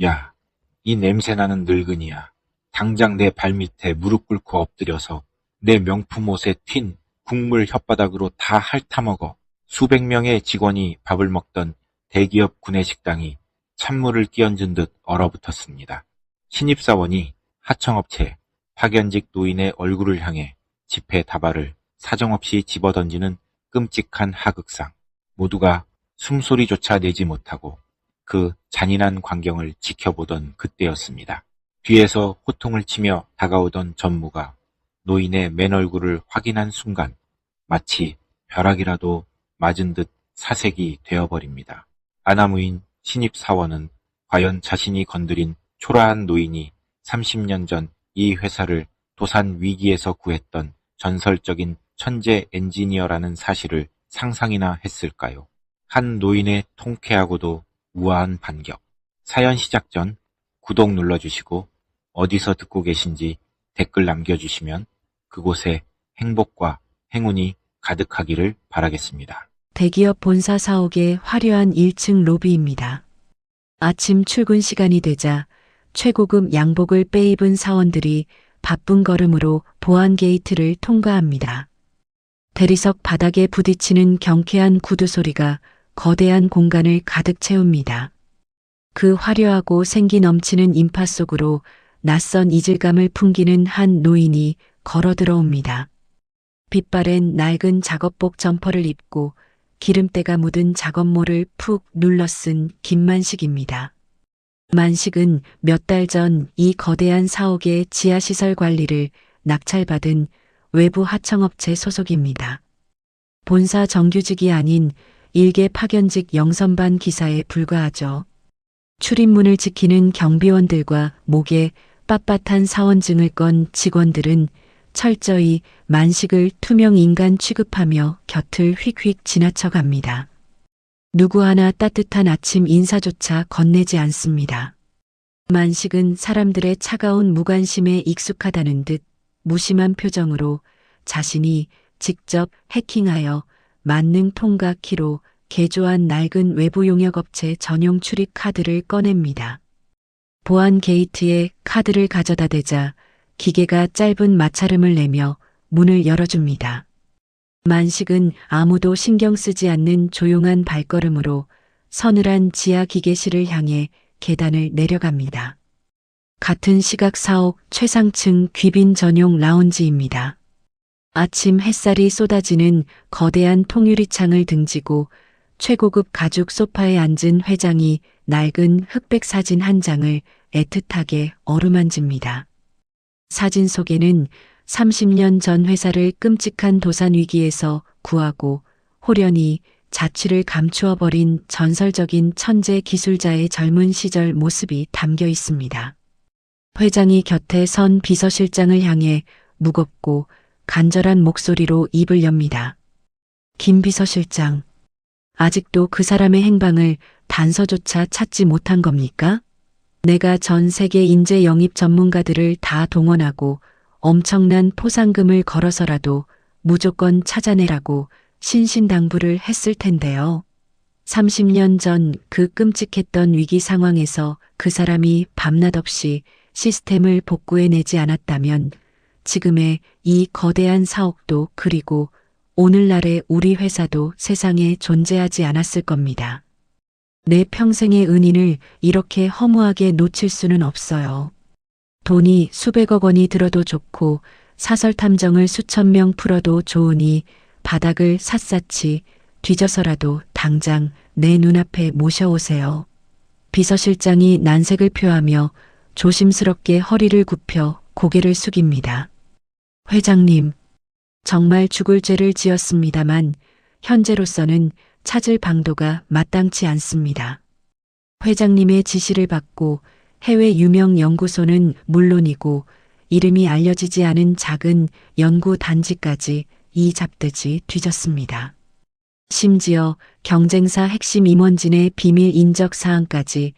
야, 이 냄새나는 늙은이야. 당장 내 발밑에 무릎 꿇고 엎드려서 내 명품 옷에 튄 국물 혓바닥으로 다 핥아먹어. 수백 명의 직원이 밥을 먹던 대기업 구내식당이 찬물을 끼얹은 듯 얼어붙었습니다. 신입사원이 하청업체, 파견직 노인의 얼굴을 향해 지폐 다발을 사정없이 집어던지는 끔찍한 하극상. 모두가 숨소리조차 내지 못하고 그 잔인한 광경을 지켜보던 그때였습니다. 뒤에서 호통을 치며 다가오던 전무가 노인의 맨 얼굴을 확인한 순간 마치 벼락이라도 맞은 듯 사색이 되어버립니다. 아나무인 신입사원은 과연 자신이 건드린 초라한 노인이 30년 전 이 회사를 도산 위기에서 구했던 전설적인 천재 엔지니어라는 사실을 상상이나 했을까요? 한 노인의 통쾌하고도 우아한 반격. 사연 시작 전 구독 눌러주시고 어디서 듣고 계신지 댓글 남겨주시면 그곳에 행복과 행운이 가득하기를 바라겠습니다. 대기업 본사 사옥의 화려한 1층 로비입니다. 아침 출근 시간이 되자 최고급 양복을 빼입은 사원들이 바쁜 걸음으로 보안 게이트를 통과합니다. 대리석 바닥에 부딪히는 경쾌한 구두 소리가 거대한 공간을 가득 채웁니다. 그 화려하고 생기 넘치는 인파 속으로 낯선 이질감을 풍기는 한 노인이 걸어 들어옵니다. 빛바랜 낡은 작업복 점퍼를 입고 기름때가 묻은 작업모를 푹 눌러 쓴 김만식입니다. 만식은 몇 달 전 이 거대한 사옥의 지하시설 관리를 낙찰받은 외부 하청업체 소속입니다. 본사 정규직이 아닌 일개 파견직 영선반 기사에 불과하죠. 출입문을 지키는 경비원들과 목에 빳빳한 사원증을 건 직원들은 철저히 만식을 투명 인간 취급하며 곁을 휙휙 지나쳐갑니다. 누구 하나 따뜻한 아침 인사조차 건네지 않습니다. 만식은 사람들의 차가운 무관심에 익숙하다는 듯 무심한 표정으로 자신이 직접 해킹하여 만능 통과 키로 개조한 낡은 외부 용역업체 전용 출입 카드를 꺼냅니다. 보안 게이트에 카드를 가져다 대자 기계가 짧은 마찰음을 내며 문을 열어줍니다. 만식은 아무도 신경 쓰지 않는 조용한 발걸음으로 서늘한 지하 기계실을 향해 계단을 내려갑니다. 같은 시각 사옥 최상층 귀빈 전용 라운지입니다. 아침 햇살이 쏟아지는 거대한 통유리창을 등지고 최고급 가죽 소파에 앉은 회장이 낡은 흑백 사진 한 장을 애틋하게 어루만집니다. 사진 속에는 30년 전 회사를 끔찍한 도산 위기에서 구하고 호련히 자취를 감추어 버린 전설적인 천재 기술자의 젊은 시절 모습이 담겨 있습니다. 회장이 곁에 선 비서실장을 향해 무겁고 간절한 목소리로 입을 엽니다. 김 비서실장, 아직도 그 사람의 행방을 단서조차 찾지 못한 겁니까? 내가 전 세계 인재 영입 전문가들을 다 동원하고 엄청난 포상금을 걸어서라도 무조건 찾아내라고 신신당부를 했을 텐데요. 30년 전 그 끔찍했던 위기 상황에서 그 사람이 밤낮 없이 시스템을 복구해내지 않았다면 지금의 이 거대한 사옥도 그리고 오늘날의 우리 회사도 세상에 존재하지 않았을 겁니다. 내 평생의 은인을 이렇게 허무하게 놓칠 수는 없어요. 돈이 수백억 원이 들어도 좋고 사설 탐정을 수천 명 풀어도 좋으니 바닥을 샅샅이 뒤져서라도 당장 내 눈앞에 모셔오세요. 비서실장이 난색을 표하며 조심스럽게 허리를 굽혀 고개를 숙입니다. 회장님, 정말 죽을 죄를 지었습니다만 현재로서는 찾을 방도가 마땅치 않습니다. 회장님의 지시를 받고 해외 유명 연구소는 물론이고 이름이 알려지지 않은 작은 연구 단지까지 이 잡듯이 뒤졌습니다. 심지어 경쟁사 핵심 임원진의 비밀 인적 사항까지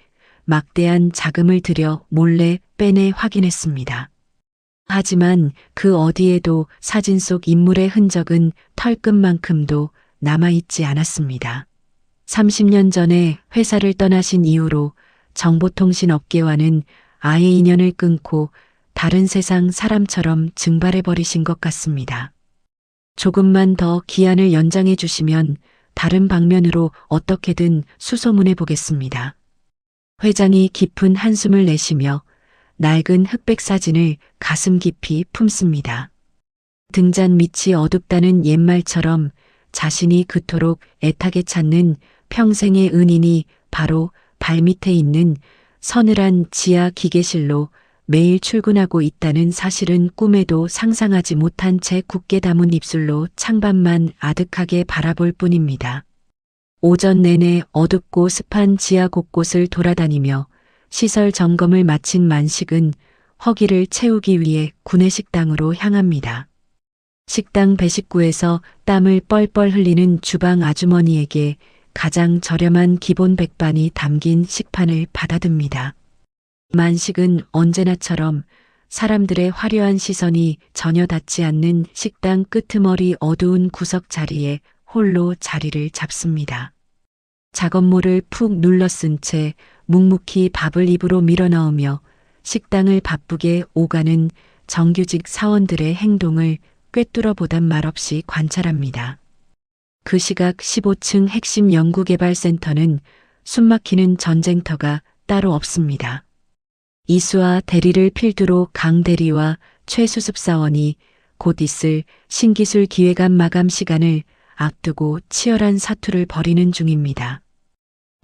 막대한 자금을 들여 몰래 빼내 확인했습니다. 하지만 그 어디에도 사진 속 인물의 흔적은 털끝만큼도 남아있지 않았습니다. 30년 전에 회사를 떠나신 이후로 정보통신 업계와는 아예 인연을 끊고 다른 세상 사람처럼 증발해버리신 것 같습니다. 조금만 더 기한을 연장해 주시면 다른 방면으로 어떻게든 수소문해 보겠습니다. 회장이 깊은 한숨을 내쉬며 낡은 흑백 사진을 가슴 깊이 품습니다. 등잔 밑이 어둡다는 옛말처럼 자신이 그토록 애타게 찾는 평생의 은인이 바로 발밑에 있는 서늘한 지하 기계실로 매일 출근하고 있다는 사실은 꿈에도 상상하지 못한 채 굳게 담은 입술로 창밖만 아득하게 바라볼 뿐입니다. 오전 내내 어둡고 습한 지하 곳곳을 돌아다니며 시설 점검을 마친 만식은 허기를 채우기 위해 구내식당으로 향합니다. 식당 배식구에서 땀을 뻘뻘 흘리는 주방 아주머니에게 가장 저렴한 기본 백반이 담긴 식판을 받아듭니다. 만식은 언제나처럼 사람들의 화려한 시선이 전혀 닿지 않는 식당 끄트머리 어두운 구석 자리에 홀로 자리를 잡습니다. 작업모를 푹 눌러 쓴 채 묵묵히 밥을 입으로 밀어넣으며 식당을 바쁘게 오가는 정규직 사원들의 행동을 꿰뚫어 보단 말없이 관찰합니다. 그 시각 15층 핵심 연구개발센터는 숨막히는 전쟁터가 따로 없습니다. 이수아 대리를 필두로 강 대리와 최수습 사원이 곧 있을 신기술 기획안 마감 시간을 앞두고 치열한 사투를 벌이는 중입니다.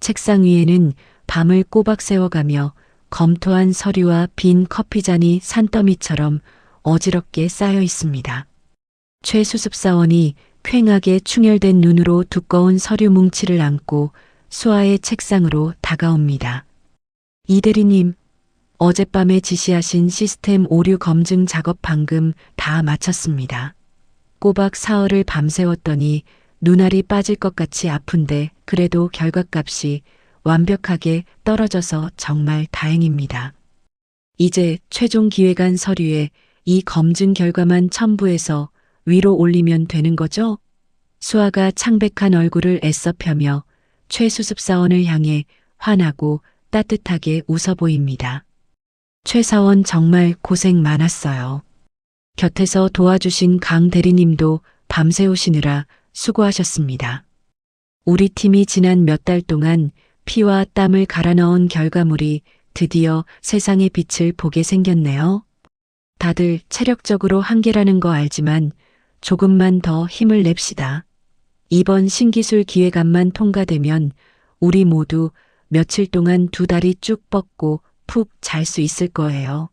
책상 위에는 밤을 꼬박 세워가며 검토한 서류와 빈 커피잔이 산더미처럼 어지럽게 쌓여 있습니다. 최수습 사원이 퀭하게 충혈된 눈으로 두꺼운 서류 뭉치를 안고 수아의 책상으로 다가옵니다. 이 대리님, 어젯밤에 지시하신 시스템 오류 검증 작업 방금 다 마쳤습니다. 꼬박 사흘을 밤새웠더니 눈알이 빠질 것 같이 아픈데 그래도 결과값이 완벽하게 떨어져서 정말 다행입니다. 이제 최종 기획안 서류에 이 검증 결과만 첨부해서 위로 올리면 되는 거죠? 수아가 창백한 얼굴을 애써 펴며 최수습 사원을 향해 환하고 따뜻하게 웃어 보입니다. 최 사원 정말 고생 많았어요. 곁에서 도와주신 강 대리님도 밤새우시느라 수고하셨습니다. 우리 팀이 지난 몇 달 동안 피와 땀을 갈아 넣은 결과물이 드디어 세상의 빛을 보게 생겼네요. 다들 체력적으로 한계라는 거 알지만 조금만 더 힘을 냅시다. 이번 신기술 기획안만 통과되면 우리 모두 며칠 동안 두 다리 쭉 뻗고 푹 잘 수 있을 거예요.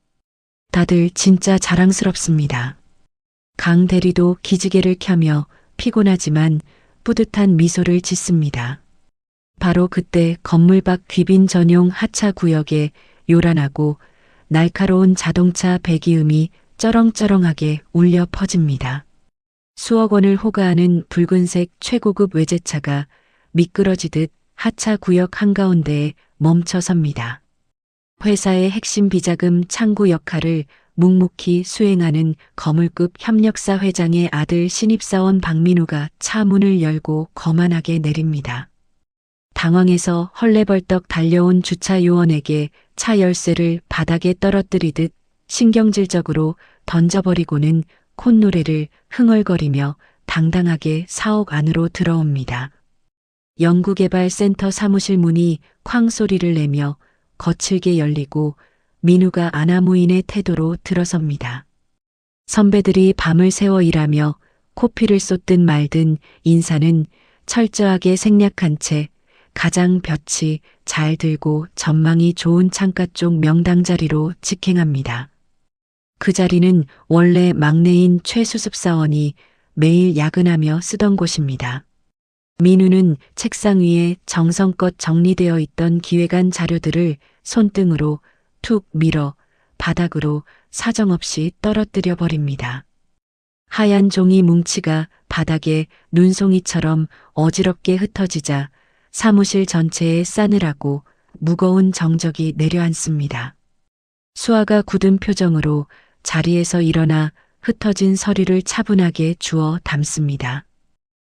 다들 진짜 자랑스럽습니다. 강 대리도 기지개를 켜며 피곤하지만 뿌듯한 미소를 짓습니다. 바로 그때 건물 밖 귀빈 전용 하차 구역에 요란하고 날카로운 자동차 배기음이 쩌렁쩌렁하게 울려 퍼집니다. 수억 원을 호가하는 붉은색 최고급 외제차가 미끄러지듯 하차 구역 한가운데에 멈춰섭니다. 회사의 핵심 비자금 창구 역할을 묵묵히 수행하는 거물급 협력사 회장의 아들 신입사원 박민우가 차 문을 열고 거만하게 내립니다. 당황해서 헐레벌떡 달려온 주차 요원에게 차 열쇠를 바닥에 떨어뜨리듯 신경질적으로 던져버리고는 콧노래를 흥얼거리며 당당하게 사옥 안으로 들어옵니다. 연구개발센터 사무실 문이 쾅 소리를 내며 거칠게 열리고 민우가 아나무인의 태도로 들어섭니다. 선배들이 밤을 새워 일하며 코피를 쏟든 말든 인사는 철저하게 생략한 채 가장 볕이 잘 들고 전망이 좋은 창가 쪽 명당 자리로 직행합니다. 그 자리는 원래 막내인 최수습 사원이 매일 야근하며 쓰던 곳입니다. 민우는 책상 위에 정성껏 정리되어 있던 기획안 자료들을 손등으로 툭 밀어 바닥으로 사정없이 떨어뜨려 버립니다. 하얀 종이 뭉치가 바닥에 눈송이처럼 어지럽게 흩어지자 사무실 전체에 싸늘하고 무거운 정적이 내려앉습니다. 수아가 굳은 표정으로 자리에서 일어나 흩어진 서류를 차분하게 주워 담습니다.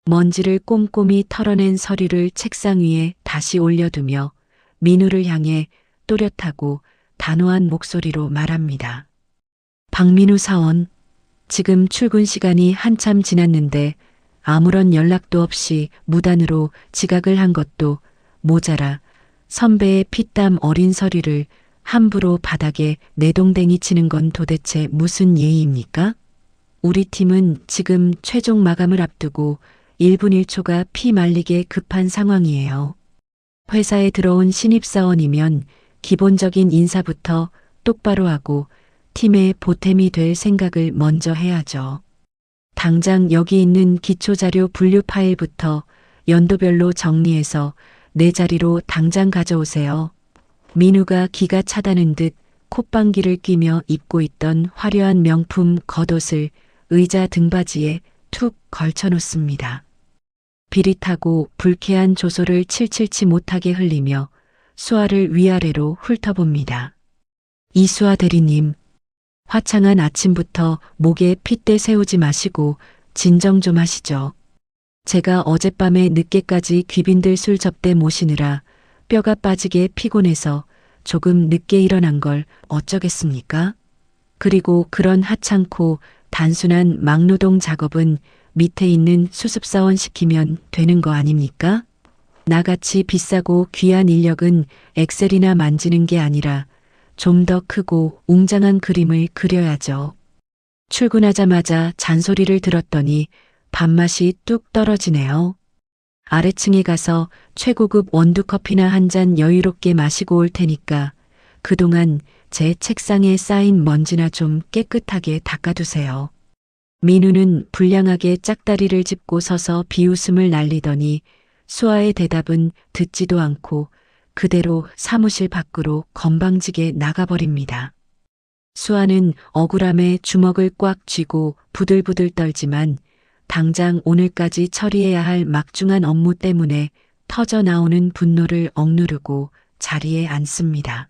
먼지를 꼼꼼히 털어낸 서류를 책상 위에 다시 올려두며 민우를 향해 또렷하고 단호한 목소리로 말합니다. 박민우 사원, 지금 출근 시간이 한참 지났는데 아무런 연락도 없이 무단으로 지각을 한 것도 모자라 선배의 피땀 어린 서류를 함부로 바닥에 내동댕이 치는 건 도대체 무슨 예의입니까? 우리 팀은 지금 최종 마감을 앞두고 1분 1초가 피 말리게 급한 상황이에요. 회사에 들어온 신입사원이면 기본적인 인사부터 똑바로 하고 팀의 보탬이 될 생각을 먼저 해야죠. 당장 여기 있는 기초자료 분류 파일부터 연도별로 정리해서 내 자리로 당장 가져오세요. 민우가 기가 차다는 듯 콧방귀를 뀌며 입고 있던 화려한 명품 겉옷을 의자 등받이에 툭 걸쳐놓습니다. 비릿하고 불쾌한 조소를 칠칠치 못하게 흘리며 수아를 위아래로 훑어봅니다. 이수아 대리님, 화창한 아침부터 목에 핏대 세우지 마시고 진정 좀 하시죠. 제가 어젯밤에 늦게까지 귀빈들 술 접대 모시느라 뼈가 빠지게 피곤해서 조금 늦게 일어난 걸 어쩌겠습니까? 그리고 그런 하찮고 단순한 막노동 작업은 밑에 있는 수습사원 시키면 되는 거 아닙니까? 나같이 비싸고 귀한 인력은 엑셀이나 만지는 게 아니라 좀 더 크고 웅장한 그림을 그려야죠. 출근하자마자 잔소리를 들었더니 밥맛이 뚝 떨어지네요. 아래층에 가서 최고급 원두커피나 한 잔 여유롭게 마시고 올 테니까 그동안 제 책상에 쌓인 먼지나 좀 깨끗하게 닦아두세요. 민우는 불량하게 짝다리를 짚고 서서 비웃음을 날리더니 수아의 대답은 듣지도 않고 그대로 사무실 밖으로 건방지게 나가버립니다. 수아는 억울함에 주먹을 꽉 쥐고 부들부들 떨지만 당장 오늘까지 처리해야 할 막중한 업무 때문에 터져 나오는 분노를 억누르고 자리에 앉습니다.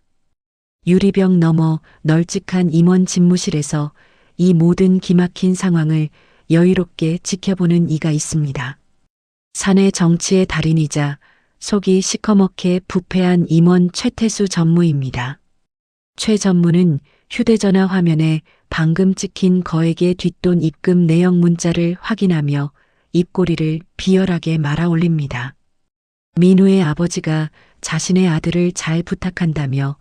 유리병 너머 널찍한 임원 집무실에서 이 모든 기막힌 상황을 여유롭게 지켜보는 이가 있습니다. 사내 정치의 달인이자 속이 시커멓게 부패한 임원 최태수 전무입니다. 최 전무는 휴대전화 화면에 방금 찍힌 거액의 뒷돈 입금 내역 문자를 확인하며 입꼬리를 비열하게 말아 올립니다. 민우의 아버지가 자신의 아들을 잘 부탁한다며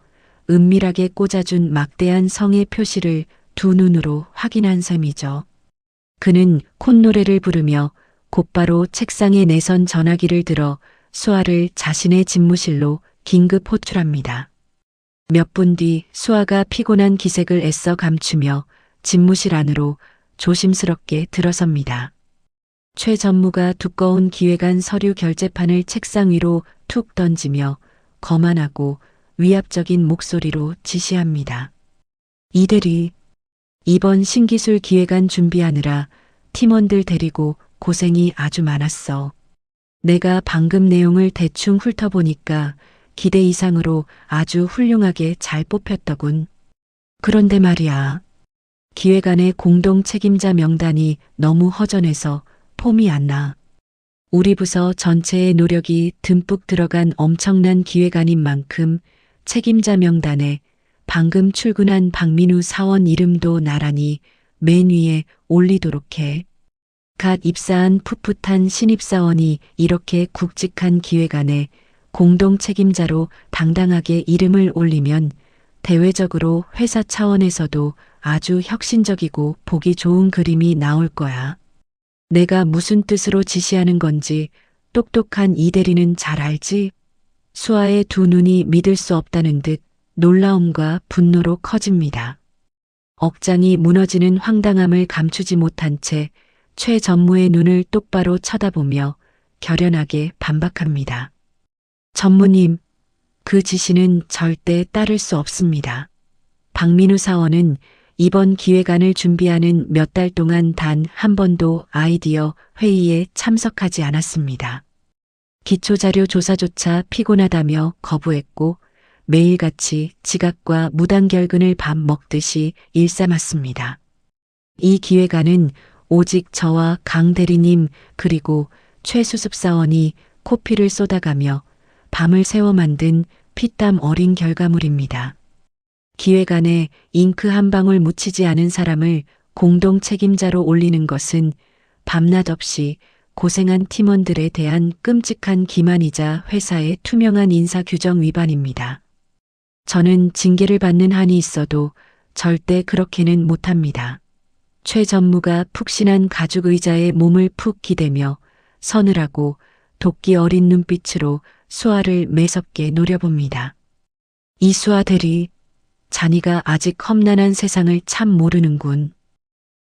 은밀하게 꽂아준 막대한 성의 표시를 두 눈으로 확인한 셈이죠. 그는 콧노래를 부르며 곧바로 책상에 내선 전화기를 들어 수아를 자신의 집무실로 긴급 호출합니다. 몇 분 뒤 수아가 피곤한 기색을 애써 감추며 집무실 안으로 조심스럽게 들어섭니다. 최 전무가 두꺼운 기획안 서류 결제판을 책상 위로 툭 던지며 거만하고 위압적인 목소리로 지시합니다. 이 대리, 이번 신기술 기획안 준비하느라 팀원들 데리고 고생이 아주 많았어. 내가 방금 내용을 대충 훑어보니까 기대 이상으로 아주 훌륭하게 잘 뽑혔더군. 그런데 말이야. 기획안의 공동 책임자 명단이 너무 허전해서 폼이 안 나. 우리 부서 전체의 노력이 듬뿍 들어간 엄청난 기획안인 만큼 책임자 명단에 방금 출근한 박민우 사원 이름도 나란히 맨 위에 올리도록 해. 갓 입사한 풋풋한 신입사원이 이렇게 굵직한 기획안에 공동 책임자로 당당하게 이름을 올리면 대외적으로 회사 차원에서도 아주 혁신적이고 보기 좋은 그림이 나올 거야. 내가 무슨 뜻으로 지시하는 건지 똑똑한 이 대리는 잘 알지? 수아의 두 눈이 믿을 수 없다는 듯 놀라움과 분노로 커집니다. 억장이 무너지는 황당함을 감추지 못한 채 최 전무의 눈을 똑바로 쳐다보며 결연하게 반박합니다. 전무님, 그 지시는 절대 따를 수 없습니다. 박민우 사원은 이번 기획안을 준비하는 몇 달 동안 단 한 번도 아이디어 회의에 참석하지 않았습니다. 기초자료 조사조차 피곤하다며 거부했고 매일같이 지각과 무단결근을 밥 먹듯이 일삼았습니다. 이 기획안은 오직 저와 강 대리님 그리고 최 수습사원이 코피를 쏟아가며 밤을 새워 만든 피땀 어린 결과물입니다. 기획안에 잉크 한 방울 묻히지 않은 사람을 공동 책임자로 올리는 것은 밤낮 없이 고생한 팀원들에 대한 끔찍한 기만이자 회사의 투명한 인사 규정 위반입니다. 저는 징계를 받는 한이 있어도 절대 그렇게는 못합니다. 최 전무가 푹신한 가죽 의자에 몸을 푹 기대며 서늘하고 도끼 어린 눈빛으로 수아를 매섭게 노려봅니다. 이수아 대리, 자니가 아직 험난한 세상을 참 모르는군.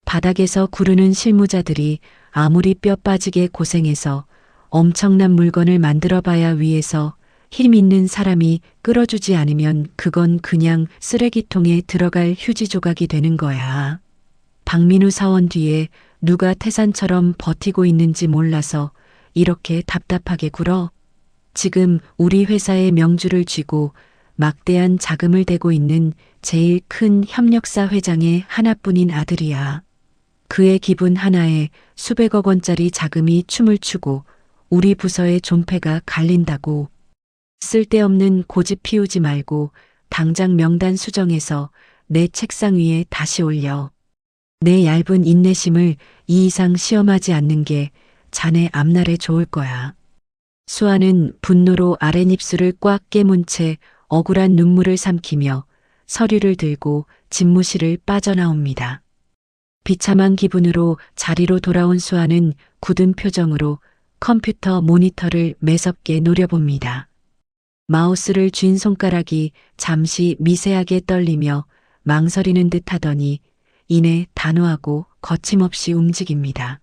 바닥에서 구르는 실무자들이 아무리 뼈 빠지게 고생해서 엄청난 물건을 만들어 봐야 위에서 힘 있는 사람이 끌어주지 않으면 그건 그냥 쓰레기통에 들어갈 휴지 조각이 되는 거야. 박민우 사원 뒤에 누가 태산처럼 버티고 있는지 몰라서 이렇게 답답하게 굴어. 지금 우리 회사의 명주를 쥐고 막대한 자금을 대고 있는 제일 큰 협력사 회장의 하나뿐인 아들이야. 그의 기분 하나에 수백억 원짜리 자금이 춤을 추고 우리 부서의 존폐가 갈린다고. 쓸데없는 고집 피우지 말고 당장 명단 수정해서 내 책상 위에 다시 올려. 내 얇은 인내심을 이 이상 시험하지 않는 게 자네 앞날에 좋을 거야. 수아는 분노로 아랫입술을 꽉 깨문 채 억울한 눈물을 삼키며 서류를 들고 집무실을 빠져나옵니다. 비참한 기분으로 자리로 돌아온 수아는 굳은 표정으로 컴퓨터 모니터를 매섭게 노려봅니다. 마우스를 쥔 손가락이 잠시 미세하게 떨리며 망설이는 듯 하더니 이내 단호하고 거침없이 움직입니다.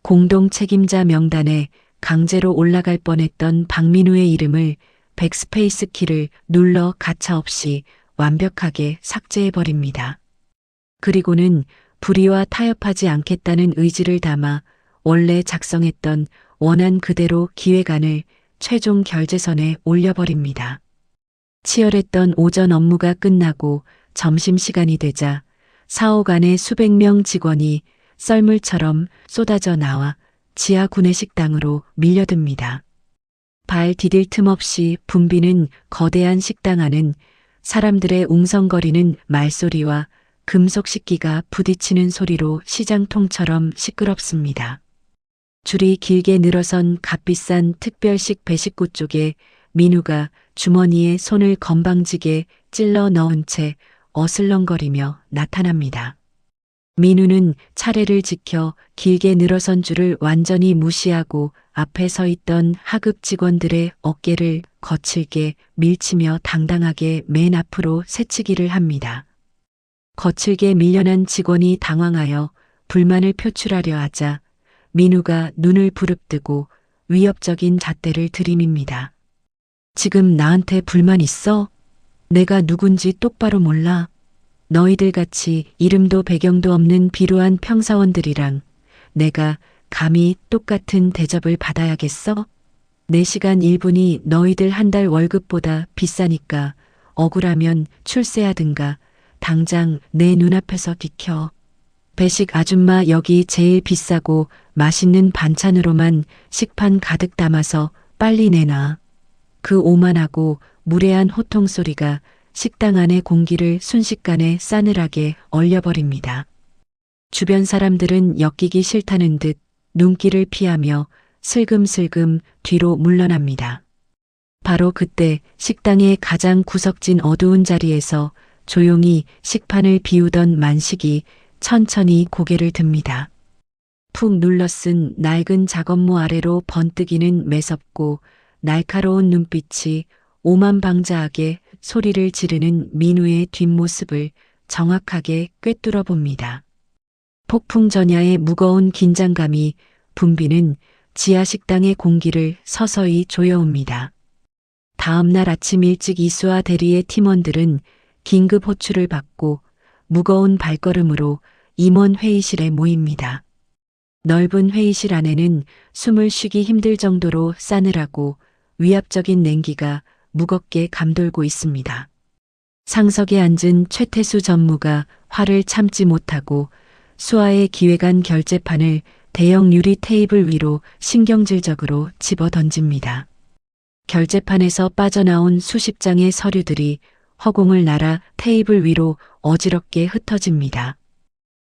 공동 책임자 명단에 강제로 올라갈 뻔했던 박민우의 이름을 백스페이스 키를 눌러 가차없이 완벽하게 삭제해버립니다. 그리고는 불의와 타협하지 않겠다는 의지를 담아 원래 작성했던 원안 그대로 기획안을 최종 결제선에 올려버립니다. 치열했던 오전 업무가 끝나고 점심시간이 되자 사옥 안에 수백 명 직원이 썰물처럼 쏟아져 나와 지하 구내식당으로 밀려듭니다. 발 디딜 틈 없이 붐비는 거대한 식당 안은 사람들의 웅성거리는 말소리와 금속 식기가 부딪히는 소리로 시장통처럼 시끄럽습니다. 줄이 길게 늘어선 값비싼 특별식 배식구 쪽에 민우가 주머니에 손을 건방지게 찔러 넣은 채 어슬렁거리며 나타납니다. 민우는 차례를 지켜 길게 늘어선 줄을 완전히 무시하고 앞에 서 있던 하급 직원들의 어깨를 거칠게 밀치며 당당하게 맨 앞으로 새치기를 합니다. 거칠게 밀려난 직원이 당황하여 불만을 표출하려 하자 민우가 눈을 부릅뜨고 위협적인 잣대를 들이밉니다. 지금 나한테 불만 있어? 내가 누군지 똑바로 몰라. 너희들 같이 이름도 배경도 없는 비루한 평사원들이랑 내가 감히 똑같은 대접을 받아야겠어? 4시간 1분이 너희들 한 달 월급보다 비싸니까 억울하면 출세하든가 당장 내 눈앞에서 비켜. 배식 아줌마 여기 제일 비싸고 맛있는 반찬으로만 식판 가득 담아서 빨리 내놔. 그 오만하고 무례한 호통 소리가 식당 안의 공기를 순식간에 싸늘하게 얼려버립니다. 주변 사람들은 엮이기 싫다는 듯 눈길을 피하며 슬금슬금 뒤로 물러납니다. 바로 그때 식당의 가장 구석진 어두운 자리에서 조용히 식판을 비우던 만식이 천천히 고개를 듭니다. 푹 눌러쓴 낡은 작업모 아래로 번뜩이는 매섭고 날카로운 눈빛이 오만방자하게 소리를 지르는 민우의 뒷모습을 정확하게 꿰뚫어 봅니다. 폭풍전야의 무거운 긴장감이 붐비는 지하 식당의 공기를 서서히 조여옵니다. 다음 날 아침 일찍 이수아 대리의 팀원들은 긴급 호출을 받고 무거운 발걸음으로 임원 회의실에 모입니다. 넓은 회의실 안에는 숨을 쉬기 힘들 정도로 싸늘하고 위압적인 냉기가 무겁게 감돌고 있습니다. 상석에 앉은 최태수 전무가 화를 참지 못하고 수아의 기획안 결제판을 대형 유리 테이블 위로 신경질적으로 집어 던집니다. 결제판에서 빠져나온 수십 장의 서류들이 허공을 날아 테이블 위로 어지럽게 흩어집니다.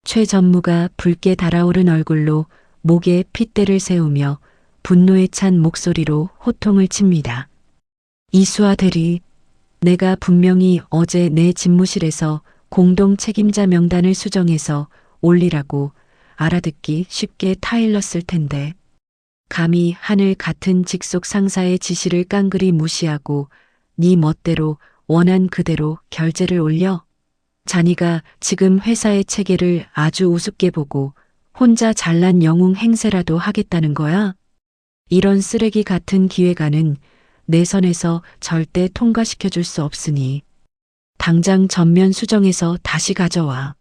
최 전무가 붉게 달아오른 얼굴로 목에 핏대를 세우며 분노에 찬 목소리로 호통을 칩니다. 이수아 대리, 내가 분명히 어제 내 집무실에서 공동 책임자 명단을 수정해서 올리라고 알아듣기 쉽게 타일렀을 텐데, 감히 하늘 같은 직속 상사의 지시를 깡그리 무시하고 네 멋대로 원한 그대로 결제를 올려? 자니가 지금 회사의 체계를 아주 우습게 보고 혼자 잘난 영웅 행세라도 하겠다는 거야? 이런 쓰레기 같은 기획안은 내 선에서 절대 통과시켜 줄 수 없으니 당장 전면 수정해서 다시 가져와.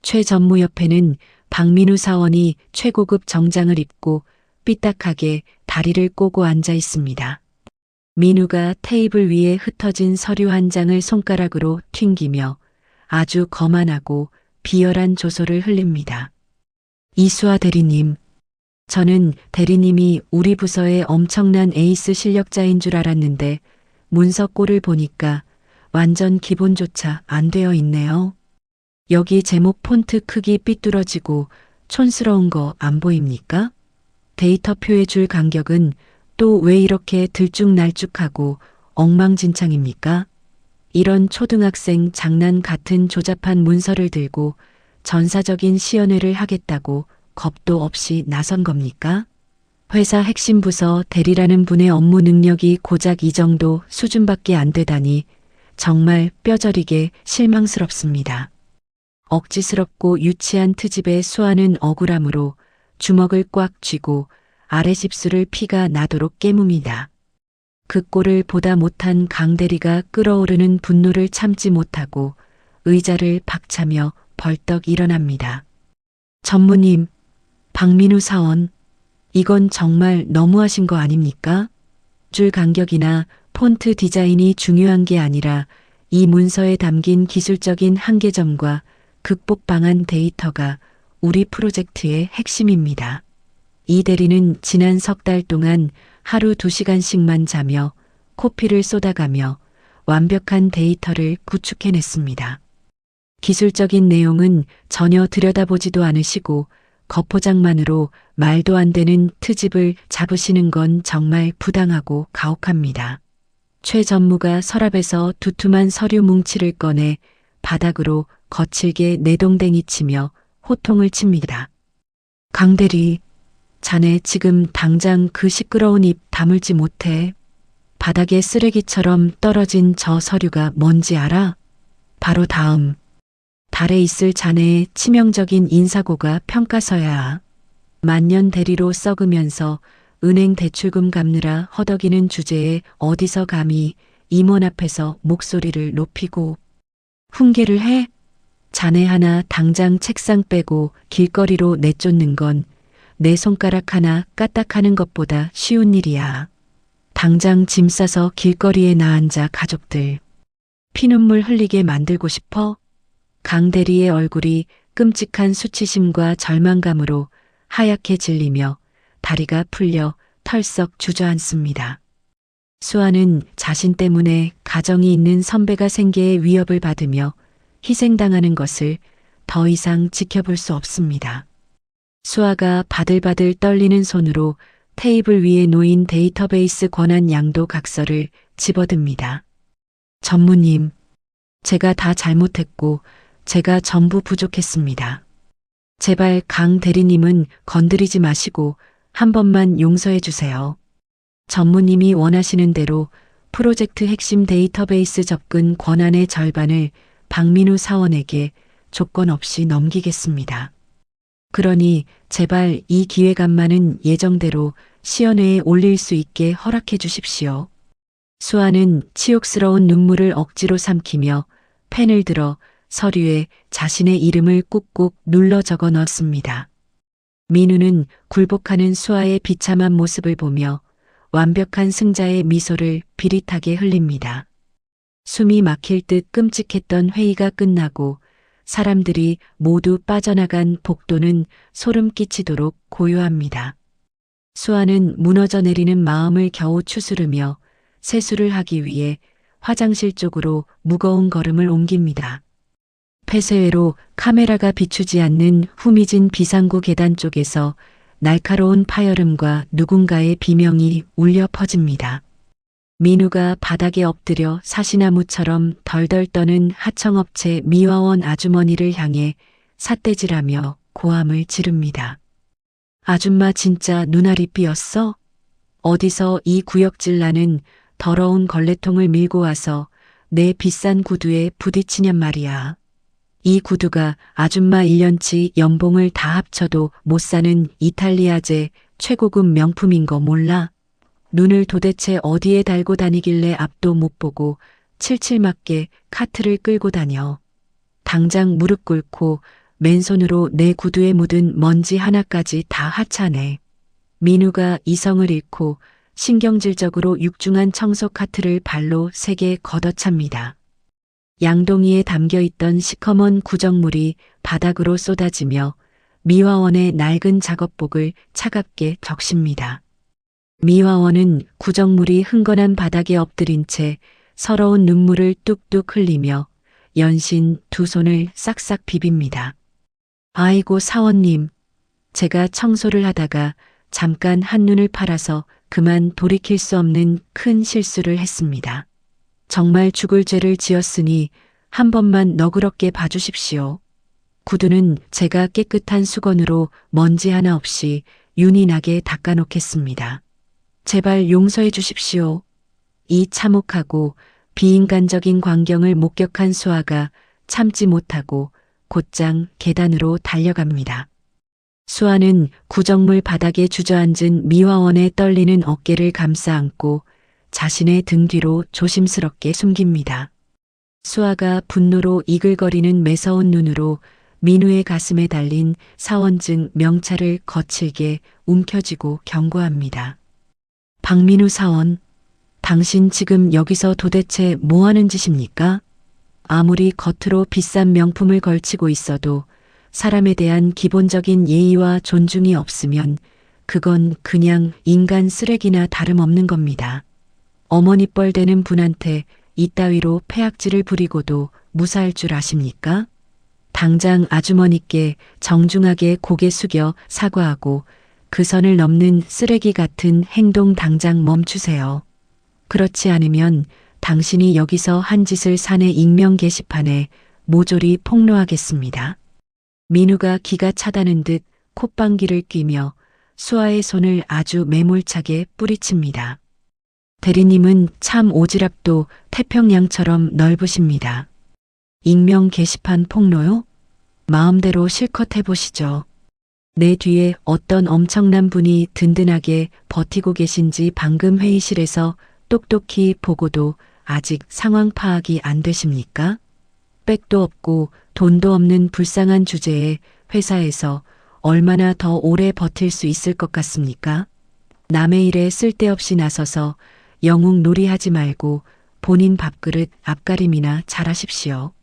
최 전무 옆에는 박민우 사원이 최고급 정장을 입고 삐딱하게 다리를 꼬고 앉아 있습니다. 민우가 테이블 위에 흩어진 서류 한 장을 손가락으로 튕기며 아주 거만하고 비열한 조소를 흘립니다. 이수아 대리님, 저는 대리님이 우리 부서의 엄청난 에이스 실력자인 줄 알았는데 문서 꼴을 보니까 완전 기본조차 안 되어 있네요. 여기 제목 폰트 크기 삐뚤어지고 촌스러운 거 안 보입니까? 데이터표의 줄 간격은 또 왜 이렇게 들쭉날쭉하고 엉망진창입니까? 이런 초등학생 장난 같은 조잡한 문서를 들고 전사적인 시연회를 하겠다고 겁도 없이 나선 겁니까? 회사 핵심 부서 대리라는 분의 업무 능력이 고작 이 정도 수준밖에 안 되다니 정말 뼈저리게 실망스럽습니다. 억지스럽고 유치한 트집에 수아는 억울함으로 주먹을 꽉 쥐고 아래 집술을 피가 나도록 깨뭅니다. 그 꼴을 보다 못한 강 대리가 끓어오르는 분노를 참지 못하고 의자를 박차며 벌떡 일어납니다. 전무님, 박민우 사원, 이건 정말 너무하신 거 아닙니까? 줄 간격이나 폰트 디자인이 중요한 게 아니라 이 문서에 담긴 기술적인 한계점과 극복 방안 데이터가 우리 프로젝트의 핵심입니다. 이 대리는 지난 석 달 동안 하루 2시간씩만 자며 코피를 쏟아가며 완벽한 데이터를 구축해냈습니다. 기술적인 내용은 전혀 들여다보지도 않으시고 겉포장만으로 말도 안 되는 트집을 잡으시는 건 정말 부당하고 가혹합니다. 최 전무가 서랍에서 두툼한 서류 뭉치를 꺼내 바닥으로 거칠게 내동댕이 치며 호통을 칩니다. 강 대리, 자네 지금 당장 그 시끄러운 입 다물지 못해. 바닥에 쓰레기처럼 떨어진 저 서류가 뭔지 알아? 바로 다음 달에 있을 자네의 치명적인 인사고가 평가서야. 만년 대리로 썩으면서 은행 대출금 갚느라 허덕이는 주제에 어디서 감히 임원 앞에서 목소리를 높이고 훈계를 해? 자네 하나 당장 책상 빼고 길거리로 내쫓는 건 내 손가락 하나 까딱하는 것보다 쉬운 일이야. 당장 짐 싸서 길거리에 나앉아 가족들 피눈물 흘리게 만들고 싶어? 강 대리의 얼굴이 끔찍한 수치심과 절망감으로 하얗게 질리며 다리가 풀려 털썩 주저앉습니다. 수아는 자신 때문에 가정이 있는 선배가 생계에 위협을 받으며 희생당하는 것을 더 이상 지켜볼 수 없습니다. 수아가 바들바들 떨리는 손으로 테이블 위에 놓인 데이터베이스 권한 양도 각서를 집어듭니다. 전무님, 제가 다 잘못했고 제가 전부 부족했습니다. 제발 강 대리님은 건드리지 마시고 한 번만 용서해 주세요. 전무님이 원하시는 대로 프로젝트 핵심 데이터베이스 접근 권한의 절반을 박민우 사원에게 조건 없이 넘기겠습니다. 그러니 제발 이 기획안만은 예정대로 시연회에 올릴 수 있게 허락해 주십시오. 수아는 치욕스러운 눈물을 억지로 삼키며 펜을 들어 서류에 자신의 이름을 꾹꾹 눌러 적어 넣었습니다. 민우는 굴복하는 수아의 비참한 모습을 보며 완벽한 승자의 미소를 비릿하게 흘립니다. 숨이 막힐 듯 끔찍했던 회의가 끝나고 사람들이 모두 빠져나간 복도는 소름 끼치도록 고요합니다. 수아는 무너져 내리는 마음을 겨우 추스르며 세수를 하기 위해 화장실 쪽으로 무거운 걸음을 옮깁니다. 폐쇄회로 카메라가 비추지 않는 후미진 비상구 계단 쪽에서 날카로운 파열음과 누군가의 비명이 울려 퍼집니다. 민우가 바닥에 엎드려 사시나무처럼 덜덜 떠는 하청업체 미화원 아주머니를 향해 삿대질하며 고함을 지릅니다. 아줌마 진짜 눈알이 삐었어? 어디서 이 구역질 나는 더러운 걸레통을 밀고 와서 내 비싼 구두에 부딪히냔 말이야. 이 구두가 아줌마 1년치 연봉을 다 합쳐도 못 사는 이탈리아제 최고급 명품인 거 몰라? 눈을 도대체 어디에 달고 다니길래 앞도 못 보고 칠칠 맞게 카트를 끌고 다녀. 당장 무릎 꿇고 맨손으로 내 구두에 묻은 먼지 하나까지 다 하차네. 민우가 이성을 잃고 신경질적으로 육중한 청소 카트를 발로 세게 걷어찹니다. 양동이에 담겨있던 시커먼 구정물이 바닥으로 쏟아지며 미화원의 낡은 작업복을 차갑게 적십니다. 미화원은 구정물이 흥건한 바닥에 엎드린 채 서러운 눈물을 뚝뚝 흘리며 연신 두 손을 싹싹 비빕니다. 아이고 사원님, 제가 청소를 하다가 잠깐 한눈을 팔아서 그만 돌이킬 수 없는 큰 실수를 했습니다. 정말 죽을 죄를 지었으니 한 번만 너그럽게 봐주십시오. 구두는 제가 깨끗한 수건으로 먼지 하나 없이 윤이 나게 닦아놓겠습니다. 제발 용서해 주십시오. 이 참혹하고 비인간적인 광경을 목격한 수아가 참지 못하고 곧장 계단으로 달려갑니다. 수아는 구정물 바닥에 주저앉은 미화원의 떨리는 어깨를 감싸 안고 자신의 등 뒤로 조심스럽게 숨깁니다. 수아가 분노로 이글거리는 매서운 눈으로 민우의 가슴에 달린 사원증 명찰을 거칠게 움켜쥐고 경고합니다. 박민우 사원, 당신 지금 여기서 도대체 뭐 하는 짓입니까? 아무리 겉으로 비싼 명품을 걸치고 있어도 사람에 대한 기본적인 예의와 존중이 없으면 그건 그냥 인간 쓰레기나 다름없는 겁니다. 어머니 뻘 되는 분한테 이따위로 패악질을 부리고도 무사할 줄 아십니까? 당장 아주머니께 정중하게 고개 숙여 사과하고 그 선을 넘는 쓰레기 같은 행동 당장 멈추세요. 그렇지 않으면 당신이 여기서 한 짓을 사내 익명 게시판에 모조리 폭로하겠습니다. 민우가 기가 차다는 듯 콧방귀를 뀌며 수아의 손을 아주 매몰차게 뿌리칩니다. 대리님은 참 오지랖도 태평양처럼 넓으십니다. 익명 게시판 폭로요? 마음대로 실컷 해보시죠. 내 뒤에 어떤 엄청난 분이 든든하게 버티고 계신지 방금 회의실에서 똑똑히 보고도 아직 상황 파악이 안 되십니까? 백도 없고 돈도 없는 불쌍한 주제에 회사에서 얼마나 더 오래 버틸 수 있을 것 같습니까? 남의 일에 쓸데없이 나서서 영웅 놀이하지 말고 본인 밥그릇 앞가림이나 잘하십시오.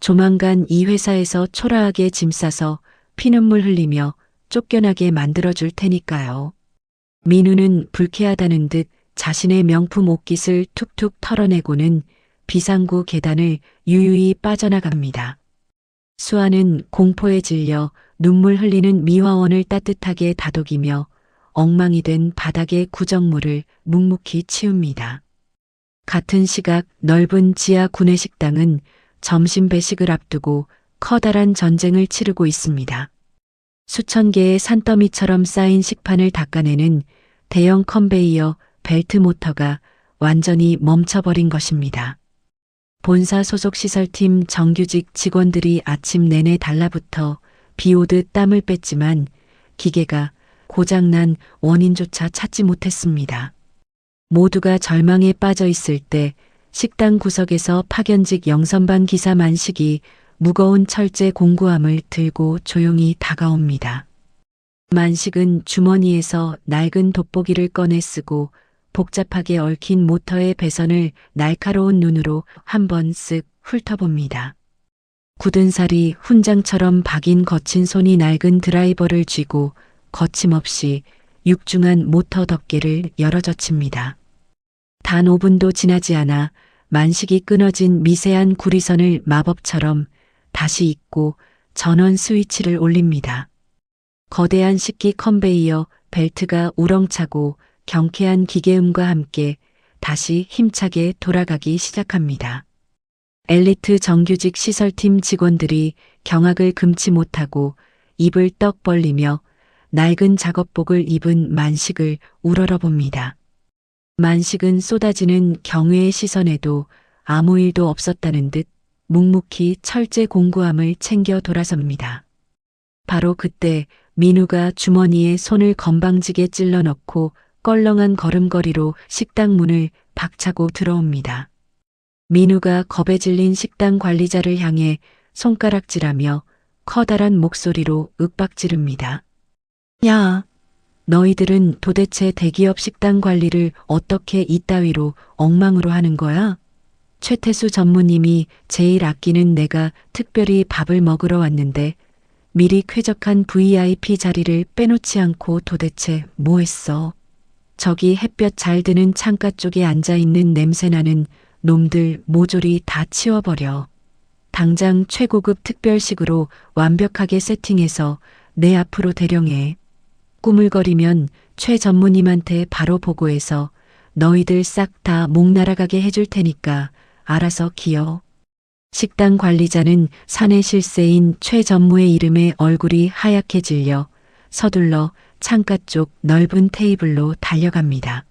조만간 이 회사에서 초라하게 짐 싸서 피눈물 흘리며 쫓겨나게 만들어줄 테니까요. 민우는 불쾌하다는 듯 자신의 명품 옷깃을 툭툭 털어내고는 비상구 계단을 유유히 빠져나갑니다. 수아는 공포에 질려 눈물 흘리는 미화원을 따뜻하게 다독이며 엉망이 된 바닥의 구정물을 묵묵히 치웁니다. 같은 시각 넓은 지하 구내식당은 점심 배식을 앞두고 커다란 전쟁을 치르고 있습니다. 수천 개의 산더미처럼 쌓인 식판을 닦아내는 대형 컨베이어 벨트 모터가 완전히 멈춰버린 것입니다. 본사 소속 시설팀 정규직 직원들이 아침 내내 달라붙어 비 오듯 땀을 뺐지만 기계가 고장난 원인조차 찾지 못했습니다. 모두가 절망에 빠져 있을 때 식당 구석에서 파견직 영선반 기사 만식이 무거운 철제 공구함을 들고 조용히 다가옵니다. 만식은 주머니에서 낡은 돋보기를 꺼내 쓰고 복잡하게 얽힌 모터의 배선을 날카로운 눈으로 한번 쓱 훑어봅니다. 굳은 살이 훈장처럼 박인 거친 손이 낡은 드라이버를 쥐고 거침없이 육중한 모터 덮개를 열어젖힙니다. 단 5분도 지나지 않아 만식이 끊어진 미세한 구리선을 마법처럼 다시 잇고 전원 스위치를 올립니다. 거대한 식기 컨베이어 벨트가 우렁차고 경쾌한 기계음과 함께 다시 힘차게 돌아가기 시작합니다. 엘리트 정규직 시설팀 직원들이 경악을 금치 못하고 입을 떡 벌리며 낡은 작업복을 입은 만식을 우러러봅니다. 만식은 쏟아지는 경외의 시선에도 아무 일도 없었다는 듯 묵묵히 철제 공구함을 챙겨 돌아섭니다. 바로 그때 민우가 주머니에 손을 건방지게 찔러 넣고 껄렁한 걸음걸이로 식당 문을 박차고 들어옵니다. 민우가 겁에 질린 식당 관리자를 향해 손가락질하며 커다란 목소리로 윽박지릅니다. 야, 너희들은 도대체 대기업 식당 관리를 어떻게 이따위로 엉망으로 하는 거야? 최태수 전무님이 제일 아끼는 내가 특별히 밥을 먹으러 왔는데 미리 쾌적한 VIP 자리를 빼놓지 않고 도대체 뭐 했어? 저기 햇볕 잘 드는 창가 쪽에 앉아있는 냄새나는 놈들 모조리 다 치워버려. 당장 최고급 특별식으로 완벽하게 세팅해서 내 앞으로 대령해. 꾸물거리면 최 전무님한테 바로 보고해서 너희들 싹 다 목 날아가게 해줄 테니까 알아서 기어. 식당 관리자는 사내 실세인 최 전무의 이름에 얼굴이 하얗게 질려 서둘러 창가 쪽 넓은 테이블로 달려갑니다.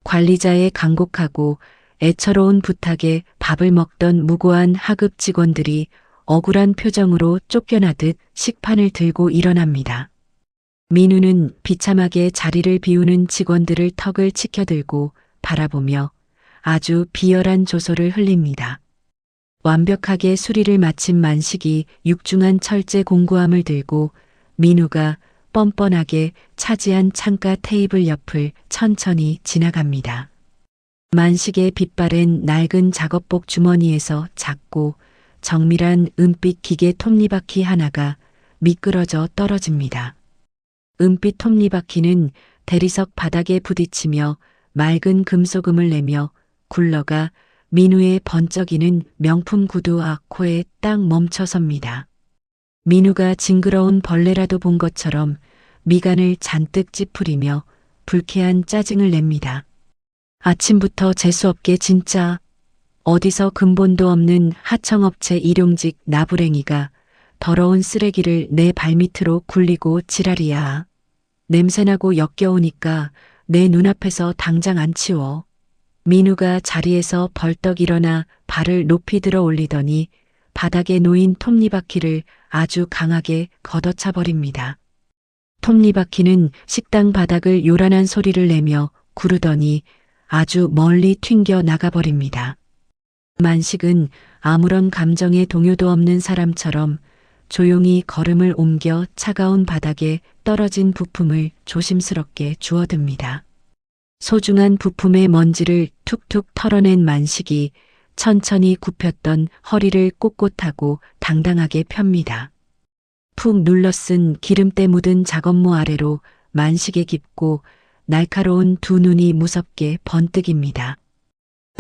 관리자의 간곡하고 애처로운 부탁에 밥을 먹던 무고한 하급 직원들이 억울한 표정으로 쫓겨나듯 식판을 들고 일어납니다. 민우는 비참하게 자리를 비우는 직원들을 턱을 치켜들고 바라보며 아주 비열한 조소를 흘립니다. 완벽하게 수리를 마친 만식이 육중한 철제 공구함을 들고 민우가 뻔뻔하게 차지한 창가 테이블 옆을 천천히 지나갑니다. 만식의 빛바랜 낡은 작업복 주머니에서 작고 정밀한 은빛 기계 톱니바퀴 하나가 미끄러져 떨어집니다. 은빛 톱니바퀴는 대리석 바닥에 부딪히며 맑은 금소금을 내며 굴러가 민우의 번쩍이는 명품 구두 코에 딱 멈춰섭니다. 민우가 징그러운 벌레라도 본 것처럼 미간을 잔뜩 찌푸리며 불쾌한 짜증을 냅니다. 아침부터 재수없게 진짜 어디서 근본도 없는 하청업체 일용직 나부랭이가 더러운 쓰레기를 내 발밑으로 굴리고 지랄이야. 냄새나고 역겨우니까 내 눈앞에서 당장 안 치워. 민우가 자리에서 벌떡 일어나 발을 높이 들어 올리더니 바닥에 놓인 톱니바퀴를 아주 강하게 걷어차 버립니다. 톱니바퀴는 식당 바닥을 요란한 소리를 내며 구르더니 아주 멀리 튕겨 나가버립니다. 만식은 아무런 감정의 동요도 없는 사람처럼 조용히 걸음을 옮겨 차가운 바닥에 떨어진 부품을 조심스럽게 주워듭니다. 소중한 부품의 먼지를 툭툭 털어낸 만식이 천천히 굽혔던 허리를 꼿꼿하고 당당하게 펴니다. 푹 눌러쓴 기름때 묻은 작업모 아래로 만식의 깊고 날카로운 두 눈이 무섭게 번뜩입니다.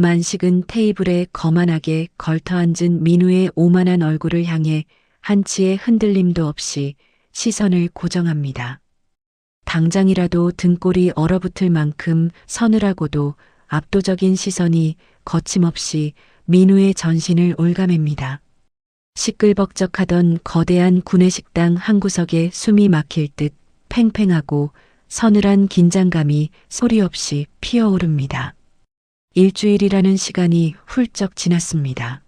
만식은 테이블에 거만하게 걸터앉은 민우의 오만한 얼굴을 향해 한치의 흔들림도 없이 시선을 고정합니다. 당장이라도 등골이 얼어붙을 만큼 서늘하고도 압도적인 시선이 거침없이 민우의 전신을 올가맵니다. 시끌벅적하던 거대한 구내식당 한 구석에 숨이 막힐 듯 팽팽하고 서늘한 긴장감이 소리 없이 피어오릅니다. 일주일이라는 시간이 훌쩍 지났습니다.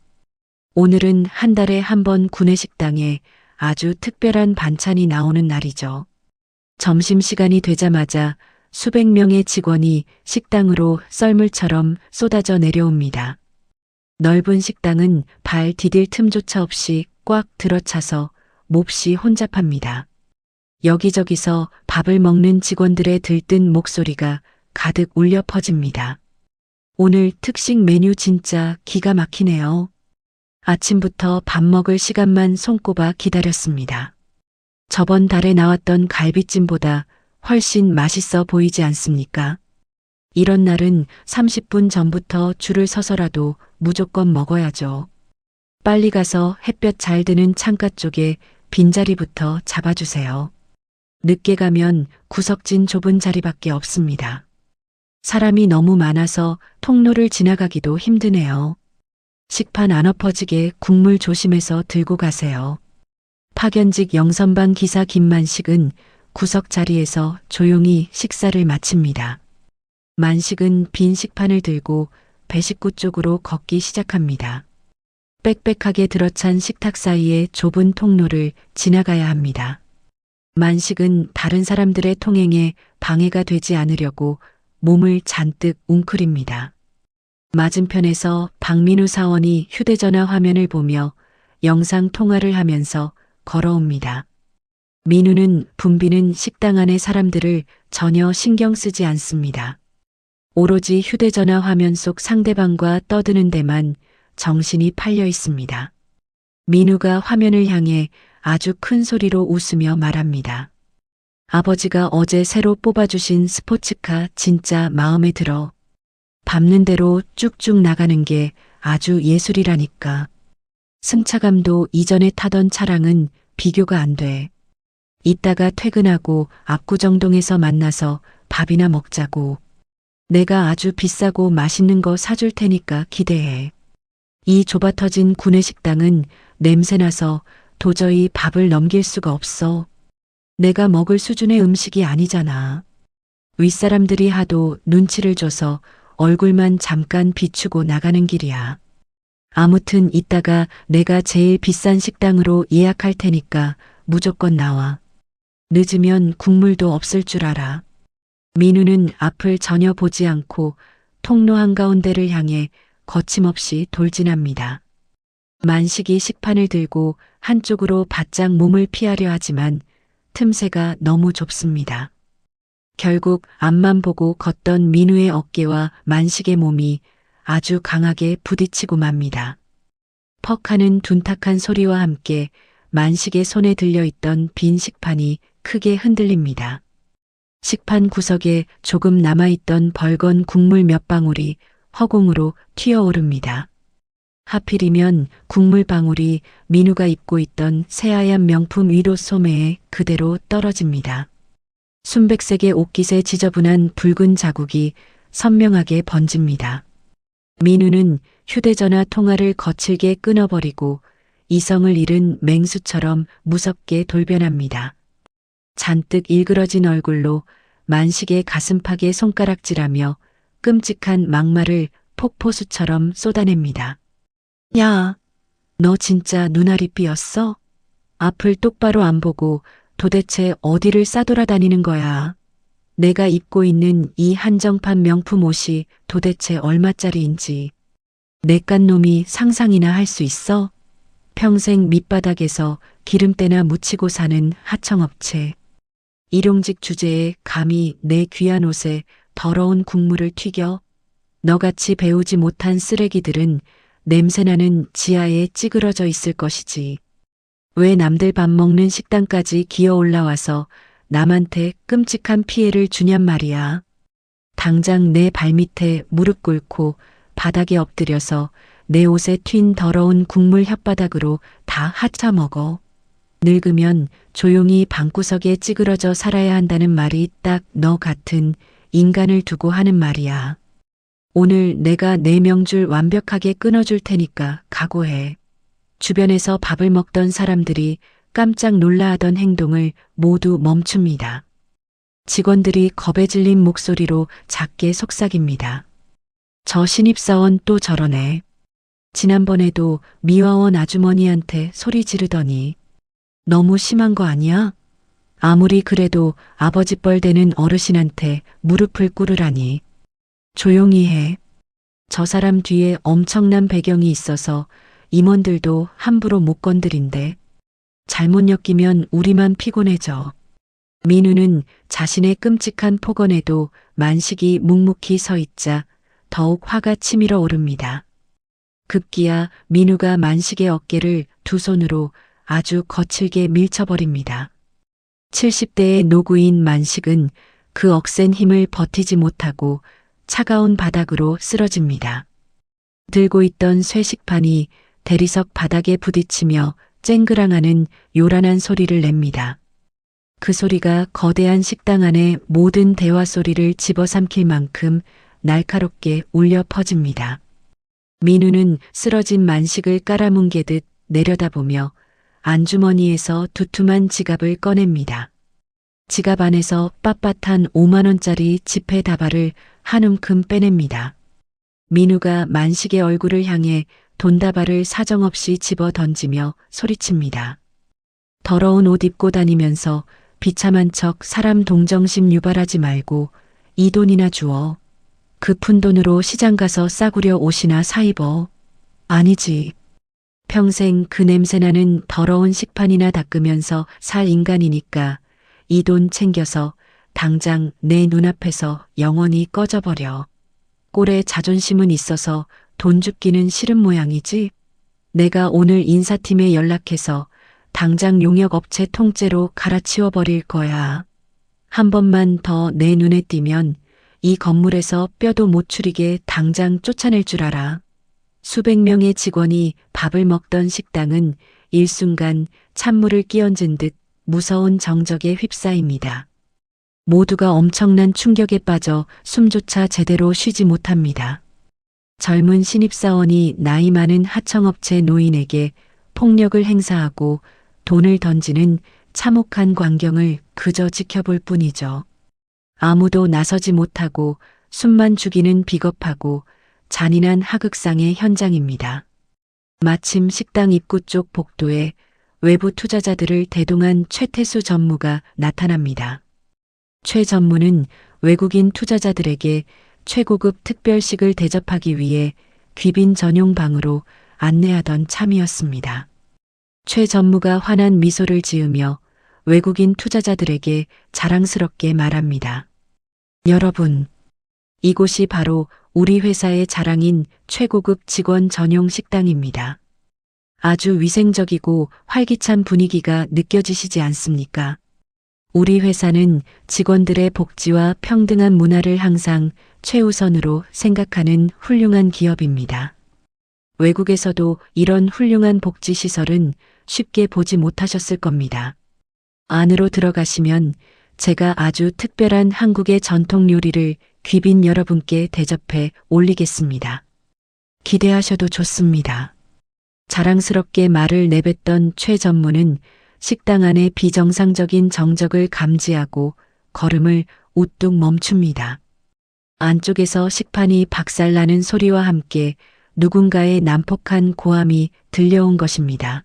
오늘은 한 달에 한 번 구내식당에 아주 특별한 반찬이 나오는 날이죠. 점심시간이 되자마자 수백 명의 직원이 식당으로 썰물처럼 쏟아져 내려옵니다. 넓은 식당은 발 디딜 틈조차 없이 꽉 들어차서 몹시 혼잡합니다. 여기저기서 밥을 먹는 직원들의 들뜬 목소리가 가득 울려 퍼집니다. 오늘 특식 메뉴 진짜 기가 막히네요. 아침부터 밥 먹을 시간만 손꼽아 기다렸습니다. 저번 달에 나왔던 갈비찜보다 훨씬 맛있어 보이지 않습니까? 이런 날은 30분 전부터 줄을 서서라도 무조건 먹어야죠. 빨리 가서 햇볕 잘 드는 창가 쪽에 빈자리부터 잡아주세요. 늦게 가면 구석진 좁은 자리밖에 없습니다. 사람이 너무 많아서 통로를 지나가기도 힘드네요. 식판 안 엎어지게 국물 조심해서 들고 가세요. 파견직 영선방 기사 김만식은 구석 자리에서 조용히 식사를 마칩니다. 만식은 빈 식판을 들고 배식구 쪽으로 걷기 시작합니다. 빽빽하게 들어찬 식탁 사이의 좁은 통로를 지나가야 합니다. 만식은 다른 사람들의 통행에 방해가 되지 않으려고 몸을 잔뜩 웅크립니다. 맞은편에서 박민우 사원이 휴대전화 화면을 보며 영상 통화를 하면서 걸어옵니다. 민우는 붐비는 식당 안의 사람들을 전혀 신경 쓰지 않습니다. 오로지 휴대전화 화면 속 상대방과 떠드는 데만 정신이 팔려 있습니다. 민우가 화면을 향해 아주 큰 소리로 웃으며 말합니다. 아버지가 어제 새로 뽑아주신 스포츠카 진짜 마음에 들어. 밟는 대로 쭉쭉 나가는 게 아주 예술이라니까. 승차감도 이전에 타던 차랑은 비교가 안 돼. 이따가 퇴근하고 압구정동에서 만나서 밥이나 먹자고. 내가 아주 비싸고 맛있는 거 사줄 테니까 기대해. 이 좁아터진 구내식당은 냄새나서 도저히 밥을 넘길 수가 없어. 내가 먹을 수준의 음식이 아니잖아. 윗사람들이 하도 눈치를 줘서 얼굴만 잠깐 비추고 나가는 길이야. 아무튼 이따가 내가 제일 비싼 식당으로 예약할 테니까 무조건 나와. 늦으면 국물도 없을 줄 알아. 민우는 앞을 전혀 보지 않고 통로 한가운데를 향해 거침없이 돌진합니다. 만식이 식판을 들고 한쪽으로 바짝 몸을 피하려 하지만 틈새가 너무 좁습니다. 결국 앞만 보고 걷던 민우의 어깨와 만식의 몸이 아주 강하게 부딪히고 맙니다. 퍽 하는 둔탁한 소리와 함께 만식의 손에 들려있던 빈 식판이 크게 흔들립니다. 식판 구석에 조금 남아있던 벌건 국물 몇 방울이 허공으로 튀어오릅니다. 하필이면 국물 방울이 민우가 입고 있던 새하얀 명품 위로 소매에 그대로 떨어집니다. 순백색의 옷깃에 지저분한 붉은 자국이 선명하게 번집니다. 민우는 휴대전화 통화를 거칠게 끊어버리고 이성을 잃은 맹수처럼 무섭게 돌변합니다. 잔뜩 일그러진 얼굴로 만식의 가슴팍에 손가락질하며 끔찍한 막말을 폭포수처럼 쏟아냅니다. 야, 너 진짜 눈알이 삐었어? 앞을 똑바로 안 보고 도대체 어디를 싸돌아다니는 거야? 내가 입고 있는 이 한정판 명품 옷이 도대체 얼마짜리인지 내깟 놈이 상상이나 할 수 있어? 평생 밑바닥에서 기름때나 묻히고 사는 하청업체. 일용직 주제에 감히 내 귀한 옷에 더러운 국물을 튀겨? 너같이 배우지 못한 쓰레기들은 냄새나는 지하에 찌그러져 있을 것이지. 왜 남들 밥 먹는 식당까지 기어 올라와서 남한테 끔찍한 피해를 주냔 말이야. 당장 내 발밑에 무릎 꿇고 바닥에 엎드려서 내 옷에 튄 더러운 국물 혓바닥으로 다 하차 먹어. 늙으면 조용히 방구석에 찌그러져 살아야 한다는 말이 딱 너 같은 인간을 두고 하는 말이야. 오늘 내가 내 명줄 완벽하게 끊어줄 테니까 각오해. 주변에서 밥을 먹던 사람들이 깜짝 놀라하던 행동을 모두 멈춥니다. 직원들이 겁에 질린 목소리로 작게 속삭입니다. 저 신입사원 또 저러네. 지난번에도 미화원 아주머니한테 소리 지르더니 너무 심한 거 아니야? 아무리 그래도 아버지 뻘 되는 어르신한테 무릎을 꿇으라니. 조용히 해. 저 사람 뒤에 엄청난 배경이 있어서 임원들도 함부로 못 건드린대. 잘못 엮이면 우리만 피곤해져. 민우는 자신의 끔찍한 폭언에도 만식이 묵묵히 서 있자 더욱 화가 치밀어 오릅니다. 급기야 민우가 만식의 어깨를 두 손으로 아주 거칠게 밀쳐버립니다. 70대의 노구인 만식은 그 억센 힘을 버티지 못하고 차가운 바닥으로 쓰러집니다. 들고 있던 쇠식판이 대리석 바닥에 부딪히며 쨍그랑하는 요란한 소리를 냅니다. 그 소리가 거대한 식당 안의 모든 대화 소리를 집어삼킬 만큼 날카롭게 울려 퍼집니다. 민우는 쓰러진 만식을 깔아뭉개듯 내려다보며 안주머니에서 두툼한 지갑을 꺼냅니다. 지갑 안에서 빳빳한 5만 원짜리 지폐 다발을 한 움큼 빼냅니다. 민우가 만식의 얼굴을 향해 돈다발을 사정없이 집어 던지며 소리칩니다. 더러운 옷 입고 다니면서 비참한 척 사람 동정심 유발하지 말고 이 돈이나 주어. 그 푼돈으로 시장 가서 싸구려 옷이나 사 입어. 아니지. 평생 그 냄새나는 더러운 식판이나 닦으면서 살 인간이니까 이 돈 챙겨서 당장 내 눈앞에서 영원히 꺼져버려. 꼴에 자존심은 있어서 돈 줍기는 싫은 모양이지. 내가 오늘 인사팀에 연락해서 당장 용역업체 통째로 갈아치워버릴 거야. 한 번만 더 내 눈에 띄면 이 건물에서 뼈도 못 추리게 당장 쫓아낼 줄 알아. 수백 명의 직원이 밥을 먹던 식당은 일순간 찬물을 끼얹은 듯 무서운 정적에 휩싸입니다. 모두가 엄청난 충격에 빠져 숨조차 제대로 쉬지 못합니다. 젊은 신입사원이 나이 많은 하청업체 노인에게 폭력을 행사하고 돈을 던지는 참혹한 광경을 그저 지켜볼 뿐이죠. 아무도 나서지 못하고 숨만 죽이는 비겁하고 잔인한 하극상의 현장입니다. 마침 식당 입구 쪽 복도에 외부 투자자들을 대동한 최태수 전무가 나타납니다. 최 전무는 외국인 투자자들에게 최고급 특별식을 대접하기 위해 귀빈 전용 방으로 안내하던 참이었습니다. 최 전무가 환한 미소를 지으며 외국인 투자자들에게 자랑스럽게 말합니다. 여러분, 이곳이 바로 우리 회사의 자랑인 최고급 직원 전용 식당입니다. 아주 위생적이고 활기찬 분위기가 느껴지시지 않습니까? 우리 회사는 직원들의 복지와 평등한 문화를 항상 최우선으로 생각하는 훌륭한 기업입니다. 외국에서도 이런 훌륭한 복지시설은 쉽게 보지 못하셨을 겁니다. 안으로 들어가시면 제가 아주 특별한 한국의 전통 요리를 귀빈 여러분께 대접해 올리겠습니다. 기대하셔도 좋습니다. 자랑스럽게 말을 내뱉던 최 전무는 식당 안의 비정상적인 정적을 감지하고 걸음을 우뚝 멈춥니다. 안쪽에서 식판이 박살나는 소리와 함께 누군가의 난폭한 고함이 들려온 것입니다.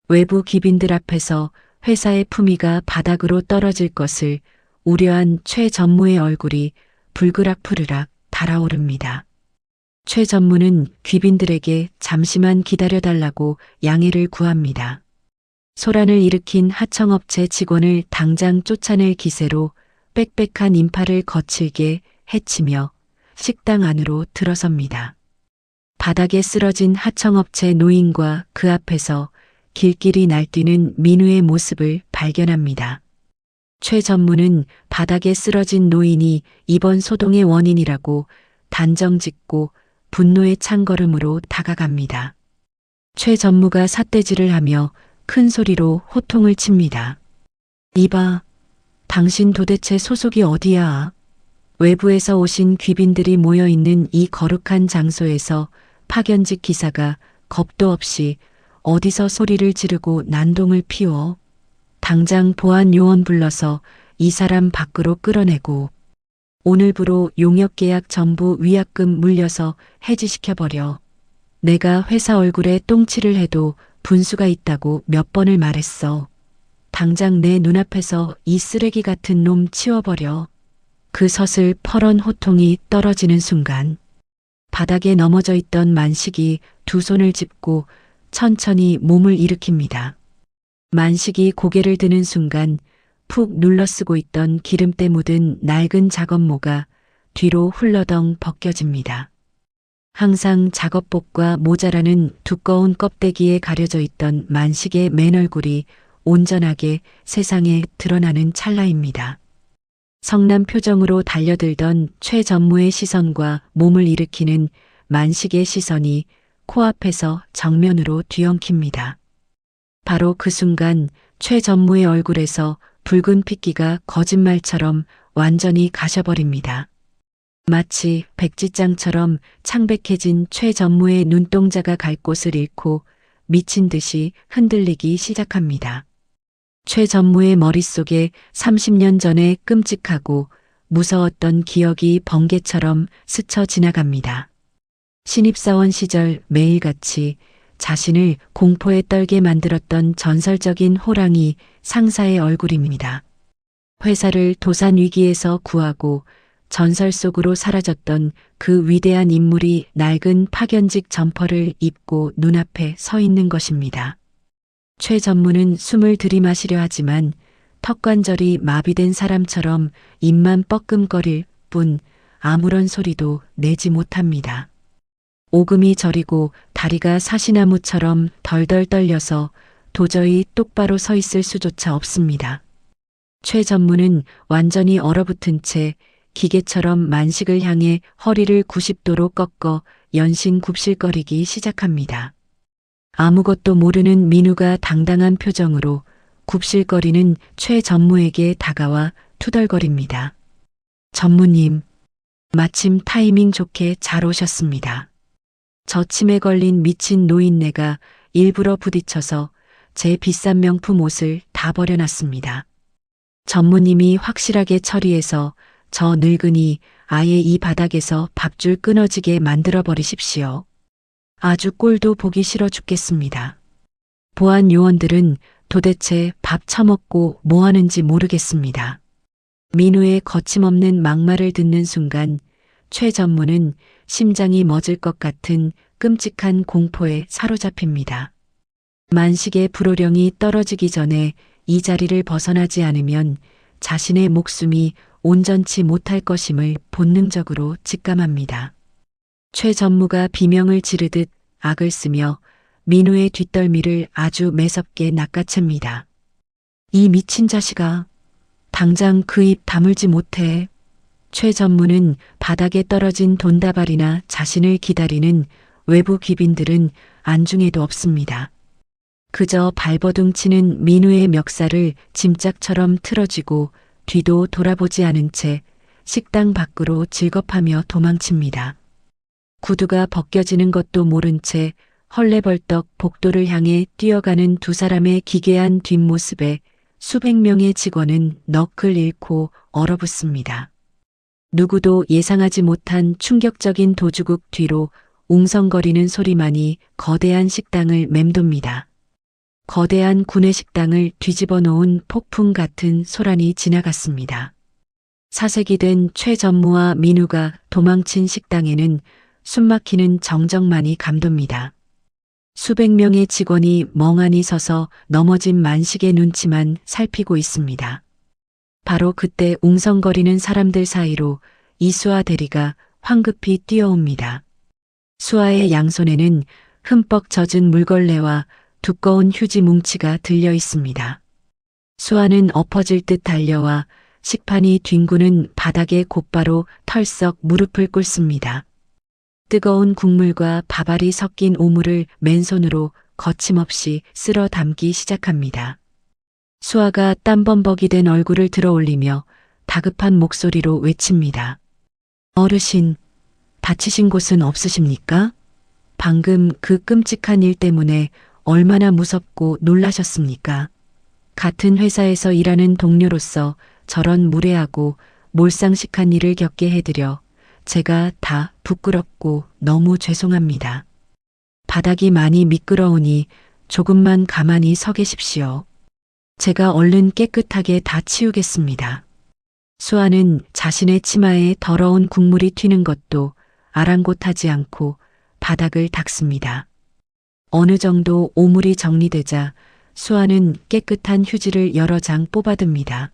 외부 귀빈들 앞에서 회사의 품위가 바닥으로 떨어질 것을 우려한 최 전무의 얼굴이 불그락푸르락 달아오릅니다. 최 전무는 귀빈들에게 잠시만 기다려달라고 양해를 구합니다. 소란을 일으킨 하청업체 직원을 당장 쫓아낼 기세로 빽빽한 인파를 거칠게 해치며 식당 안으로 들어섭니다. 바닥에 쓰러진 하청업체 노인과 그 앞에서 길길이 날뛰는 민우의 모습을 발견합니다. 최 전무는 바닥에 쓰러진 노인이 이번 소동의 원인이라고 단정짓고 분노의 찬걸음으로 다가갑니다. 최 전무가 삿대질을 하며 큰 소리로 호통을 칩니다. 이봐, 당신 도대체 소속이 어디야? 외부에서 오신 귀빈들이 모여있는 이 거룩한 장소에서 파견직 기사가 겁도 없이 어디서 소리를 지르고 난동을 피워. 당장 보안 요원 불러서 이 사람 밖으로 끌어내고 오늘부로 용역계약 전부 위약금 물려서 해지시켜버려. 내가 회사 얼굴에 똥칠을 해도 분수가 있다고 몇 번을 말했어. 당장 내 눈앞에서 이 쓰레기 같은 놈 치워버려. 그 서슬퍼런 호통이 떨어지는 순간 바닥에 넘어져 있던 만식이 두 손을 짚고 천천히 몸을 일으킵니다. 만식이 고개를 드는 순간 푹 눌러쓰고 있던 기름때 묻은 낡은 작업모가 뒤로 훌러덩 벗겨집니다. 항상 작업복과 모자라는 두꺼운 껍데기에 가려져 있던 만식의 맨 얼굴이 온전하게 세상에 드러나는 찰나입니다. 성난 표정으로 달려들던 최 전무의 시선과 몸을 일으키는 만식의 시선이 코앞에서 정면으로 뒤엉킵니다. 바로 그 순간 최 전무의 얼굴에서 붉은 핏기가 거짓말처럼 완전히 가셔버립니다. 마치 백지장처럼 창백해진 최 전무의 눈동자가 갈 곳을 잃고 미친 듯이 흔들리기 시작합니다. 최 전무의 머릿속에 30년 전에 끔찍하고 무서웠던 기억이 번개처럼 스쳐 지나갑니다. 신입사원 시절 매일같이 자신을 공포에 떨게 만들었던 전설적인 호랑이 상사의 얼굴입니다. 회사를 도산 위기에서 구하고 전설 속으로 사라졌던 그 위대한 인물이 낡은 파견직 점퍼를 입고 눈앞에 서 있는 것입니다. 최 전무는 숨을 들이마시려 하지만 턱관절이 마비된 사람처럼 입만 뻐끔거릴 뿐 아무런 소리도 내지 못합니다. 오금이 저리고 다리가 사시나무처럼 덜덜 떨려서 도저히 똑바로 서 있을 수조차 없습니다. 최 전무는 완전히 얼어붙은 채 기계처럼 만식을 향해 허리를 90도로 꺾어 연신 굽실거리기 시작합니다. 아무것도 모르는 민우가 당당한 표정으로 굽실거리는 최 전무에게 다가와 투덜거립니다. 전무님, 마침 타이밍 좋게 잘 오셨습니다. 저 침에 걸린 미친 노인네가 일부러 부딪혀서 제 비싼 명품 옷을 다 버려놨습니다. 전무님이 확실하게 처리해서 저 늙은이 아예 이 바닥에서 밥줄 끊어지게 만들어 버리십시오. 아주 꼴도 보기 싫어 죽겠습니다. 보안 요원들은 도대체 밥 처먹고 뭐 하는지 모르겠습니다. 민우의 거침없는 막말을 듣는 순간 최 전무는 심장이 멎을 것 같은 끔찍한 공포에 사로잡힙니다. 만식의 불호령이 떨어지기 전에 이 자리를 벗어나지 않으면 자신의 목숨이 온전치 못할 것임을 본능적으로 직감합니다. 최 전무가 비명을 지르듯 악을 쓰며 민우의 뒷덜미를 아주 매섭게 낚아챕니다. 이 미친 자식아, 당장 그 입 다물지 못해. 최 전무는 바닥에 떨어진 돈다발이나 자신을 기다리는 외부 귀빈들은 안중에도 없습니다. 그저 발버둥 치는 민우의 멱살을 짐짝처럼 틀어쥐고 뒤도 돌아보지 않은 채 식당 밖으로 질겁하며 도망칩니다. 구두가 벗겨지는 것도 모른 채 헐레벌떡 복도를 향해 뛰어가는 두 사람의 기괴한 뒷모습에 수백 명의 직원은 넋을 잃고 얼어붙습니다. 누구도 예상하지 못한 충격적인 도주국 뒤로 웅성거리는 소리만이 거대한 식당을 맴돕니다. 거대한 구내식당을 뒤집어 놓은 폭풍 같은 소란이 지나갔습니다. 사색이 된 최 전무와 민우가 도망친 식당에는 숨막히는 정적만이 감돕니다. 수백 명의 직원이 멍하니 서서 넘어진 만식의 눈치만 살피고 있습니다. 바로 그때 웅성거리는 사람들 사이로 이수아 대리가 황급히 뛰어옵니다. 수아의 양손에는 흠뻑 젖은 물걸레와 두꺼운 휴지 뭉치가 들려 있습니다. 수아는 엎어질 듯 달려와 식판이 뒹구는 바닥에 곧바로 털썩 무릎을 꿇습니다. 뜨거운 국물과 밥알이 섞인 오물을 맨손으로 거침없이 쓸어 담기 시작합니다. 수아가 땀범벅이 된 얼굴을 들어 올리며 다급한 목소리로 외칩니다. 어르신, 다치신 곳은 없으십니까? 방금 그 끔찍한 일 때문에 얼마나 무섭고 놀라셨습니까? 같은 회사에서 일하는 동료로서 저런 무례하고 몰상식한 일을 겪게 해드려 제가 다 부끄럽고 너무 죄송합니다. 바닥이 많이 미끄러우니 조금만 가만히 서 계십시오. 제가 얼른 깨끗하게 다 치우겠습니다. 수아는 자신의 치마에 더러운 국물이 튀는 것도 아랑곳하지 않고 바닥을 닦습니다. 어느 정도 오물이 정리되자 수아는 깨끗한 휴지를 여러 장 뽑아듭니다.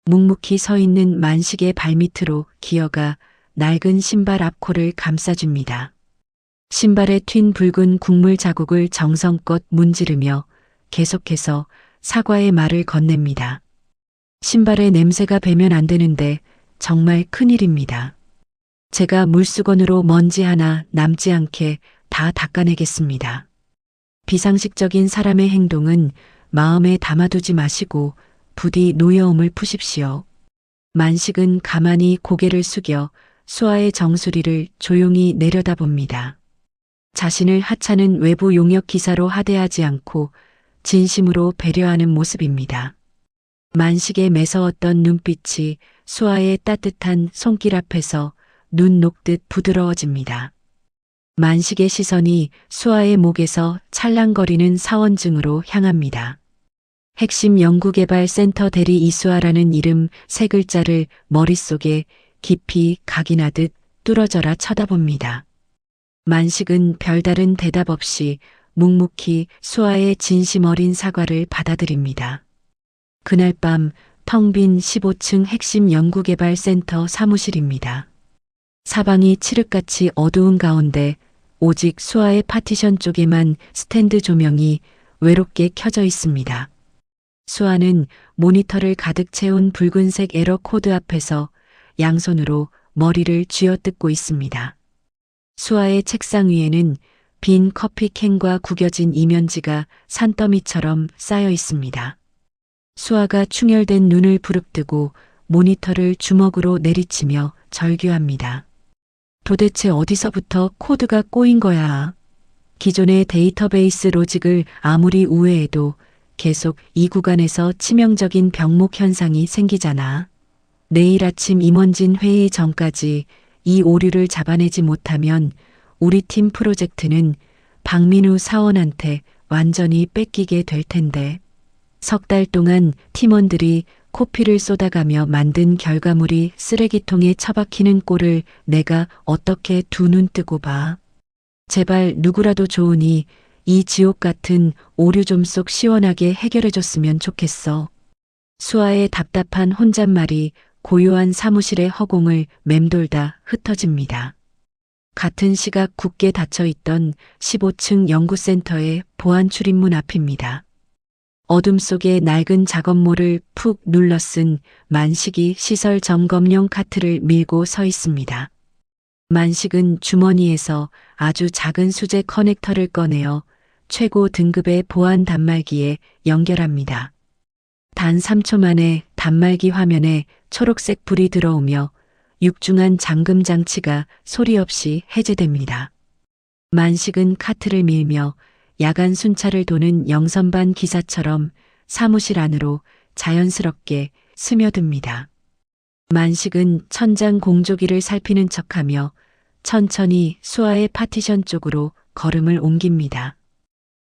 묵묵히 서 있는 만식의 발밑으로 기어가 낡은 신발 앞코를 감싸줍니다. 신발에 튄 붉은 국물 자국을 정성껏 문지르며 계속해서 사과의 말을 건넵니다. 신발에 냄새가 배면 안 되는데 정말 큰일입니다. 제가 물수건으로 먼지 하나 남지 않게 다 닦아내겠습니다. 비상식적인 사람의 행동은 마음에 담아두지 마시고 부디 노여움을 푸십시오. 만식은 가만히 고개를 숙여 수아의 정수리를 조용히 내려다봅니다. 자신을 하찮은 외부 용역 기사로 하대하지 않고 진심으로 배려하는 모습입니다. 만식의 매서웠던 눈빛이 수아의 따뜻한 손길 앞에서 눈 녹듯 부드러워집니다. 만식의 시선이 수아의 목에서 찰랑거리는 사원증으로 향합니다. 핵심 연구개발센터 대리 이수아라는 이름 세 글자를 머릿속에 깊이 각인하듯 뚫어져라 쳐다봅니다. 만식은 별다른 대답 없이 묵묵히 수아의 진심 어린 사과를 받아들입니다. 그날 밤 텅 빈 15층 핵심 연구개발센터 사무실입니다. 사방이 칠흑같이 어두운 가운데 오직 수아의 파티션 쪽에만 스탠드 조명이 외롭게 켜져 있습니다. 수아는 모니터를 가득 채운 붉은색 에러 코드 앞에서 양손으로 머리를 쥐어뜯고 있습니다. 수아의 책상 위에는 빈 커피캔과 구겨진 이면지가 산더미처럼 쌓여 있습니다. 수아가 충혈된 눈을 부릅뜨고 모니터를 주먹으로 내리치며 절규합니다. 도대체 어디서부터 코드가 꼬인 거야? 기존의 데이터베이스 로직을 아무리 우회해도 계속 이 구간에서 치명적인 병목 현상이 생기잖아. 내일 아침 임원진 회의 전까지 이 오류를 잡아내지 못하면 우리 팀 프로젝트는 박민우 사원한테 완전히 뺏기게 될 텐데. 석 달 동안 팀원들이 코피를 쏟아가며 만든 결과물이 쓰레기통에 처박히는 꼴을 내가 어떻게 두 눈 뜨고 봐. 제발 누구라도 좋으니 이 지옥 같은 오류 좀 속 시원하게 해결해줬으면 좋겠어. 수아의 답답한 혼잣말이 고요한 사무실의 허공을 맴돌다 흩어집니다. 같은 시각 굳게 닫혀있던 15층 연구센터의 보안 출입문 앞입니다. 어둠 속에 낡은 작업모를 푹 눌러 쓴 만식이 시설 점검용 카트를 밀고 서 있습니다. 만식은 주머니에서 아주 작은 수제 커넥터를 꺼내어 최고 등급의 보안 단말기에 연결합니다. 단 3초 만에 단말기 화면에 초록색 불이 들어오며 육중한 잠금 장치가 소리 없이 해제됩니다. 만식은 카트를 밀며 야간 순찰을 도는 영선반 기사처럼 사무실 안으로 자연스럽게 스며듭니다. 만식은 천장 공조기를 살피는 척하며 천천히 수아의 파티션 쪽으로 걸음을 옮깁니다.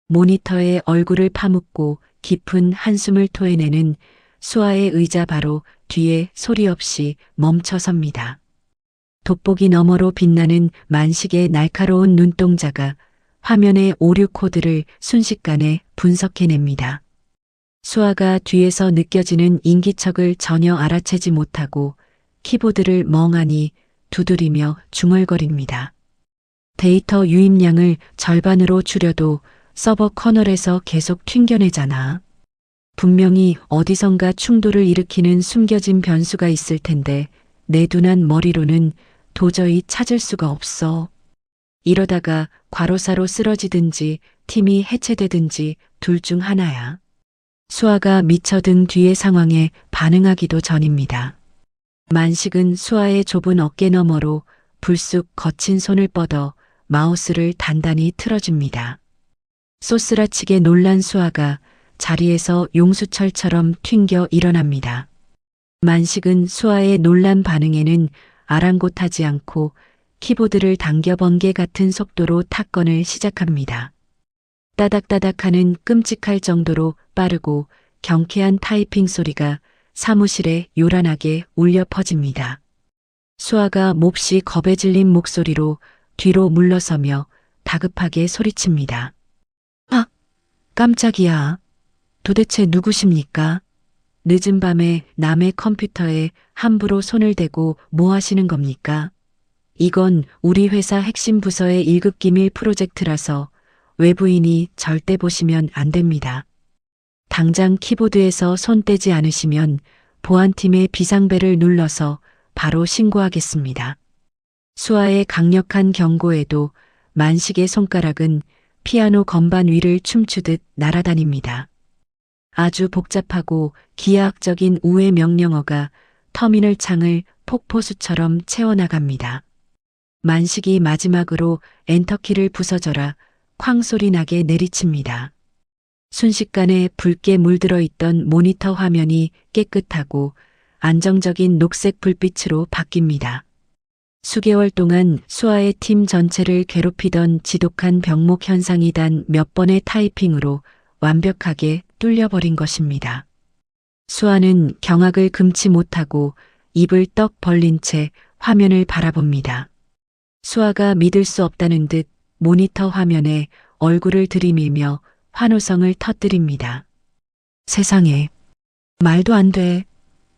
모니터에 얼굴을 파묻고 깊은 한숨을 토해내는 수아의 의자 바로 뒤에 소리 없이 멈춰섭니다. 돋보기 너머로 빛나는 만식의 날카로운 눈동자가 화면의 오류 코드를 순식간에 분석해냅니다. 수아가 뒤에서 느껴지는 인기척을 전혀 알아채지 못하고 키보드를 멍하니 두드리며 중얼거립니다. 데이터 유입량을 절반으로 줄여도 서버 커널에서 계속 튕겨내잖아. 분명히 어디선가 충돌을 일으키는 숨겨진 변수가 있을 텐데 내 둔한 머리로는 도저히 찾을 수가 없어. 이러다가 과로사로 쓰러지든지 팀이 해체되든지 둘 중 하나야. 수아가 미쳐든 뒤의 상황에 반응하기도 전입니다. 만식은 수아의 좁은 어깨 너머로 불쑥 거친 손을 뻗어 마우스를 단단히 틀어줍니다. 소스라치게 놀란 수아가 자리에서 용수철처럼 튕겨 일어납니다. 만식은 수아의 놀란 반응에는 아랑곳하지 않고 키보드를 당겨 번개 같은 속도로 탁건을 시작합니다. 따닥따닥하는 끔찍할 정도로 빠르고 경쾌한 타이핑 소리가 사무실에 요란하게 울려 퍼집니다. 수아가 몹시 겁에 질린 목소리로 뒤로 물러서며 다급하게 소리칩니다. 아, 깜짝이야. 도대체 누구십니까? 늦은 밤에 남의 컴퓨터에 함부로 손을 대고 뭐 하시는 겁니까? 이건 우리 회사 핵심 부서의 1급 기밀 프로젝트라서 외부인이 절대 보시면 안 됩니다. 당장 키보드에서 손 떼지 않으시면 보안팀의 비상벨을 눌러서 바로 신고하겠습니다. 수아의 강력한 경고에도 만식의 손가락은 피아노 건반 위를 춤추듯 날아다닙니다. 아주 복잡하고 기하학적인 우회 명령어가 터미널 창을 폭포수처럼 채워나갑니다. 만식이 마지막으로 엔터키를 부서져라 쾅 소리 나게 내리칩니다. 순식간에 붉게 물들어 있던 모니터 화면이 깨끗하고 안정적인 녹색 불빛으로 바뀝니다. 수개월 동안 수아의 팀 전체를 괴롭히던 지독한 병목 현상이 단 몇 번의 타이핑으로 완벽하게 뚫려버린 것입니다. 수아는 경악을 금치 못하고 입을 떡 벌린 채 화면을 바라봅니다. 수아가 믿을 수 없다는 듯 모니터 화면에 얼굴을 들이밀며 환호성을 터뜨립니다. 세상에, 말도 안 돼.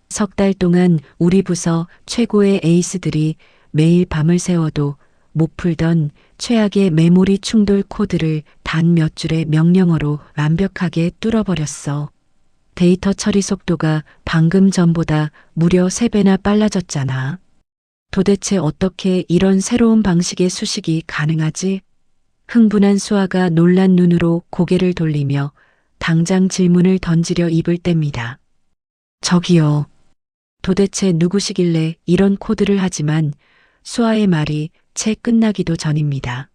석 달 동안 우리 부서 최고의 에이스들이 매일 밤을 새워도 못 풀던 최악의 메모리 충돌 코드를 단 몇 줄의 명령어로 완벽하게 뚫어버렸어. 데이터 처리 속도가 방금 전보다 무려 3배나 빨라졌잖아. 도대체 어떻게 이런 새로운 방식의 수식이 가능하지? 흥분한 수아가 놀란 눈으로 고개를 돌리며 당장 질문을 던지려 입을 뗍니다. 저기요. 도대체 누구시길래 이런 코드를 하지만 수아의 말이 채 끝나기도 전입니다.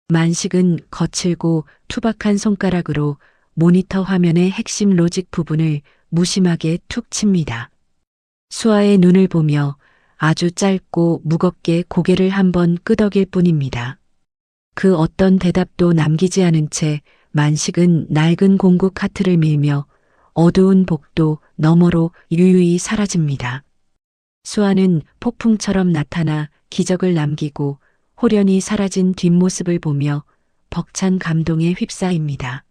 만식은 거칠고 투박한 손가락으로 모니터 화면의 핵심 로직 부분을 무심하게 툭 칩니다. 수아의 눈을 보며 아주 짧고 무겁게 고개를 한번 끄덕일 뿐입니다. 그 어떤 대답도 남기지 않은 채 만식은 낡은 공구 카트를 밀며 어두운 복도 너머로 유유히 사라집니다. 수아는 폭풍처럼 나타나 기적을 남기고 호련히 사라진 뒷모습을 보며 벅찬 감동에 휩싸입니다.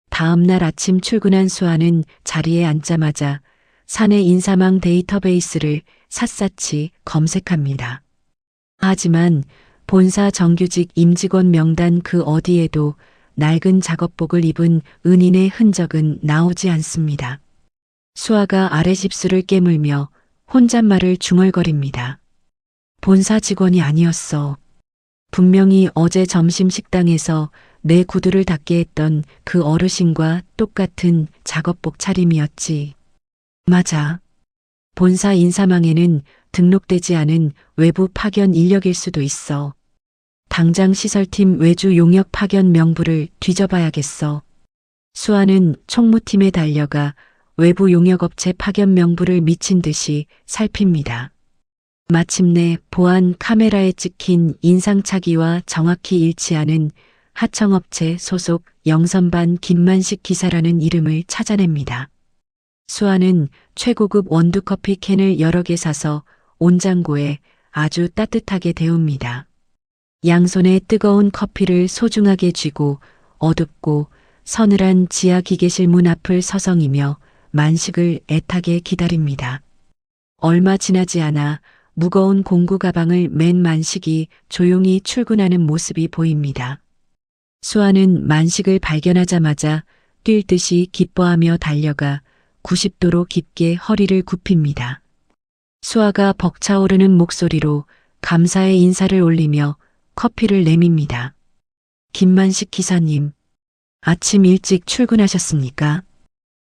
다음 날 아침 출근한 수아는 자리에 앉자마자 사내 인사망 데이터베이스를 샅샅이 검색합니다. 하지만 본사 정규직 임직원 명단 그 어디에도 낡은 작업복을 입은 은인의 흔적은 나오지 않습니다. 수아가 아랫입술을 깨물며 혼잣말을 중얼거립니다. 본사 직원이 아니었어. 분명히 어제 점심 식당에서 내 구두를 닦게 했던 그 어르신과 똑같은 작업복 차림이었지. 맞아. 본사 인사망에는 등록되지 않은 외부 파견 인력일 수도 있어. 당장 시설팀 외주 용역 파견 명부를 뒤져봐야겠어. 수아는 총무팀에 달려가 외부 용역업체 파견 명부를 미친 듯이 살핍니다. 마침내 보안 카메라에 찍힌 인상착의와 정확히 일치하는 하청업체 소속 영선반 김만식 기사라는 이름을 찾아냅니다. 수아는 최고급 원두커피 캔을 여러 개 사서 온장고에 아주 따뜻하게 데웁니다. 양손에 뜨거운 커피를 소중하게 쥐고 어둡고 서늘한 지하 기계실 문 앞을 서성이며 만식을 애타게 기다립니다. 얼마 지나지 않아 무거운 공구 가방을 맨 만식이 조용히 출근하는 모습이 보입니다. 수아는 만식을 발견하자마자 뛸 듯이 기뻐하며 달려가 90도로 깊게 허리를 굽힙니다. 수아가 벅차오르는 목소리로 감사의 인사를 올리며 커피를 내밉니다. 김만식 기사님, 아침 일찍 출근하셨습니까?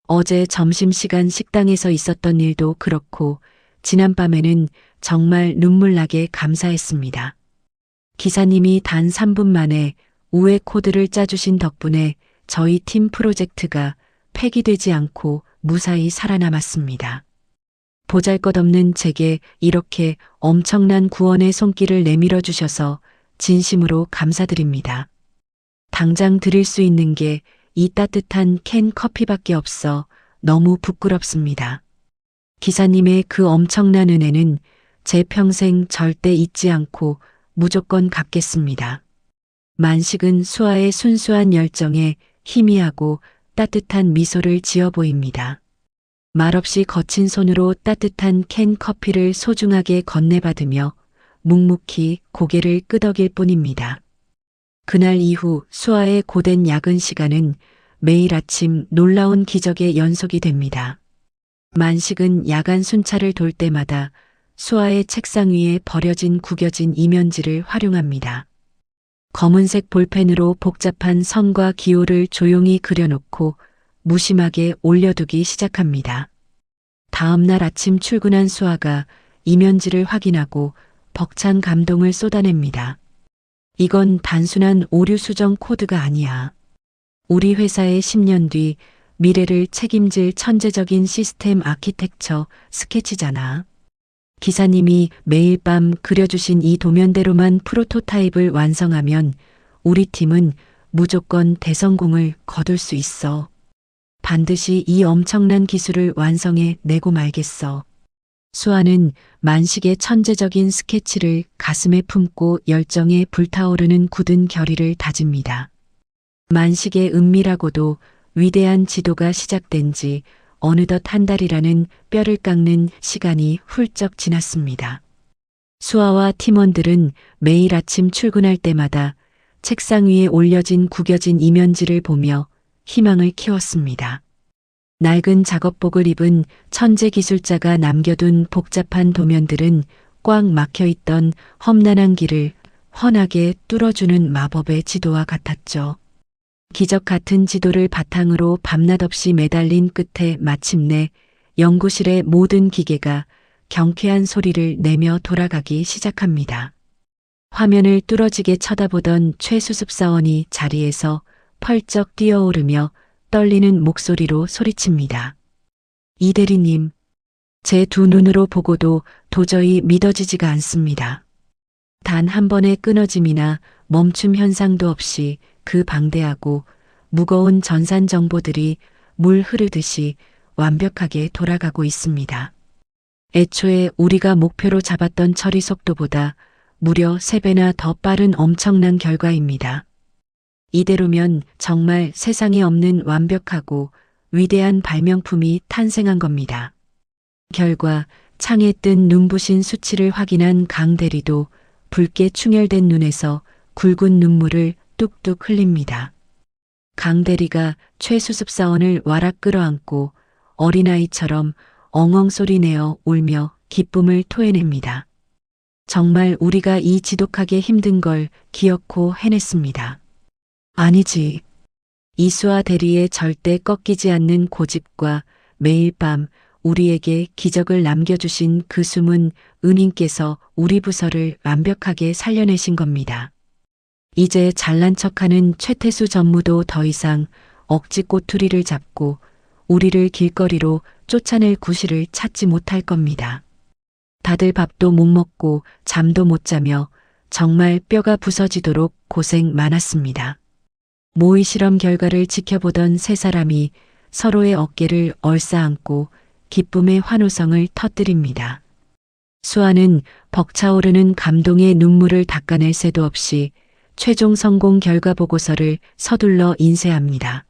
어제 점심시간 식당에서 있었던 일도 그렇고 지난밤에는 정말 눈물나게 감사했습니다. 기사님이 단 3분 만에 우회 코드를 짜주신 덕분에 저희 팀 프로젝트가 폐기되지 않고 무사히 살아남았습니다. 보잘것없는 제게 이렇게 엄청난 구원의 손길을 내밀어 주셔서 진심으로 감사드립니다. 당장 드릴 수 있는 게 이 따뜻한 캔 커피밖에 없어 너무 부끄럽습니다. 기사님의 그 엄청난 은혜는 제 평생 절대 잊지 않고 무조건 갚겠습니다. 만식은 수아의 순수한 열정에 희미하고 따뜻한 미소를 지어 보입니다. 말없이 거친 손으로 따뜻한 캔 커피를 소중하게 건네받으며 묵묵히 고개를 끄덕일 뿐입니다. 그날 이후 수아의 고된 야근 시간은 매일 아침 놀라운 기적의 연속이 됩니다. 만식은 야간 순찰을 돌 때마다 수아의 책상 위에 버려진 구겨진 이면지를 활용합니다. 검은색 볼펜으로 복잡한 선과 기호를 조용히 그려놓고 무심하게 올려두기 시작합니다. 다음 날 아침 출근한 수아가 이면지를 확인하고 벅찬 감동을 쏟아냅니다. 이건 단순한 오류 수정 코드가 아니야. 우리 회사의 10년 뒤 미래를 책임질 천재적인 시스템 아키텍처 스케치잖아. 기사님이 매일 밤 그려주신 이 도면대로만 프로토타입을 완성하면 우리 팀은 무조건 대성공을 거둘 수 있어. 반드시 이 엄청난 기술을 완성해 내고 말겠어. 수아는 만식의 천재적인 스케치를 가슴에 품고 열정에 불타오르는 굳은 결의를 다집니다. 만식의 은밀하고도 위대한 지도가 시작된 지 어느덧 한 달이라는 뼈를 깎는 시간이 훌쩍 지났습니다. 수아와 팀원들은 매일 아침 출근할 때마다 책상 위에 올려진 구겨진 이면지를 보며 희망을 키웠습니다. 낡은 작업복을 입은 천재 기술자가 남겨둔 복잡한 도면들은 꽉 막혀있던 험난한 길을 훤하게 뚫어주는 마법의 지도와 같았죠. 기적 같은 지도를 바탕으로 밤낮 없이 매달린 끝에 마침내 연구실의 모든 기계가 경쾌한 소리를 내며 돌아가기 시작합니다. 화면을 뚫어지게 쳐다보던 최수습 사원이 자리에서 펄쩍 뛰어오르며 떨리는 목소리로 소리칩니다. 이 대리님, 제 두 눈으로 보고도 도저히 믿어지지가 않습니다. 단 한 번의 끊어짐이나 멈춤 현상도 없이 그 방대하고 무거운 전산 정보들이 물 흐르듯이 완벽하게 돌아가고 있습니다. 애초에 우리가 목표로 잡았던 처리 속도보다 무려 3배나 더 빠른 엄청난 결과입니다. 이대로면 정말 세상에 없는 완벽하고 위대한 발명품이 탄생한 겁니다. 결과 창에 뜬 눈부신 수치를 확인한 강 대리도 붉게 충혈된 눈에서 굵은 눈물을 뚝뚝 흘립니다. 강 대리가 최수습 사원을 와락 끌어안고 어린아이처럼 엉엉 소리내어 울며 기쁨을 토해냅니다. 정말 우리가 이 지독하게 힘든 걸 기어코 해냈습니다. 아니지. 이수아 대리의 절대 꺾이지 않는 고집과 매일 밤 우리에게 기적을 남겨주신 그 숨은 은인께서 우리 부서를 완벽하게 살려내신 겁니다. 이제 잘난 척하는 최태수 전무도 더 이상 억지 꼬투리를 잡고 우리를 길거리로 쫓아낼 구실을 찾지 못할 겁니다. 다들 밥도 못 먹고 잠도 못 자며 정말 뼈가 부서지도록 고생 많았습니다. 모의 실험 결과를 지켜보던 세 사람이 서로의 어깨를 얼싸안고 기쁨의 환호성을 터뜨립니다. 수아는 벅차오르는 감동의 눈물을 닦아낼 새도 없이 최종 성공 결과 보고서를 서둘러 인쇄합니다.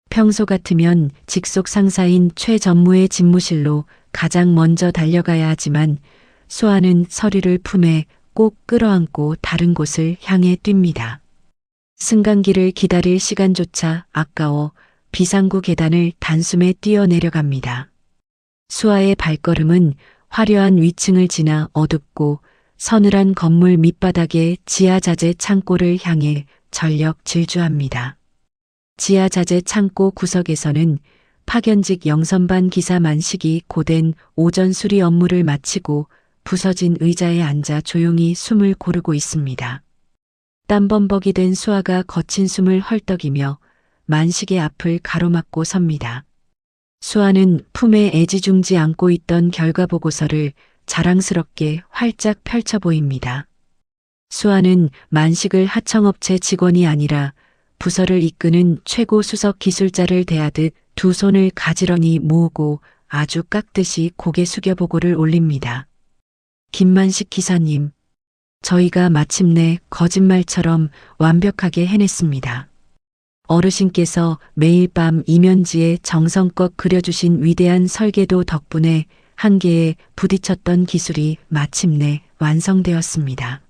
평소 같으면 직속 상사인 최 전무의 집무실로 가장 먼저 달려가야 하지만 수아는 서류를 품에 꼭 끌어안고 다른 곳을 향해 뜁니다. 승강기를 기다릴 시간조차 아까워 비상구 계단을 단숨에 뛰어내려갑니다. 수아의 발걸음은 화려한 위층을 지나 어둡고 서늘한 건물 밑바닥의 지하자재 창고를 향해 전력 질주합니다. 지하자재 창고 구석에서는 파견직 영선반 기사 만식이 고된 오전 수리 업무를 마치고 부서진 의자에 앉아 조용히 숨을 고르고 있습니다. 땀범벅이 된 수아가 거친 숨을 헐떡이며 만식의 앞을 가로막고 섭니다. 수아는 품에 애지중지 안고 있던 결과 보고서를 자랑스럽게 활짝 펼쳐 보입니다. 수아는 만식을 하청업체 직원이 아니라 부서를 이끄는 최고 수석 기술자를 대하듯 두 손을 가지런히 모으고 아주 깎듯이 고개 숙여 보고를 올립니다. 김만식 기사님, 저희가 마침내 거짓말처럼 완벽하게 해냈습니다. 어르신께서 매일 밤 이면지에 정성껏 그려주신 위대한 설계도 덕분에 한계에 부딪혔던 기술이 마침내 완성되었습니다.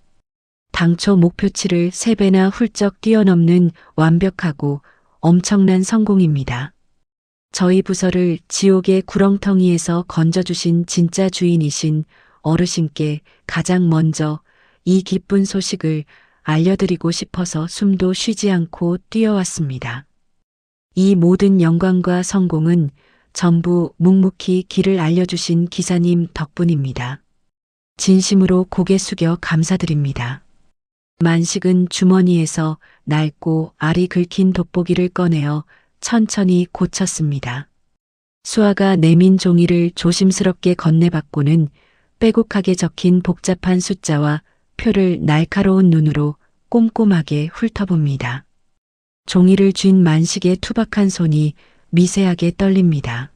당초 목표치를 3배나 훌쩍 뛰어넘는 완벽하고 엄청난 성공입니다. 저희 부서를 지옥의 구렁텅이에서 건져주신 진짜 주인이신 어르신께 가장 먼저 이 기쁜 소식을 알려드리고 싶어서 숨도 쉬지 않고 뛰어왔습니다. 이 모든 영광과 성공은 전부 묵묵히 길을 알려주신 기사님 덕분입니다. 진심으로 고개 숙여 감사드립니다. 만식은 주머니에서 낡고 알이 긁힌 돋보기를 꺼내어 천천히 고쳤습니다. 수아가 내민 종이를 조심스럽게 건네받고는 빼곡하게 적힌 복잡한 숫자와 표를 날카로운 눈으로 꼼꼼하게 훑어봅니다. 종이를 쥔 만식의 투박한 손이 미세하게 떨립니다.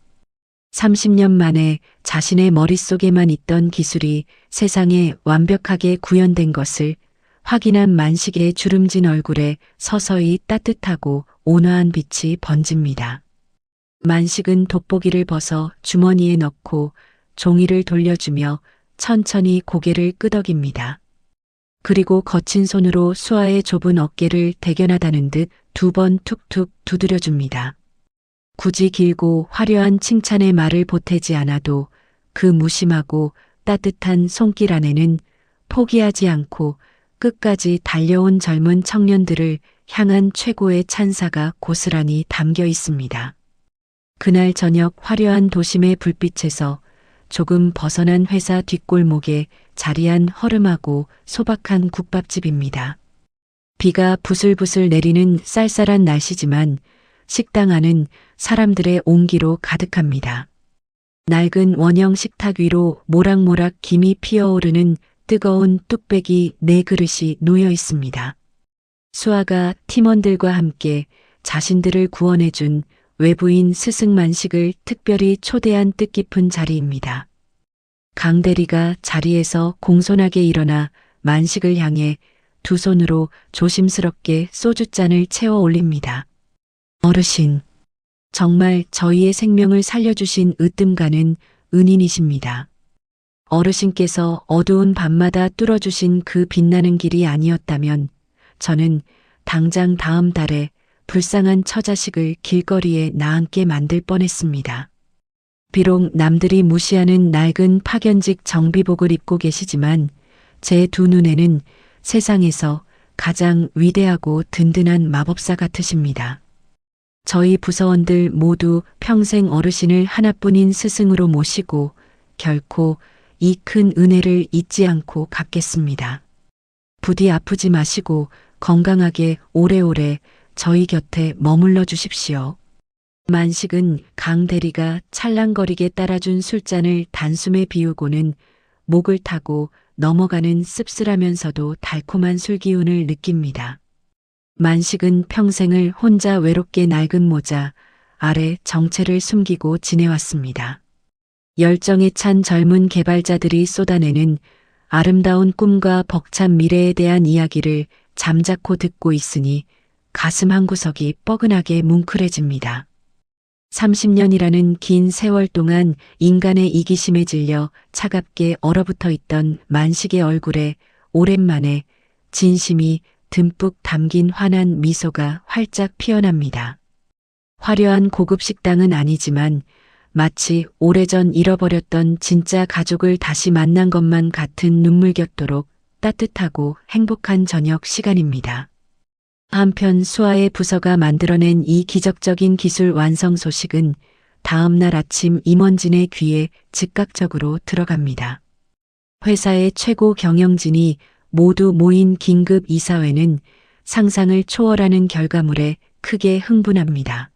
30년 만에 자신의 머릿속에만 있던 기술이 세상에 완벽하게 구현된 것을 확인한 만식의 주름진 얼굴에 서서히 따뜻하고 온화한 빛이 번집니다. 만식은 돋보기를 벗어 주머니에 넣고 종이를 돌려주며 천천히 고개를 끄덕입니다. 그리고 거친 손으로 수아의 좁은 어깨를 대견하다는 듯 2번 툭툭 두드려줍니다. 굳이 길고 화려한 칭찬의 말을 보태지 않아도 그 무심하고 따뜻한 손길 안에는 포기하지 않고 끝까지 달려온 젊은 청년들을 향한 최고의 찬사가 고스란히 담겨 있습니다. 그날 저녁 화려한 도심의 불빛에서 조금 벗어난 회사 뒷골목에 자리한 허름하고 소박한 국밥집입니다. 비가 부슬부슬 내리는 쌀쌀한 날씨지만 식당 안은 사람들의 온기로 가득합니다. 낡은 원형 식탁 위로 모락모락 김이 피어오르는 뜨거운 뚝배기 4그릇이 놓여 있습니다. 수아가 팀원들과 함께 자신들을 구원해준 외부인 스승 만식을 특별히 초대한 뜻깊은 자리입니다. 강 대리가 자리에서 공손하게 일어나 만식을 향해 2손으로 조심스럽게 소주잔을 채워 올립니다. 어르신, 정말 저희의 생명을 살려주신 으뜸가는 은인이십니다. 어르신께서 어두운 밤마다 뚫어주신 그 빛나는 길이 아니었다면 저는 당장 다음 달에 불쌍한 처자식을 길거리에 나앉게 만들 뻔했습니다. 비록 남들이 무시하는 낡은 파견직 정비복을 입고 계시지만 제 2눈에는 세상에서 가장 위대하고 든든한 마법사 같으십니다. 저희 부서원들 모두 평생 어르신을 하나뿐인 스승으로 모시고 결코 이 큰 은혜를 잊지 않고 갚겠습니다. 부디 아프지 마시고 건강하게 오래오래 저희 곁에 머물러 주십시오. 만식은 강 대리가 찰랑거리게 따라준 술잔을 단숨에 비우고는 목을 타고 넘어가는 씁쓸하면서도 달콤한 술기운을 느낍니다. 만식은 평생을 혼자 외롭게 낡은 모자 아래 정체를 숨기고 지내왔습니다. 열정에 찬 젊은 개발자들이 쏟아내는 아름다운 꿈과 벅찬 미래에 대한 이야기를 잠자코 듣고 있으니 가슴 한구석이 뻐근하게 뭉클해집니다. 30년이라는 긴 세월 동안 인간의 이기심에 질려 차갑게 얼어붙어 있던 만식의 얼굴에 오랜만에 진심이 듬뿍 담긴 환한 미소가 활짝 피어납니다. 화려한 고급 식당은 아니지만 마치 오래전 잃어버렸던 진짜 가족을 다시 만난 것만 같은 눈물겹도록 따뜻하고 행복한 저녁 시간입니다. 한편 수아의 부서가 만들어낸 이 기적적인 기술 완성 소식은 다음 날 아침 임원진의 귀에 즉각적으로 들어갑니다. 회사의 최고 경영진이 모두 모인 긴급 이사회는 상상을 초월하는 결과물에 크게 흥분합니다.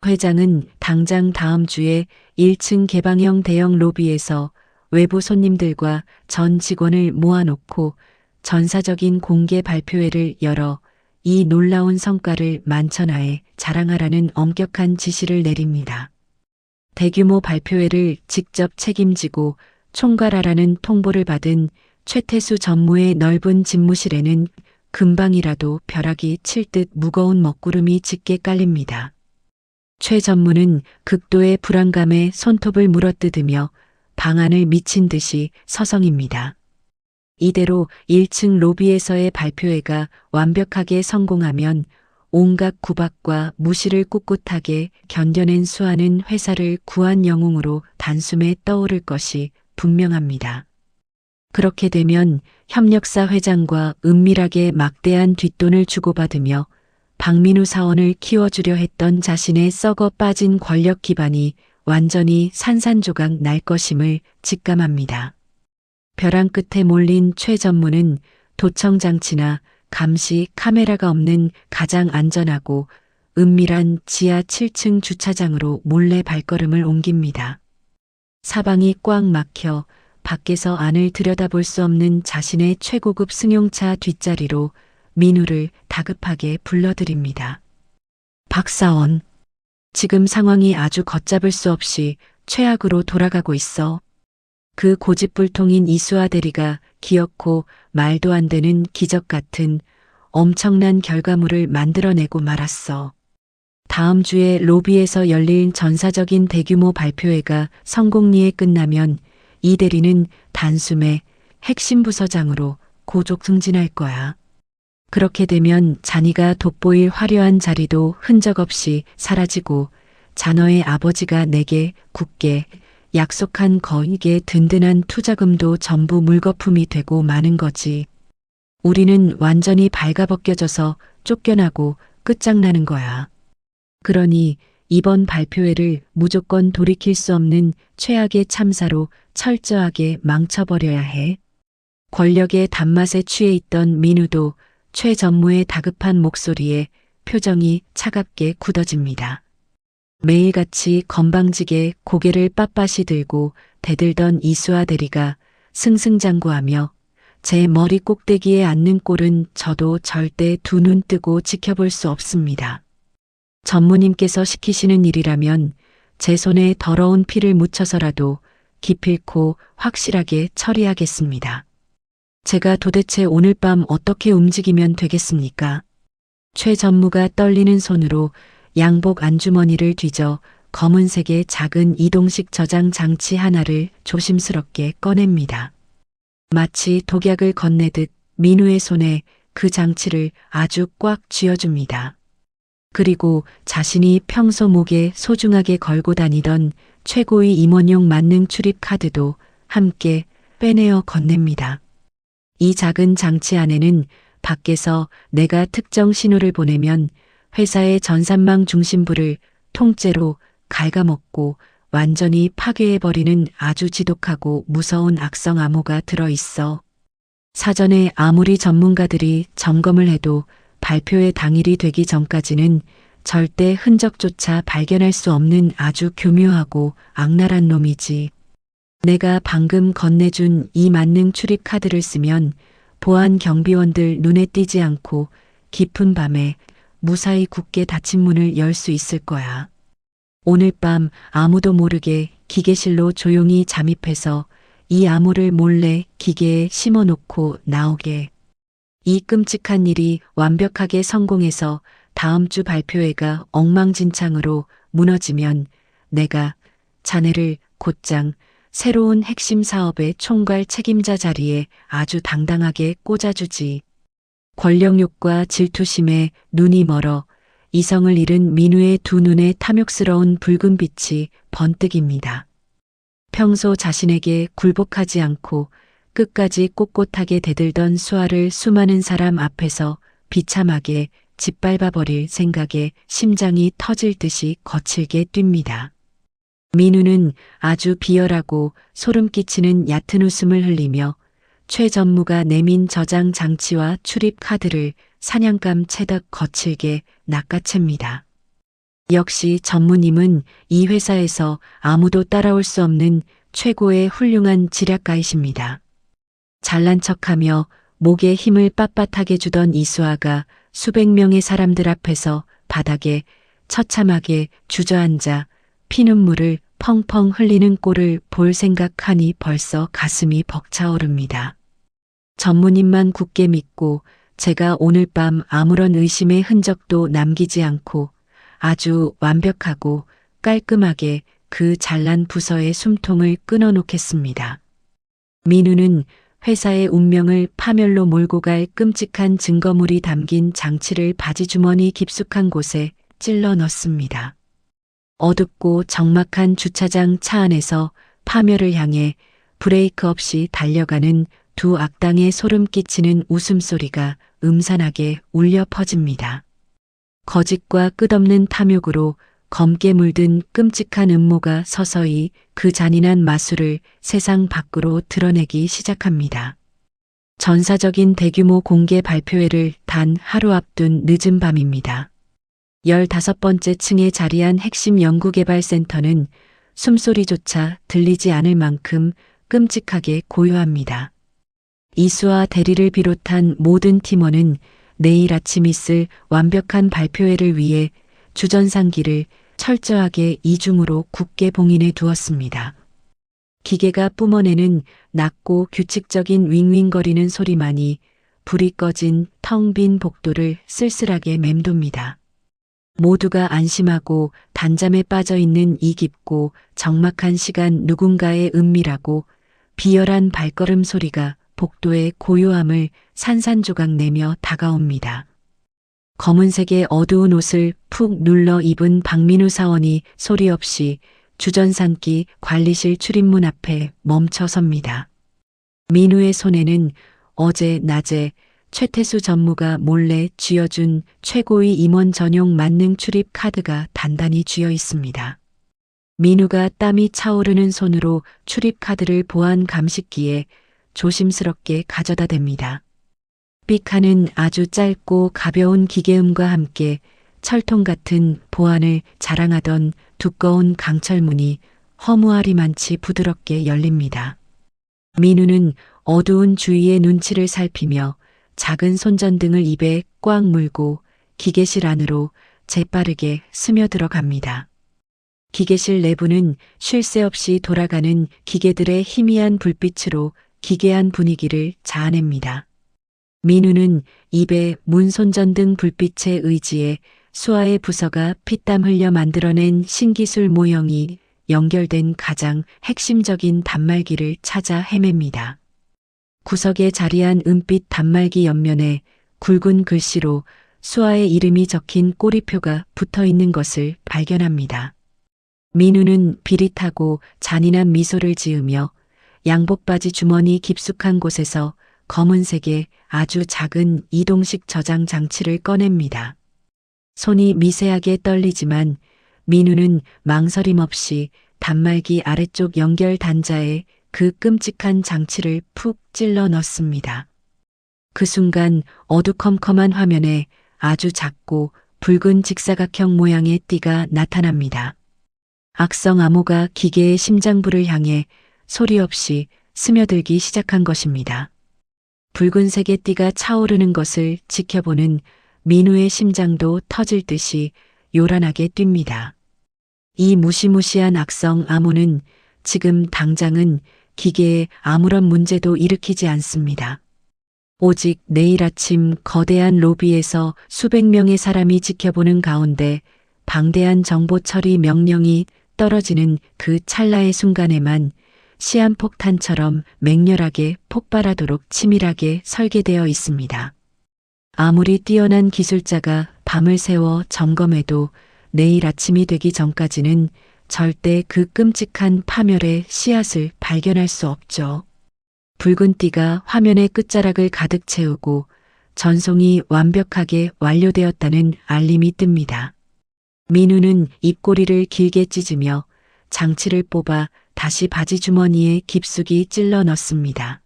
회장은 당장 다음 주에 1층 개방형 대형 로비에서 외부 손님들과 전 직원을 모아놓고 전사적인 공개 발표회를 열어 이 놀라운 성과를 만천하에 자랑하라는 엄격한 지시를 내립니다. 대규모 발표회를 직접 책임지고 총괄하라는 통보를 받은 최태수 전무의 넓은 집무실에는 금방이라도 벼락이 칠 듯 무거운 먹구름이 짙게 깔립니다. 최 전무는 극도의 불안감에 손톱을 물어뜯으며 방안을 미친 듯이 서성입니다. 이대로 1층 로비에서의 발표회가 완벽하게 성공하면 온갖 구박과 무시를 꿋꿋하게 견뎌낸 수아는 회사를 구한 영웅으로 단숨에 떠오를 것이 분명합니다. 그렇게 되면 협력사 회장과 은밀하게 막대한 뒷돈을 주고받으며 박민우 사원을 키워주려 했던 자신의 썩어 빠진 권력 기반이 완전히 산산조각 날 것임을 직감합니다. 벼랑 끝에 몰린 최 전무는 도청 장치나 감시 카메라가 없는 가장 안전하고 은밀한 지하 7층 주차장으로 몰래 발걸음을 옮깁니다. 사방이 꽉 막혀 밖에서 안을 들여다볼 수 없는 자신의 최고급 승용차 뒷자리로 민우를 다급하게 불러들입니다. 박사원, 지금 상황이 아주 걷잡을 수 없이 최악으로 돌아가고 있어. 그 고집불통인 이수아 대리가 기어코 말도 안 되는 기적 같은 엄청난 결과물을 만들어내고 말았어. 다음 주에 로비에서 열릴 전사적인 대규모 발표회가 성공리에 끝나면 이 대리는 단숨에 핵심 부서장으로 고족 승진할 거야. 그렇게 되면 자니가 돋보일 화려한 자리도 흔적 없이 사라지고 자너의 아버지가 내게 굳게 약속한 거액의 든든한 투자금도 전부 물거품이 되고 마는 거지. 우리는 완전히 발가벗겨져서 쫓겨나고 끝장나는 거야. 그러니 이번 발표회를 무조건 돌이킬 수 없는 최악의 참사로 철저하게 망쳐버려야 해. 권력의 단맛에 취해 있던 민우도 최 전무의 다급한 목소리에 표정이 차갑게 굳어집니다. 매일같이 건방지게 고개를 빳빳이 들고 대들던 이수아 대리가 승승장구하며 제 머리 꼭대기에 앉는 꼴은 저도 절대 두 눈 뜨고 지켜볼 수 없습니다. 전무님께서 시키시는 일이라면 제 손에 더러운 피를 묻혀서라도 기필코 확실하게 처리하겠습니다. 제가 도대체 오늘 밤 어떻게 움직이면 되겠습니까? 최 전무가 떨리는 손으로 양복 안주머니를 뒤져 검은색의 작은 이동식 저장 장치 하나를 조심스럽게 꺼냅니다. 마치 독약을 건네듯 민우의 손에 그 장치를 아주 꽉 쥐어줍니다. 그리고 자신이 평소 목에 소중하게 걸고 다니던 최고의 임원용 만능 출입 카드도 함께 빼내어 건넵니다. 이 작은 장치 안에는 밖에서 내가 특정 신호를 보내면 회사의 전산망 중심부를 통째로 갉아먹고 완전히 파괴해버리는 아주 지독하고 무서운 악성 암호가 들어있어. 사전에 아무리 전문가들이 점검을 해도 발표회 당일이 되기 전까지는 절대 흔적조차 발견할 수 없는 아주 교묘하고 악랄한 놈이지. 내가 방금 건네준 이 만능 출입 카드를 쓰면 보안 경비원들 눈에 띄지 않고 깊은 밤에 무사히 굳게 닫힌 문을 열 수 있을 거야. 오늘 밤 아무도 모르게 기계실로 조용히 잠입해서 이 암호를 몰래 기계에 심어놓고 나오게. 이 끔찍한 일이 완벽하게 성공해서 다음 주 발표회가 엉망진창으로 무너지면 내가 자네를 곧장 새로운 핵심 사업의 총괄 책임자 자리에 아주 당당하게 꽂아주지. 권력욕과 질투심에 눈이 멀어 이성을 잃은 민우의 두 눈에 탐욕스러운 붉은 빛이 번뜩입니다. 평소 자신에게 굴복하지 않고 끝까지 꼿꼿하게 대들던 수아를 수많은 사람 앞에서 비참하게 짓밟아버릴 생각에 심장이 터질 듯이 거칠게 뜁니다. 민우는 아주 비열하고 소름 끼치는 얕은 웃음을 흘리며 최 전무가 내민 저장 장치와 출입 카드를 사냥감 채덕 거칠게 낚아챕니다. 역시 전무님은 이 회사에서 아무도 따라올 수 없는 최고의 훌륭한 지략가이십니다. 잘난 척하며 목에 힘을 빳빳하게 주던 이수아가 수백 명의 사람들 앞에서 바닥에 처참하게 주저앉아 피눈물을 펑펑 흘리는 꼴을 볼 생각하니 벌써 가슴이 벅차오릅니다. 전무님만 굳게 믿고 제가 오늘 밤 아무런 의심의 흔적도 남기지 않고 아주 완벽하고 깔끔하게 그 잘난 부서의 숨통을 끊어놓겠습니다. 민우는 회사의 운명을 파멸로 몰고 갈 끔찍한 증거물이 담긴 장치를 바지주머니 깊숙한 곳에 찔러 넣습니다. 어둡고 적막한 주차장 차 안에서 파멸을 향해 브레이크 없이 달려가는 두 악당의 소름 끼치는 웃음소리가 음산하게 울려 퍼집니다. 거짓과 끝없는 탐욕으로 검게 물든 끔찍한 음모가 서서히 그 잔인한 마술을 세상 밖으로 드러내기 시작합니다. 전사적인 대규모 공개 발표회를 단 하루 앞둔 늦은 밤입니다. 15번째 층에 자리한 핵심 연구개발센터는 숨소리조차 들리지 않을 만큼 끔찍하게 고요합니다. 이수와 대리를 비롯한 모든 팀원은 내일 아침 있을 완벽한 발표회를 위해 주전상기를 철저하게 이중으로 굳게 봉인해 두었습니다. 기계가 뿜어내는 낮고 규칙적인 윙윙거리는 소리만이 불이 꺼진 텅 빈 복도를 쓸쓸하게 맴돕니다. 모두가 안심하고 단잠에 빠져 있는 이 깊고 적막한 시간, 누군가의 은밀하고 비열한 발걸음 소리가 복도의 고요함을 산산조각 내며 다가옵니다. 검은색의 어두운 옷을 푹 눌러 입은 박민우 사원이 소리 없이 주전산기 관리실 출입문 앞에 멈춰 섭니다. 민우의 손에는 어제 낮에 최태수 전무가 몰래 쥐어준 최고위 임원 전용 만능 출입 카드가 단단히 쥐어 있습니다. 민우가 땀이 차오르는 손으로 출입 카드를 보안 감식기에 조심스럽게 가져다 댑니다. 삑하는 아주 짧고 가벼운 기계음과 함께 철통 같은 보안을 자랑하던 두꺼운 강철문이 허무하리만치 부드럽게 열립니다. 민우는 어두운 주위의 눈치를 살피며 작은 손전등을 입에 꽉 물고 기계실 안으로 재빠르게 스며들어갑니다. 기계실 내부는 쉴 새 없이 돌아가는 기계들의 희미한 불빛으로 기괴한 분위기를 자아냅니다. 민우는 입에 문 손전등 불빛에 의지해 수아의 부서가 피땀 흘려 만들어낸 신기술 모형이 연결된 가장 핵심적인 단말기를 찾아 헤맵니다. 구석에 자리한 은빛 단말기 옆면에 굵은 글씨로 수아의 이름이 적힌 꼬리표가 붙어 있는 것을 발견합니다. 민우는 비릿하고 잔인한 미소를 지으며 양복바지 주머니 깊숙한 곳에서 검은색의 아주 작은 이동식 저장 장치를 꺼냅니다. 손이 미세하게 떨리지만 민우는 망설임 없이 단말기 아래쪽 연결 단자에 그 끔찍한 장치를 푹 찔러 넣습니다. 그 순간 어두컴컴한 화면에 아주 작고 붉은 직사각형 모양의 띠가 나타납니다. 악성 암호가 기계의 심장부를 향해 소리 없이 스며들기 시작한 것입니다. 붉은색의 띠가 차오르는 것을 지켜보는 민우의 심장도 터질 듯이 요란하게 뜁니다. 이 무시무시한 악성 암호는 지금 당장은 기계에 아무런 문제도 일으키지 않습니다. 오직 내일 아침 거대한 로비에서 수백 명의 사람이 지켜보는 가운데 방대한 정보 처리 명령이 떨어지는 그 찰나의 순간에만 시한폭탄처럼 맹렬하게 폭발하도록 치밀하게 설계되어 있습니다. 아무리 뛰어난 기술자가 밤을 새워 점검해도 내일 아침이 되기 전까지는 절대 그 끔찍한 파멸의 씨앗을 발견할 수 없죠. 붉은 띠가 화면의 끝자락을 가득 채우고 전송이 완벽하게 완료되었다는 알림이 뜹니다. 민우는 입꼬리를 길게 찢으며 장치를 뽑아 다시 바지 주머니에 깊숙이 찔러 넣습니다.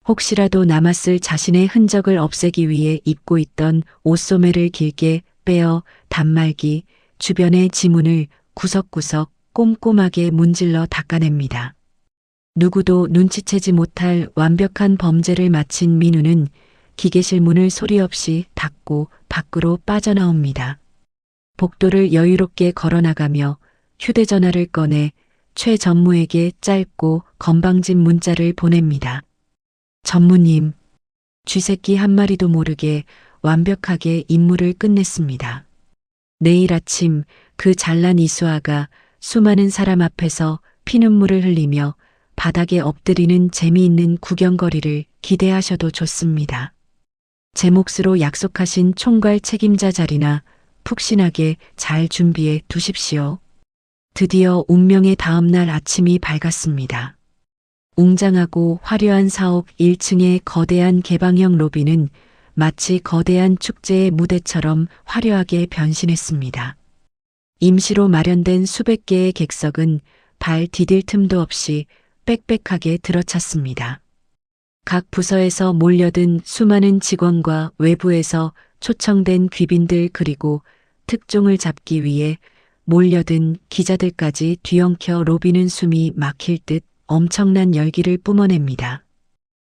혹시라도 남았을 자신의 흔적을 없애기 위해 입고 있던 옷소매를 길게 빼어 단말기 주변의 지문을 구석구석 꼼꼼하게 문질러 닦아냅니다. 누구도 눈치채지 못할 완벽한 범죄를 마친 민우는 기계실 문을 소리 없이 닫고 밖으로 빠져나옵니다. 복도를 여유롭게 걸어나가며 휴대전화를 꺼내 최 전무에게 짧고 건방진 문자를 보냅니다. 전무님, 쥐새끼 한 마리도 모르게 완벽하게 임무를 끝냈습니다. 내일 아침 그 잘난 이수아가 수많은 사람 앞에서 피눈물을 흘리며 바닥에 엎드리는 재미있는 구경거리를 기대하셔도 좋습니다. 제 몫으로 약속하신 총괄 책임자 자리나 푹신하게 잘 준비해 두십시오. 드디어 운명의 다음날 아침이 밝았습니다. 웅장하고 화려한 사옥 1층의 거대한 개방형 로비는 마치 거대한 축제의 무대처럼 화려하게 변신했습니다. 임시로 마련된 수백 개의 객석은 발 디딜 틈도 없이 빽빽하게 들어찼습니다. 각 부서에서 몰려든 수많은 직원과 외부에서 초청된 귀빈들 그리고 특종을 잡기 위해 몰려든 기자들까지 뒤엉켜 로비는 숨이 막힐 듯 엄청난 열기를 뿜어냅니다.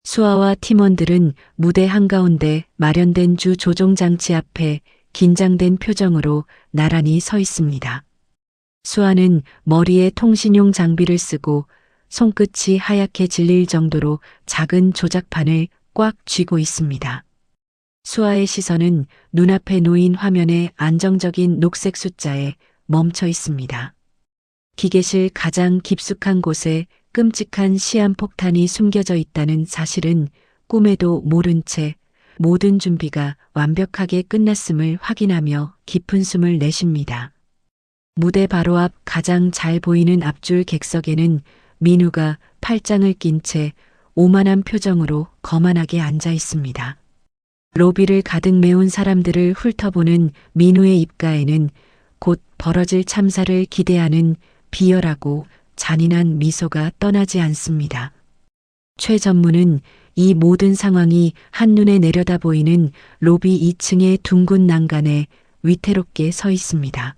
수아와 팀원들은 무대 한가운데 마련된 주 조종장치 앞에 긴장된 표정으로 나란히 서 있습니다. 수아는 머리에 통신용 장비를 쓰고 손끝이 하얗게 질릴 정도로 작은 조작판을 꽉 쥐고 있습니다. 수아의 시선은 눈앞에 놓인 화면의 안정적인 녹색 숫자에 멈춰 있습니다. 기계실 가장 깊숙한 곳에 끔찍한 시한폭탄이 숨겨져 있다는 사실은 꿈에도 모른 채 모든 준비가 완벽하게 끝났음을 확인하며 깊은 숨을 내쉽니다. 무대 바로 앞 가장 잘 보이는 앞줄 객석에는 민우가 팔짱을 낀 채 오만한 표정으로 거만하게 앉아 있습니다. 로비를 가득 메운 사람들을 훑어보는 민우의 입가에는 곧 벌어질 참사를 기대하는 비열하고 잔인한 미소가 떠나지 않습니다. 최 전무는 이 모든 상황이 한눈에 내려다 보이는 로비 2층의 둥근 난간에 위태롭게 서 있습니다.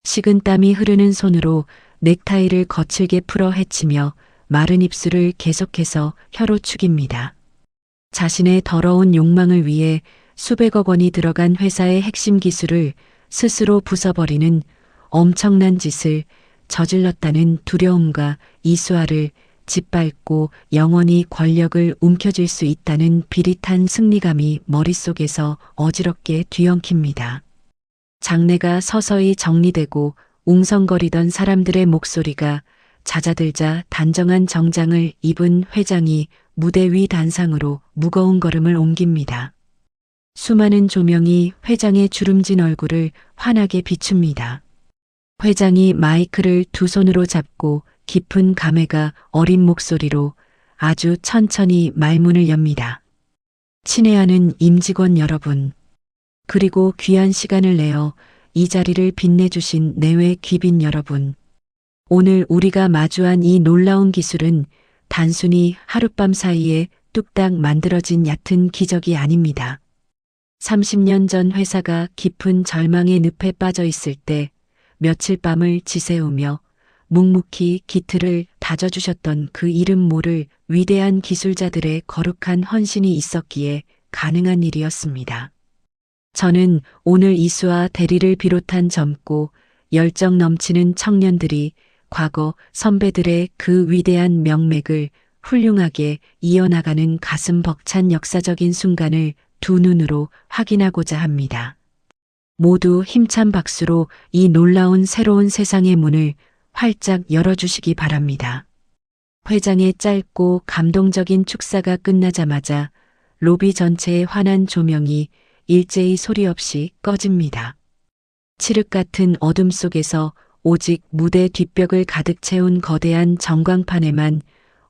식은 땀이 흐르는 손으로 넥타이를 거칠게 풀어 헤치며 마른 입술을 계속해서 혀로 축입니다. 자신의 더러운 욕망을 위해 수백억 원이 들어간 회사의 핵심 기술을 스스로 부숴버리는 엄청난 짓을 저질렀다는 두려움과 이수아를 짓밟고 영원히 권력을 움켜쥘 수 있다는 비릿한 승리감이 머릿속에서 어지럽게 뒤엉킵니다. 장내가 서서히 정리되고 웅성거리던 사람들의 목소리가 잦아들자 단정한 정장을 입은 회장이 무대 위 단상으로 무거운 걸음을 옮깁니다. 수많은 조명이 회장의 주름진 얼굴을 환하게 비춥니다. 회장이 마이크를 두 손으로 잡고 깊은 감회가 어린 목소리로 아주 천천히 말문을 엽니다. 친애하는 임직원 여러분, 그리고 귀한 시간을 내어 이 자리를 빛내주신 내외 귀빈 여러분, 오늘 우리가 마주한 이 놀라운 기술은 단순히 하룻밤 사이에 뚝딱 만들어진 얕은 기적이 아닙니다. 30년 전 회사가 깊은 절망의 늪에 빠져 있을 때 며칠 밤을 지새우며 묵묵히 기틀을 다져주셨던 그 이름 모를 위대한 기술자들의 거룩한 헌신이 있었기에 가능한 일이었습니다. 저는 오늘 이수와 대리를 비롯한 젊고 열정 넘치는 청년들이 과거 선배들의 그 위대한 명맥을 훌륭하게 이어나가는 가슴 벅찬 역사적인 순간을 두 눈으로 확인하고자 합니다. 모두 힘찬 박수로 이 놀라운 새로운 세상의 문을 활짝 열어주시기 바랍니다. 회장의 짧고 감동적인 축사가 끝나자마자 로비 전체의 환한 조명이 일제히 소리 없이 꺼집니다. 칠흑 같은 어둠 속에서 오직 무대 뒷벽을 가득 채운 거대한 전광판에만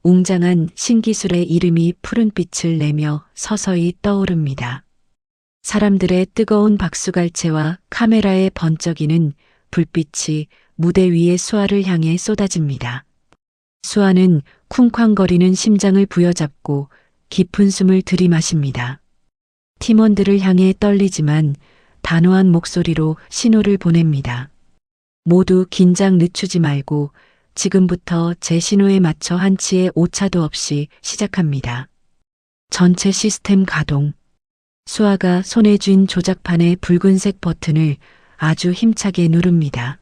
웅장한 신기술의 이름이 푸른빛을 내며 서서히 떠오릅니다. 사람들의 뜨거운 박수갈채와 카메라의 번쩍이는 불빛이 무대 위의 수아를 향해 쏟아집니다. 수아는 쿵쾅거리는 심장을 부여잡고 깊은 숨을 들이마십니다. 팀원들을 향해 떨리지만 단호한 목소리로 신호를 보냅니다. 모두 긴장 늦추지 말고 지금부터 제 신호에 맞춰 한치의 오차도 없이 시작합니다. 전체 시스템 가동. 수아가 손에 쥔 조작판의 붉은색 버튼을 아주 힘차게 누릅니다.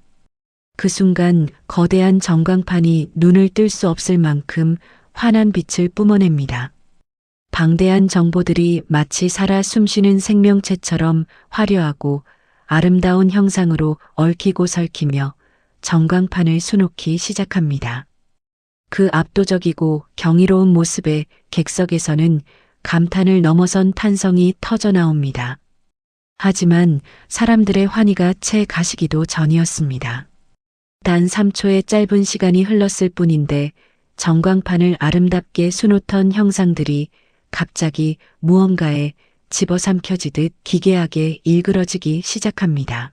그 순간 거대한 전광판이 눈을 뜰 수 없을 만큼 환한 빛을 뿜어냅니다. 방대한 정보들이 마치 살아 숨쉬는 생명체처럼 화려하고 아름다운 형상으로 얽히고 설키며 전광판을 수놓기 시작합니다. 그 압도적이고 경이로운 모습에 객석에서는 감탄을 넘어선 탄성이 터져 나옵니다. 하지만 사람들의 환희가 채 가시기도 전이었습니다. 단 3초의 짧은 시간이 흘렀을 뿐인데 전광판을 아름답게 수놓던 형상들이 갑자기 무언가에 집어삼켜지듯 기괴하게 일그러지기 시작합니다.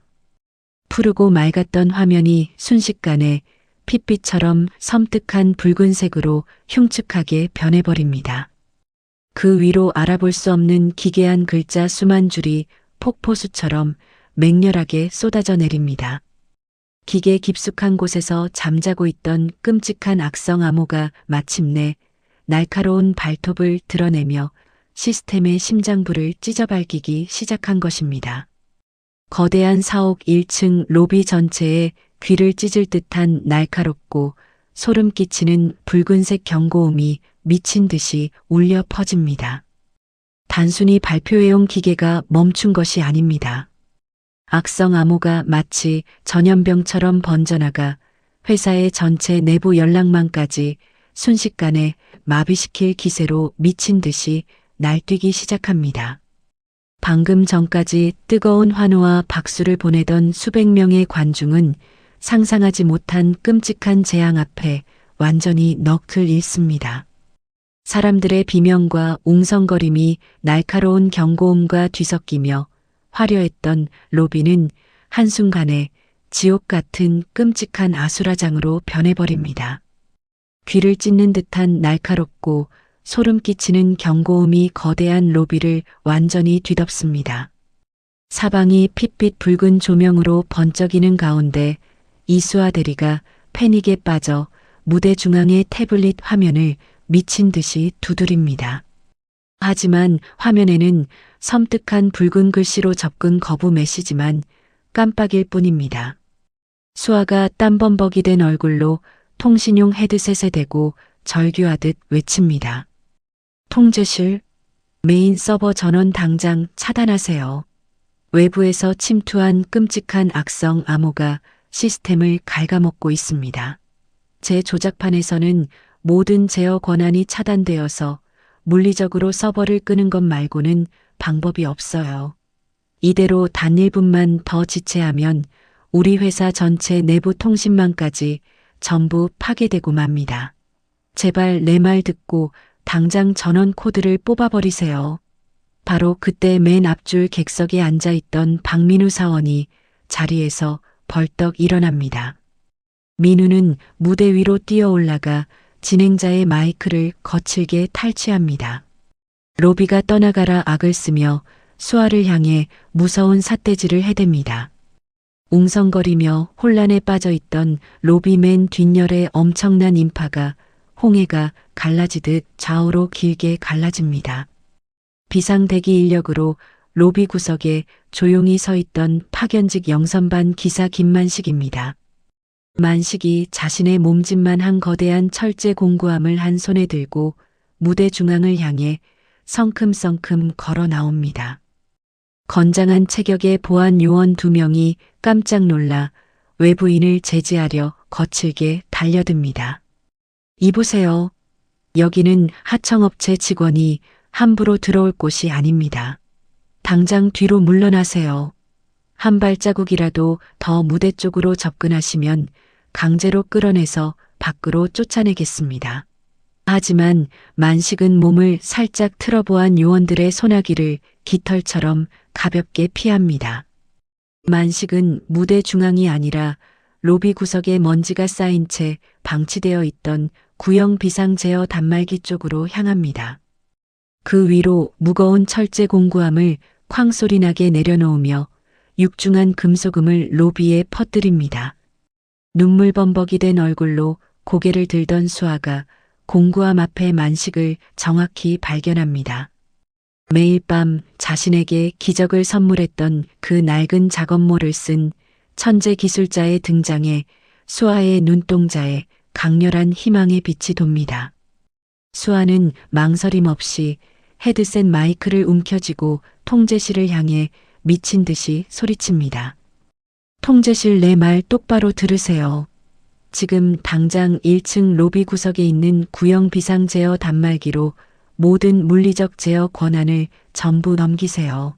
푸르고 맑았던 화면이 순식간에 핏빛처럼 섬뜩한 붉은색으로 흉측하게 변해버립니다. 그 위로 알아볼 수 없는 기괴한 글자 수만 줄이 폭포수처럼 맹렬하게 쏟아져 내립니다. 기계 깊숙한 곳에서 잠자고 있던 끔찍한 악성 암호가 마침내 날카로운 발톱을 드러내며 시스템의 심장부를 찢어밟기 시작한 것입니다. 거대한 사옥 1층 로비 전체에 귀를 찢을 듯한 날카롭고 소름 끼치는 붉은색 경고음이 미친 듯이 울려 퍼집니다. 단순히 발표회용 기계가 멈춘 것이 아닙니다. 악성 암호가 마치 전염병처럼 번져나가 회사의 전체 내부 연락망까지 순식간에 마비시킬 기세로 미친 듯이 날뛰기 시작합니다. 방금 전까지 뜨거운 환호와 박수를 보내던 수백 명의 관중은 상상하지 못한 끔찍한 재앙 앞에 완전히 넋을 잃습니다. 사람들의 비명과 웅성거림이 날카로운 경고음과 뒤섞이며 화려했던 로비는 한순간에 지옥 같은 끔찍한 아수라장으로 변해버립니다. 귀를 찢는 듯한 날카롭고 소름 끼치는 경고음이 거대한 로비를 완전히 뒤덮습니다. 사방이 핏빛 붉은 조명으로 번쩍이는 가운데 이수아 대리가 패닉에 빠져 무대 중앙의 태블릿 화면을 미친 듯이 두드립니다. 하지만 화면에는 섬뜩한 붉은 글씨로 접근 거부 메시지만 깜빡일 뿐입니다. 수아가 땀범벅이 된 얼굴로 통신용 헤드셋에 대고 절규하듯 외칩니다. 통제실, 메인 서버 전원 당장 차단하세요. 외부에서 침투한 끔찍한 악성 암호가 시스템을 갉아먹고 있습니다. 제 조작판에서는 모든 제어 권한이 차단되어서 물리적으로 서버를 끄는 것 말고는 방법이 없어요. 이대로 단 1분만 더 지체하면 우리 회사 전체 내부 통신망까지 전부 파괴되고 맙니다. 제발 내 말 듣고 당장 전원 코드를 뽑아버리세요. 바로 그때 맨 앞줄 객석에 앉아있던 박민우 사원이 자리에서 벌떡 일어납니다. 민우는 무대 위로 뛰어 올라가 진행자의 마이크를 거칠게 탈취합니다. 로비가 떠나가라 악을 쓰며 수아를 향해 무서운 삿대질을 해댑니다. 웅성거리며 혼란에 빠져있던 로비맨 뒷열의 엄청난 인파가 홍해가 갈라지듯 좌우로 길게 갈라집니다. 비상대기 인력으로 로비 구석에 조용히 서 있던 파견직 영선반 기사 김만식입니다. 만식이 자신의 몸짓만 한 거대한 철제 공구함을 한 손에 들고 무대 중앙을 향해 성큼성큼 걸어 나옵니다. 건장한 체격의 보안 요원 2명이 깜짝 놀라 외부인을 제지하려 거칠게 달려듭니다. 이보세요. 여기는 하청업체 직원이 함부로 들어올 곳이 아닙니다. 당장 뒤로 물러나세요. 한 발자국이라도 더 무대 쪽으로 접근하시면 강제로 끌어내서 밖으로 쫓아내겠습니다. 하지만 만식은 몸을 살짝 틀어보한 요원들의 소나기를 깃털처럼 가볍게 피합니다. 만식은 무대 중앙이 아니라 로비 구석에 먼지가 쌓인 채 방치되어 있던 구형 비상 제어 단말기 쪽으로 향합니다. 그 위로 무거운 철제 공구함을 쾅소리 나게 내려놓으며 육중한 금속음을 로비에 퍼뜨립니다. 눈물범벅이 된 얼굴로 고개를 들던 수아가 공구함 앞에 만식을 정확히 발견합니다. 매일 밤 자신에게 기적을 선물했던 그 낡은 작업모를 쓴 천재 기술자의 등장에 수아의 눈동자에 강렬한 희망의 빛이 돕니다. 수아는 망설임 없이 헤드셋 마이크를 움켜쥐고 통제실을 향해 미친 듯이 소리칩니다. 통제실 내 말 똑바로 들으세요. 지금 당장 1층 로비 구석에 있는 구형 비상 제어 단말기로 모든 물리적 제어 권한을 전부 넘기세요.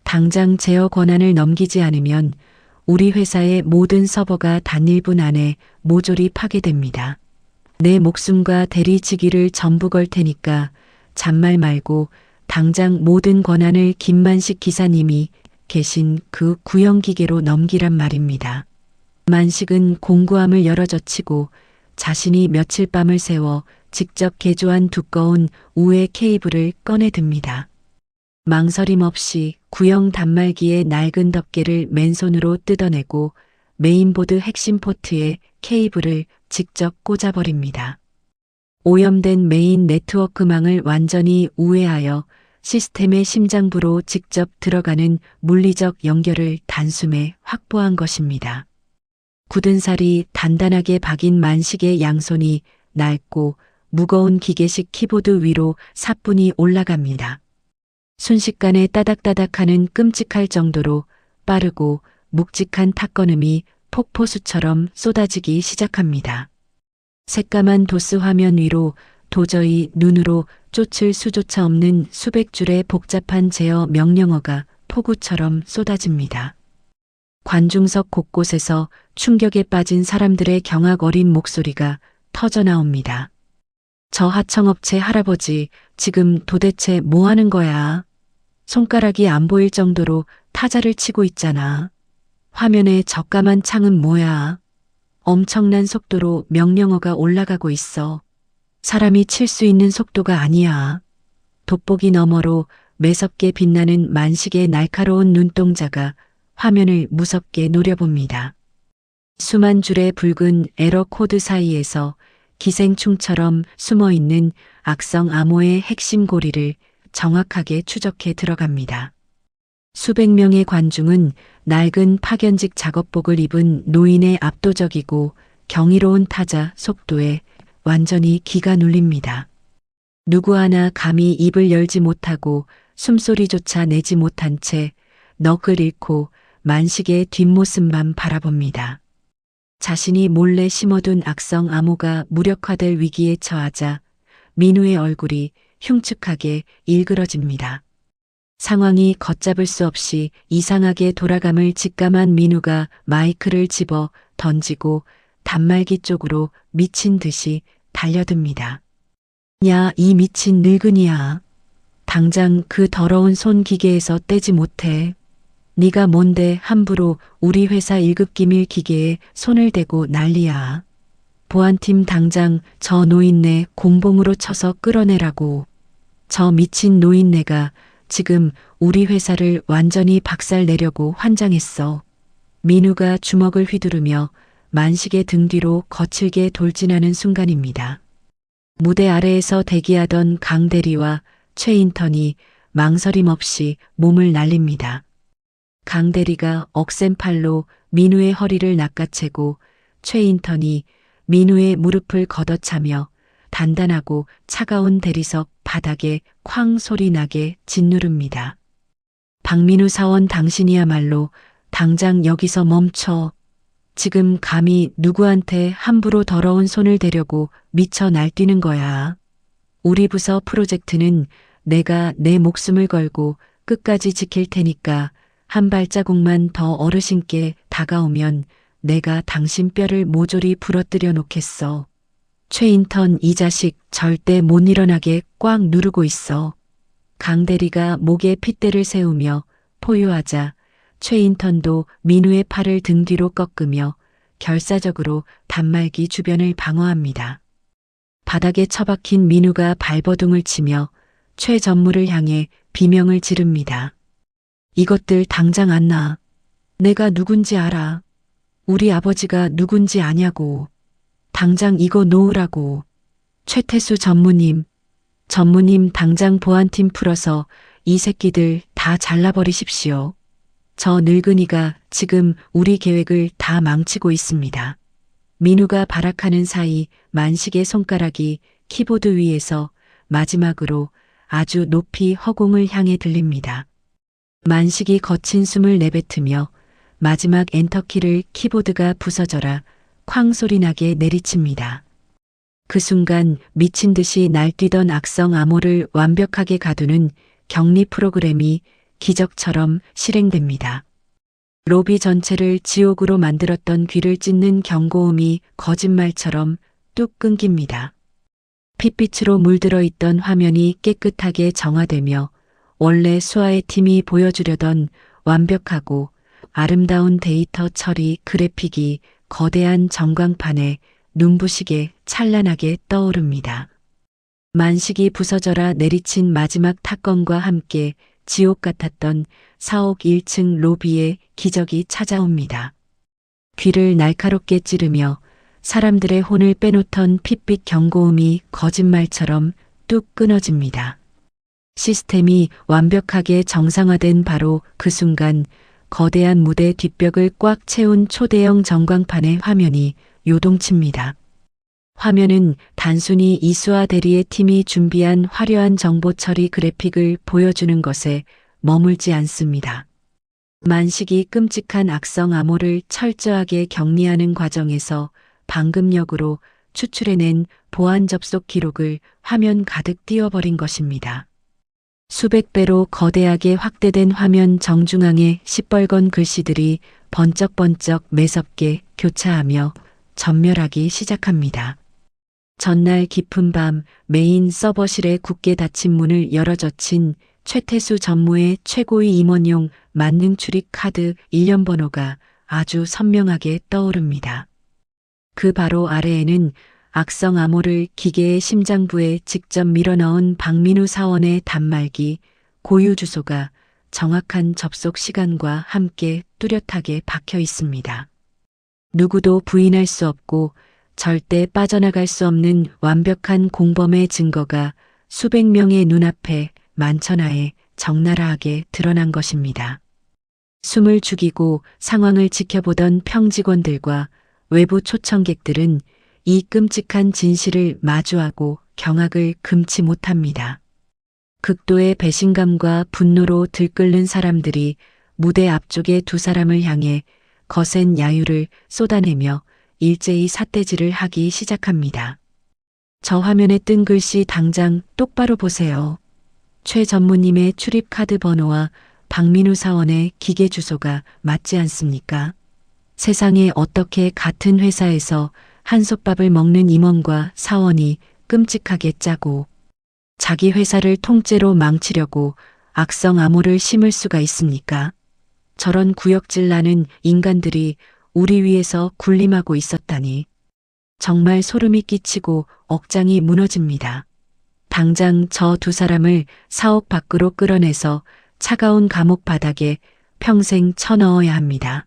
당장 제어 권한을 넘기지 않으면 우리 회사의 모든 서버가 단 1분 안에 모조리 파괴됩니다. 내 목숨과 대리직위를 전부 걸 테니까 잔말 말고 당장 모든 권한을 김만식 기사님이 계신 그 구형 기계로 넘기란 말입니다. 만식은 공구함을 열어젖히고 자신이 며칠 밤을 새워 직접 개조한 두꺼운 우회 케이블을 꺼내 듭니다. 망설임 없이 구형 단말기의 낡은 덮개를 맨손으로 뜯어내고 메인보드 핵심 포트에 케이블을 직접 꽂아버립니다. 오염된 메인 네트워크망을 완전히 우회하여 시스템의 심장부로 직접 들어가는 물리적 연결을 단숨에 확보한 것입니다. 굳은 살이 단단하게 박인 만식의 양손이 낡고 무거운 기계식 키보드 위로 사뿐히 올라갑니다. 순식간에 따닥따닥하는 끔찍할 정도로 빠르고 묵직한 탁건음이 폭포수처럼 쏟아지기 시작합니다. 새까만 도스 화면 위로 도저히 눈으로 쫓을 수조차 없는 수백 줄의 복잡한 제어 명령어가 폭우처럼 쏟아집니다. 관중석 곳곳에서 충격에 빠진 사람들의 경악 어린 목소리가 터져나옵니다. 저 하청업체 할아버지 지금 도대체 뭐 하는 거야? 손가락이 안 보일 정도로 타자를 치고 있잖아. 화면에 적감한 창은 뭐야? 엄청난 속도로 명령어가 올라가고 있어. 사람이 칠 수 있는 속도가 아니야. 돋보기 너머로 매섭게 빛나는 만식의 날카로운 눈동자가 화면을 무섭게 노려봅니다. 수만 줄의 붉은 에러 코드 사이에서 기생충처럼 숨어있는 악성 암호의 핵심 고리를 정확하게 추적해 들어갑니다. 수백 명의 관중은 낡은 파견직 작업복을 입은 노인의 압도적이고 경이로운 타자 속도에 완전히 기가 눌립니다. 누구 하나 감히 입을 열지 못하고 숨소리조차 내지 못한 채 넋을 잃고 만식의 뒷모습만 바라봅니다. 자신이 몰래 심어둔 악성 암호가 무력화될 위기에 처하자 민우의 얼굴이 흉측하게 일그러집니다. 상황이 걷잡을 수 없이 이상하게 돌아감을 직감한 민우가 마이크를 집어 던지고 단말기 쪽으로 미친 듯이 달려듭니다. 야, 이 미친 늙은이야. 당장 그 더러운 손 기계에서 떼지 못해. 네가 뭔데 함부로 우리 회사 1급 기밀 기계에 손을 대고 난리야. 보안팀 당장 저 노인네 공봉으로 쳐서 끌어내라고. 저 미친 노인네가 지금 우리 회사를 완전히 박살내려고 환장했어. 민우가 주먹을 휘두르며 만식의 등 뒤로 거칠게 돌진하는 순간입니다. 무대 아래에서 대기하던 강 대리와 최 인턴이 망설임 없이 몸을 날립니다. 강 대리가 억센 팔로 민우의 허리를 낚아채고 최 인턴이 민우의 무릎을 걷어차며 단단하고 차가운 대리석 바닥에 쾅 소리 나게 짓누릅니다. 박민우 사원 당신이야말로 당장 여기서 멈춰. 지금 감히 누구한테 함부로 더러운 손을 대려고 미쳐 날뛰는 거야. 우리 부서 프로젝트는 내가 내 목숨을 걸고 끝까지 지킬 테니까 한 발자국만 더 어르신께 다가오면 내가 당신 뼈를 모조리 부러뜨려 놓겠어. 최 인턴 이 자식 절대 못 일어나게 꽉 누르고 있어. 강 대리가 목에 핏대를 세우며 포효하자 최 인턴도 민우의 팔을 등 뒤로 꺾으며 결사적으로 단말기 주변을 방어합니다. 바닥에 처박힌 민우가 발버둥을 치며 최 전무를 향해 비명을 지릅니다. 이것들 당장 안 나. 내가 누군지 알아. 우리 아버지가 누군지 아냐고. 당장 이거 놓으라고. 최태수 전무님 당장 보안팀 풀어서 이 새끼들 다 잘라버리십시오. 저 늙은이가 지금 우리 계획을 다 망치고 있습니다. 민우가 발악하는 사이 만식의 손가락이 키보드 위에서 마지막으로 아주 높이 허공을 향해 들립니다. 만식이 거친 숨을 내뱉으며 마지막 엔터키를 키보드가 부서져라 쾅 소리 나게 내리칩니다. 그 순간 미친 듯이 날뛰던 악성 암호를 완벽하게 가두는 격리 프로그램이 기적처럼 실행됩니다. 로비 전체를 지옥으로 만들었던 귀를 찢는 경고음이 거짓말처럼 뚝 끊깁니다. 핏빛으로 물들어 있던 화면이 깨끗하게 정화되며 원래 수아의 팀이 보여주려던 완벽하고 아름다운 데이터 처리 그래픽이 거대한 전광판에 눈부시게 찬란하게 떠오릅니다. 만식이 부서져라 내리친 마지막 타건과 함께 지옥 같았던 4옥 1층 로비에 기적이 찾아옵니다. 귀를 날카롭게 찌르며 사람들의 혼을 빼놓던 핏빛 경고음이 거짓말처럼 뚝 끊어집니다. 시스템이 완벽하게 정상화된 바로 그 순간 거대한 무대 뒷벽을 꽉 채운 초대형 전광판의 화면이 요동칩니다. 화면은 단순히 이수아 대리의 팀이 준비한 화려한 정보 처리 그래픽을 보여주는 것에 머물지 않습니다. 만식이 끔찍한 악성 암호를 철저하게 격리하는 과정에서 방금력으로 추출해낸 보안 접속 기록을 화면 가득 띄워버린 것입니다. 수백 배로 거대하게 확대된 화면 정중앙에 시뻘건 글씨들이 번쩍번쩍 매섭게 교차하며 전멸하기 시작합니다. 전날 깊은 밤 메인 서버실에 굳게 닫힌 문을 열어젖힌 최태수 전무의 최고위 임원용 만능 출입 카드 일련 번호가 아주 선명하게 떠오릅니다. 그 바로 아래에는 악성 암호를 기계의 심장부에 직접 밀어넣은 박민우 사원의 단말기, 고유 주소가 정확한 접속 시간과 함께 뚜렷하게 박혀 있습니다. 누구도 부인할 수 없고 절대 빠져나갈 수 없는 완벽한 공범의 증거가 수백 명의 눈앞에 만천하에 적나라하게 드러난 것입니다. 숨을 죽이고 상황을 지켜보던 평직원들과 외부 초청객들은 이 끔찍한 진실을 마주하고 경악을 금치 못합니다. 극도의 배신감과 분노로 들끓는 사람들이 무대 앞쪽의 두 사람을 향해 거센 야유를 쏟아내며 일제히 삿대질을 하기 시작합니다. 저 화면에 뜬 글씨 당장 똑바로 보세요. 최 전무님의 출입카드 번호와 박민우 사원의 기계 주소가 맞지 않습니까? 세상에 어떻게 같은 회사에서 한솥밥을 먹는 임원과 사원이 끔찍하게 짜고 자기 회사를 통째로 망치려고 악성 암호를 심을 수가 있습니까? 저런 구역질 나는 인간들이 우리 위에서 군림하고 있었다니. 정말 소름이 끼치고 억장이 무너집니다. 당장 저 두 사람을 사옥 밖으로 끌어내서 차가운 감옥 바닥에 평생 쳐넣어야 합니다.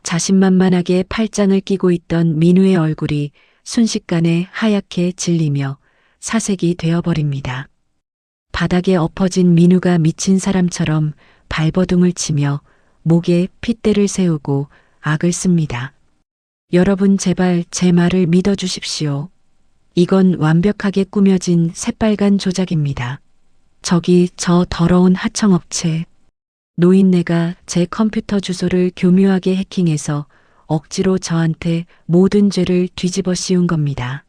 자신만만하게 팔짱을 끼고 있던 민우의 얼굴이 순식간에 하얗게 질리며 사색이 되어버립니다. 바닥에 엎어진 민우가 미친 사람처럼 발버둥을 치며 목에 핏대를 세우고 악을 씁니다. 여러분 제발 제 말을 믿어주십시오. 이건 완벽하게 꾸며진 새빨간 조작입니다. 저기 저 더러운 하청업체. 노인네가 제 컴퓨터 주소를 교묘하게 해킹해서 억지로 저한테 모든 죄를 뒤집어 씌운 겁니다.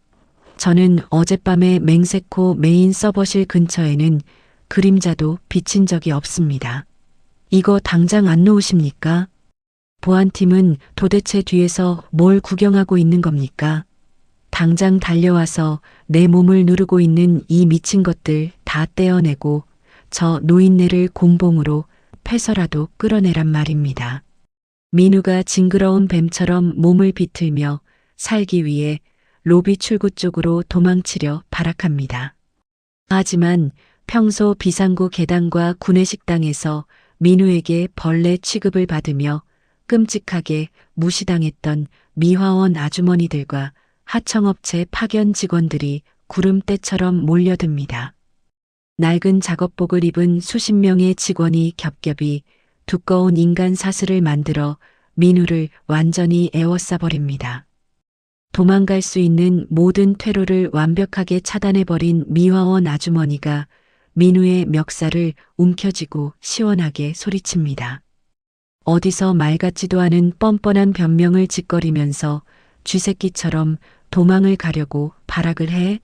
저는 어젯밤에 맹세코 메인 서버실 근처에는 그림자도 비친 적이 없습니다. 이거 당장 안 놓으십니까? 보안팀은 도대체 뒤에서 뭘 구경하고 있는 겁니까? 당장 달려와서 내 몸을 누르고 있는 이 미친 것들 다 떼어내고 저 노인네를 공봉으로 패서라도 끌어내란 말입니다. 민우가 징그러운 뱀처럼 몸을 비틀며 살기 위해 로비 출구 쪽으로 도망치려 발악합니다. 하지만 평소 비상구 계단과 구내식당에서 민우에게 벌레 취급을 받으며 끔찍하게 무시당했던 미화원 아주머니들과 하청업체 파견 직원들이 구름대처럼 몰려듭니다. 낡은 작업복을 입은 수십 명의 직원이 겹겹이 두꺼운 인간 사슬을 만들어 민우를 완전히 에워싸버립니다. 도망갈 수 있는 모든 퇴로를 완벽하게 차단해버린 미화원 아주머니가 민우의 멱살을 움켜쥐고 시원하게 소리칩니다. 어디서 말 같지도 않은 뻔뻔한 변명을 짓거리면서 쥐새끼처럼 도망을 가려고 발악을 해?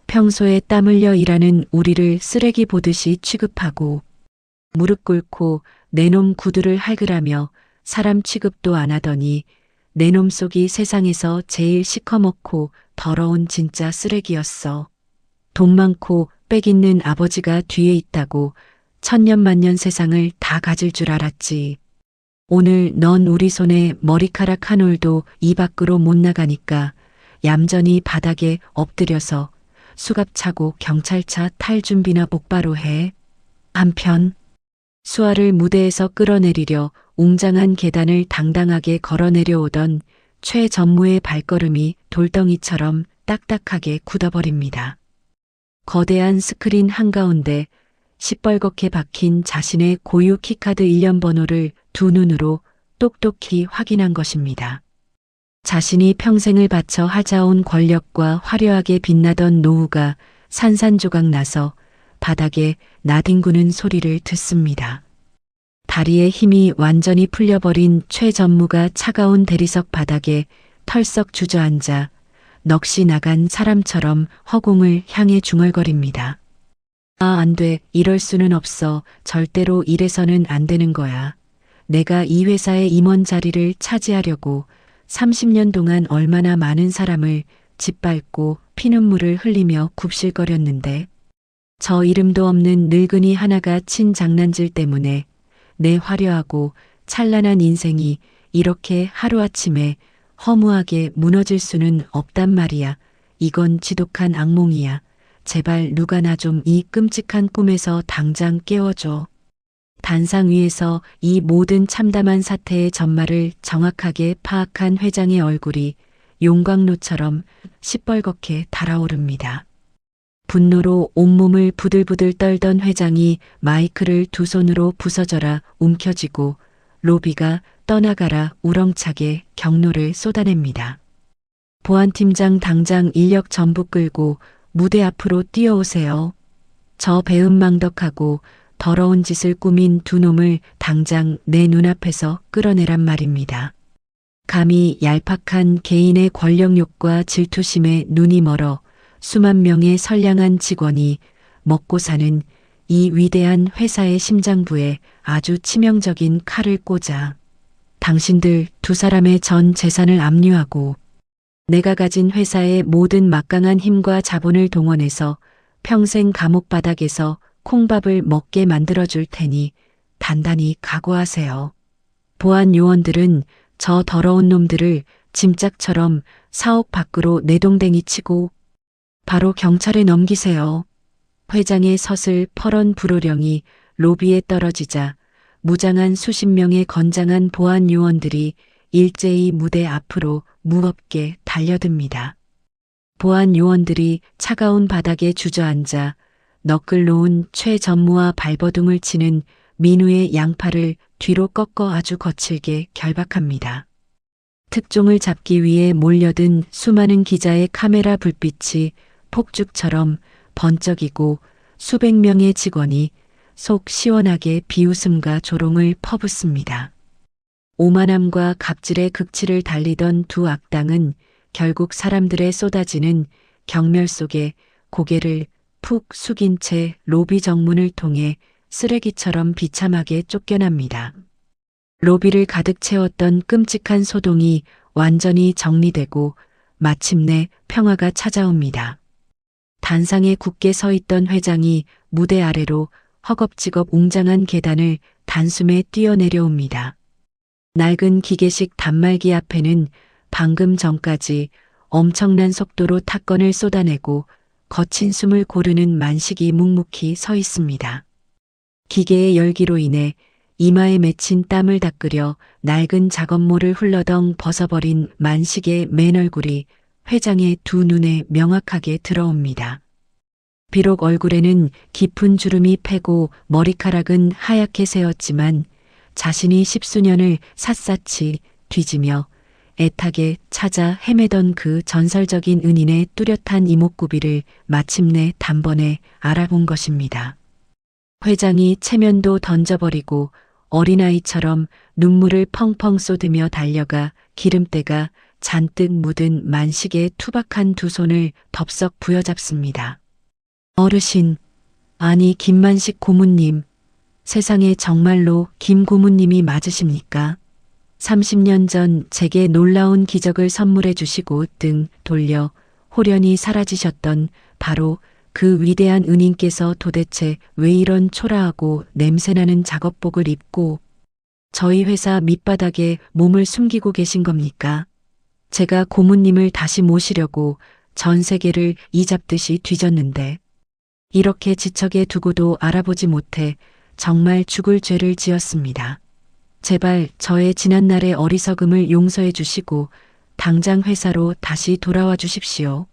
평소에 땀 흘려 일하는 우리를 쓰레기 보듯이 취급하고 무릎 꿇고 내 놈 구두를 할그라며 사람 취급도 안 하더니 내 놈 속이 세상에서 제일 시커멓고 더러운 진짜 쓰레기였어. 돈 많고 빽 있는 아버지가 뒤에 있다고 천년만년 세상을 다 가질 줄 알았지. 오늘 넌 우리 손에 머리카락 한 올도 이 밖으로 못 나가니까 얌전히 바닥에 엎드려서 수갑 차고 경찰차 탈 준비나 복바로 해. 한편 수아를 무대에서 끌어내리려 웅장한 계단을 당당하게 걸어 내려오던 최 전무의 발걸음이 돌덩이처럼 딱딱하게 굳어버립니다. 거대한 스크린 한가운데 시뻘겋게 박힌 자신의 고유 키카드 1년 번호를 두 눈으로 똑똑히 확인한 것입니다. 자신이 평생을 바쳐 하자온 권력과 화려하게 빛나던 노후가 산산조각 나서 바닥에 나뒹구는 소리를 듣습니다. 다리에 힘이 완전히 풀려버린 최 전무가 차가운 대리석 바닥에 털썩 주저앉아 넋이 나간 사람처럼 허공을 향해 중얼거립니다. 아, 안 돼. 이럴 수는 없어. 절대로 이래서는 안 되는 거야. 내가 이 회사의 임원 자리를 차지하려고 30년 동안 얼마나 많은 사람을 짓밟고 피눈물을 흘리며 굽실거렸는데 저 이름도 없는 늙은이 하나가 친 장난질 때문에 내 화려하고 찬란한 인생이 이렇게 하루아침에 허무하게 무너질 수는 없단 말이야. 이건 지독한 악몽이야. 제발 누가 나 좀 이 끔찍한 꿈에서 당장 깨워줘. 단상 위에서 이 모든 참담한 사태의 전말을 정확하게 파악한 회장의 얼굴이 용광로처럼 시뻘겋게 달아오릅니다. 분노로 온몸을 부들부들 떨던 회장이 마이크를 두 손으로 부서져라 움켜쥐고 로비가 떠나가라 우렁차게 경로를 쏟아냅니다. 보안팀장 당장 인력 전부 끌고 무대 앞으로 뛰어오세요. 저 배은망덕하고 더러운 짓을 꾸민 두 놈을 당장 내 눈앞에서 끌어내란 말입니다. 감히 얄팍한 개인의 권력욕과 질투심에 눈이 멀어 수만 명의 선량한 직원이 먹고 사는 이 위대한 회사의 심장부에 아주 치명적인 칼을 꽂아 당신들 두 사람의 전 재산을 압류하고 내가 가진 회사의 모든 막강한 힘과 자본을 동원해서 평생 감옥 바닥에서 콩밥을 먹게 만들어줄 테니 단단히 각오하세요. 보안 요원들은 저 더러운 놈들을 짐짝처럼 사옥 밖으로 내동댕이 치고 바로 경찰에 넘기세요. 회장의 서슬 퍼런 불호령이 로비에 떨어지자 무장한 수십 명의 건장한 보안 요원들이 일제히 무대 앞으로 무겁게 달려듭니다. 보안 요원들이 차가운 바닥에 주저앉아 너클 놓은 최 전무와 발버둥을 치는 민우의 양팔을 뒤로 꺾어 아주 거칠게 결박합니다. 특종을 잡기 위해 몰려든 수많은 기자의 카메라 불빛이 폭죽처럼 번쩍이고 수백 명의 직원이 속 시원하게 비웃음과 조롱을 퍼붓습니다. 오만함과 갑질의 극치를 달리던 두 악당은 결국 사람들의 쏟아지는 경멸 속에 고개를 푹 숙인 채 로비 정문을 통해 쓰레기처럼 비참하게 쫓겨납니다. 로비를 가득 채웠던 끔찍한 소동이 완전히 정리되고 마침내 평화가 찾아옵니다. 단상에 굳게 서 있던 회장이 무대 아래로 허겁지겁 웅장한 계단을 단숨에 뛰어내려옵니다. 낡은 기계식 단말기 앞에는 방금 전까지 엄청난 속도로 탑건을 쏟아내고 거친 숨을 고르는 만식이 묵묵히 서 있습니다. 기계의 열기로 인해 이마에 맺힌 땀을 닦으려 낡은 작업모를 훌러덩 벗어버린 만식의 맨 얼굴이 회장의 두 눈에 명확하게 들어옵니다. 비록 얼굴에는 깊은 주름이 패고 머리카락은 하얗게 새었지만 자신이 십수년을 샅샅이 뒤지며 애타게 찾아 헤매던 그 전설적인 은인의 뚜렷한 이목구비를 마침내 단번에 알아본 것입니다. 회장이 체면도 던져버리고 어린아이처럼 눈물을 펑펑 쏟으며 달려가 기름때가 잔뜩 묻은 만식의 투박한 두 손을 덥석 부여잡습니다. 어르신, 아니 김만식 고문님, 세상에 정말로 김 고문님이 맞으십니까? 30년 전 제게 놀라운 기적을 선물해 주시고 등 돌려 호련히 사라지셨던 바로 그 위대한 은인께서 도대체 왜 이런 초라하고 냄새나는 작업복을 입고 저희 회사 밑바닥에 몸을 숨기고 계신 겁니까? 제가 고문님을 다시 모시려고 전 세계를 이잡듯이 뒤졌는데 이렇게 지척에 두고도 알아보지 못해 정말 죽을 죄를 지었습니다. 제발 저의 지난날의 어리석음을 용서해 주시고 당장 회사로 다시 돌아와 주십시오.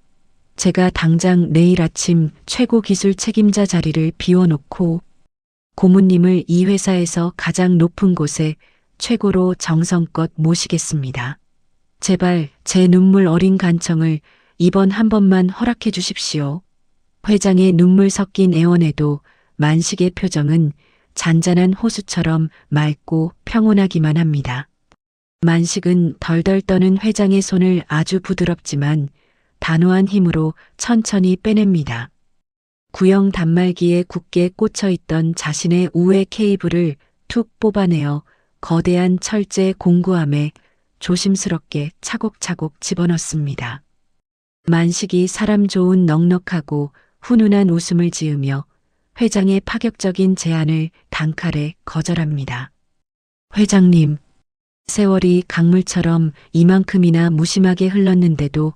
제가 당장 내일 아침 최고 기술 책임자 자리를 비워놓고 고문님을 이 회사에서 가장 높은 곳에 최고로 정성껏 모시겠습니다. 제발 제 눈물 어린 간청을 이번 한 번만 허락해 주십시오. 회장의 눈물 섞인 애원에도 만식의 표정은 잔잔한 호수처럼 맑고 평온하기만 합니다. 만식은 덜덜 떠는 회장의 손을 아주 부드럽지만 단호한 힘으로 천천히 빼냅니다. 구형 단말기에 굳게 꽂혀 있던 자신의 우회 케이블을 툭 뽑아내어 거대한 철제 공구함에 조심스럽게 차곡차곡 집어넣습니다. 만식이 사람 좋은 넉넉하고 훈훈한 웃음을 지으며 회장의 파격적인 제안을 단칼에 거절합니다. 회장님, 세월이 강물처럼 이만큼이나 무심하게 흘렀는데도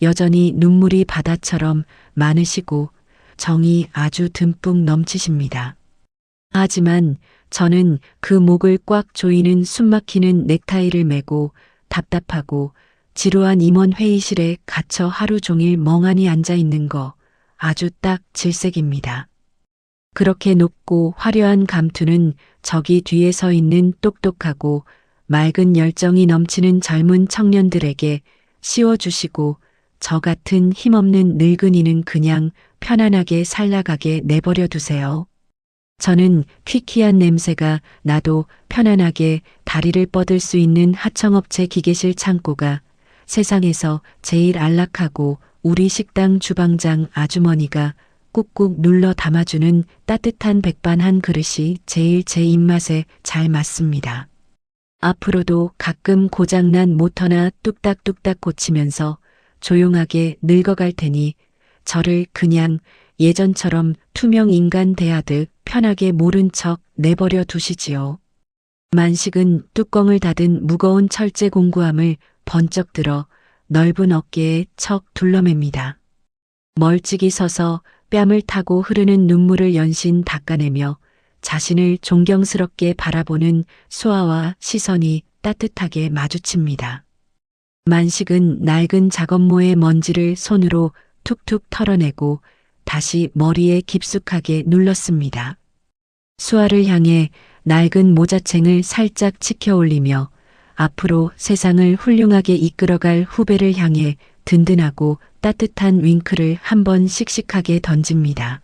여전히 눈물이 바다처럼 많으시고 정이 아주 듬뿍 넘치십니다. 하지만 저는 그 목을 꽉 조이는 숨막히는 넥타이를 메고 답답하고 지루한 임원 회의실에 갇혀 하루 종일 멍하니 앉아 있는 거 아주 딱 질색입니다. 그렇게 높고 화려한 감투는 저기 뒤에 서 있는 똑똑하고 맑은 열정이 넘치는 젊은 청년들에게 씌워주시고 저 같은 힘없는 늙은이는 그냥 편안하게 살라가게 내버려 두세요. 저는 퀴퀴한 냄새가 나도 편안하게 다리를 뻗을 수 있는 하청업체 기계실 창고가 세상에서 제일 안락하고 우리 식당 주방장 아주머니가 꾹꾹 눌러 담아주는 따뜻한 백반 한 그릇이 제일 제 입맛에 잘 맞습니다. 앞으로도 가끔 고장난 모터나 뚝딱뚝딱 고치면서 조용하게 늙어갈 테니 저를 그냥 예전처럼 투명 인간 대하듯 편하게 모른 척 내버려 두시지요. 만식은 뚜껑을 닫은 무거운 철제 공구함을 번쩍 들어 넓은 어깨에 척 둘러맵니다. 멀찍이 서서 뺨을 타고 흐르는 눈물을 연신 닦아내며 자신을 존경스럽게 바라보는 수아와 시선이 따뜻하게 마주칩니다. 만식은 낡은 작업모의 먼지를 손으로 툭툭 털어내고 다시 머리에 깊숙하게 눌렀습니다. 수아를 향해 낡은 모자챙을 살짝 치켜 올리며 앞으로 세상을 훌륭하게 이끌어갈 후배를 향해 든든하고 따뜻한 윙크를 한번 씩씩하게 던집니다.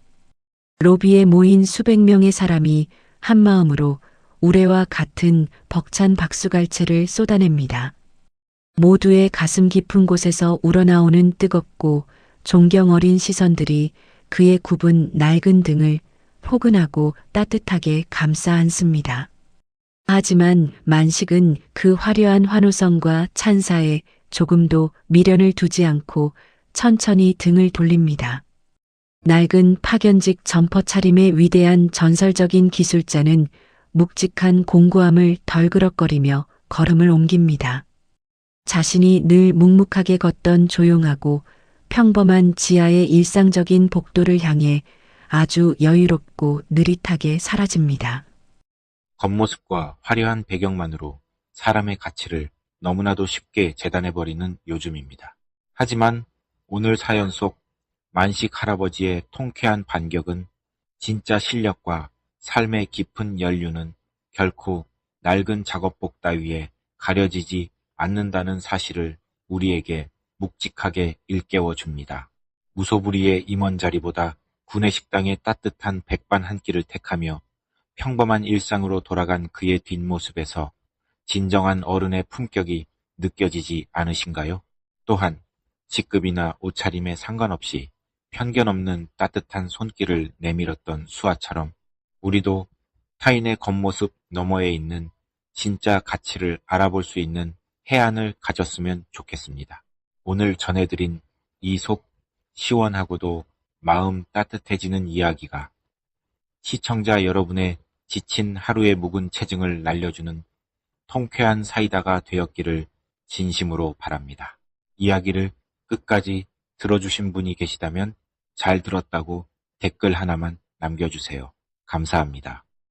로비에 모인 수백 명의 사람이 한마음으로 우레와 같은 벅찬 박수갈채를 쏟아냅니다. 모두의 가슴 깊은 곳에서 우러나오는 뜨겁고 존경 어린 시선들이 그의 굽은 낡은 등을 포근하고 따뜻하게 감싸 안습니다. 하지만 만식은 그 화려한 환호성과 찬사에 조금도 미련을 두지 않고 천천히 등을 돌립니다. 낡은 파견직 점퍼 차림의 위대한 전설적인 기술자는 묵직한 공구함을 덜그럭거리며 걸음을 옮깁니다. 자신이 늘 묵묵하게 걷던 조용하고 평범한 지하의 일상적인 복도를 향해 아주 여유롭고 느릿하게 사라집니다. 겉모습과 화려한 배경만으로 사람의 가치를 너무나도 쉽게 재단해버리는 요즘입니다. 하지만 오늘 사연 속 만식 할아버지의 통쾌한 반격은 진짜 실력과 삶의 깊은 연륜은 결코 낡은 작업복 따위에 가려지지 않는다는 사실을 우리에게 묵직하게 일깨워 줍니다. 무소불위의 임원 자리보다 구내식당의 따뜻한 백반 한 끼를 택하며 평범한 일상으로 돌아간 그의 뒷모습에서 진정한 어른의 품격이 느껴지지 않으신가요? 또한 직급이나 옷차림에 상관없이 편견 없는 따뜻한 손길을 내밀었던 수아처럼 우리도 타인의 겉모습 너머에 있는 진짜 가치를 알아볼 수 있는 해안을 가졌으면 좋겠습니다. 오늘 전해드린 이 속 시원하고도 마음 따뜻해지는 이야기가 시청자 여러분의 지친 하루의 묵은 체증을 날려주는 통쾌한 사이다가 되었기를 진심으로 바랍니다. 이야기를 끝까지 들어주신 분이 계시다면 잘 들었다고 댓글 하나만 남겨주세요. 감사합니다.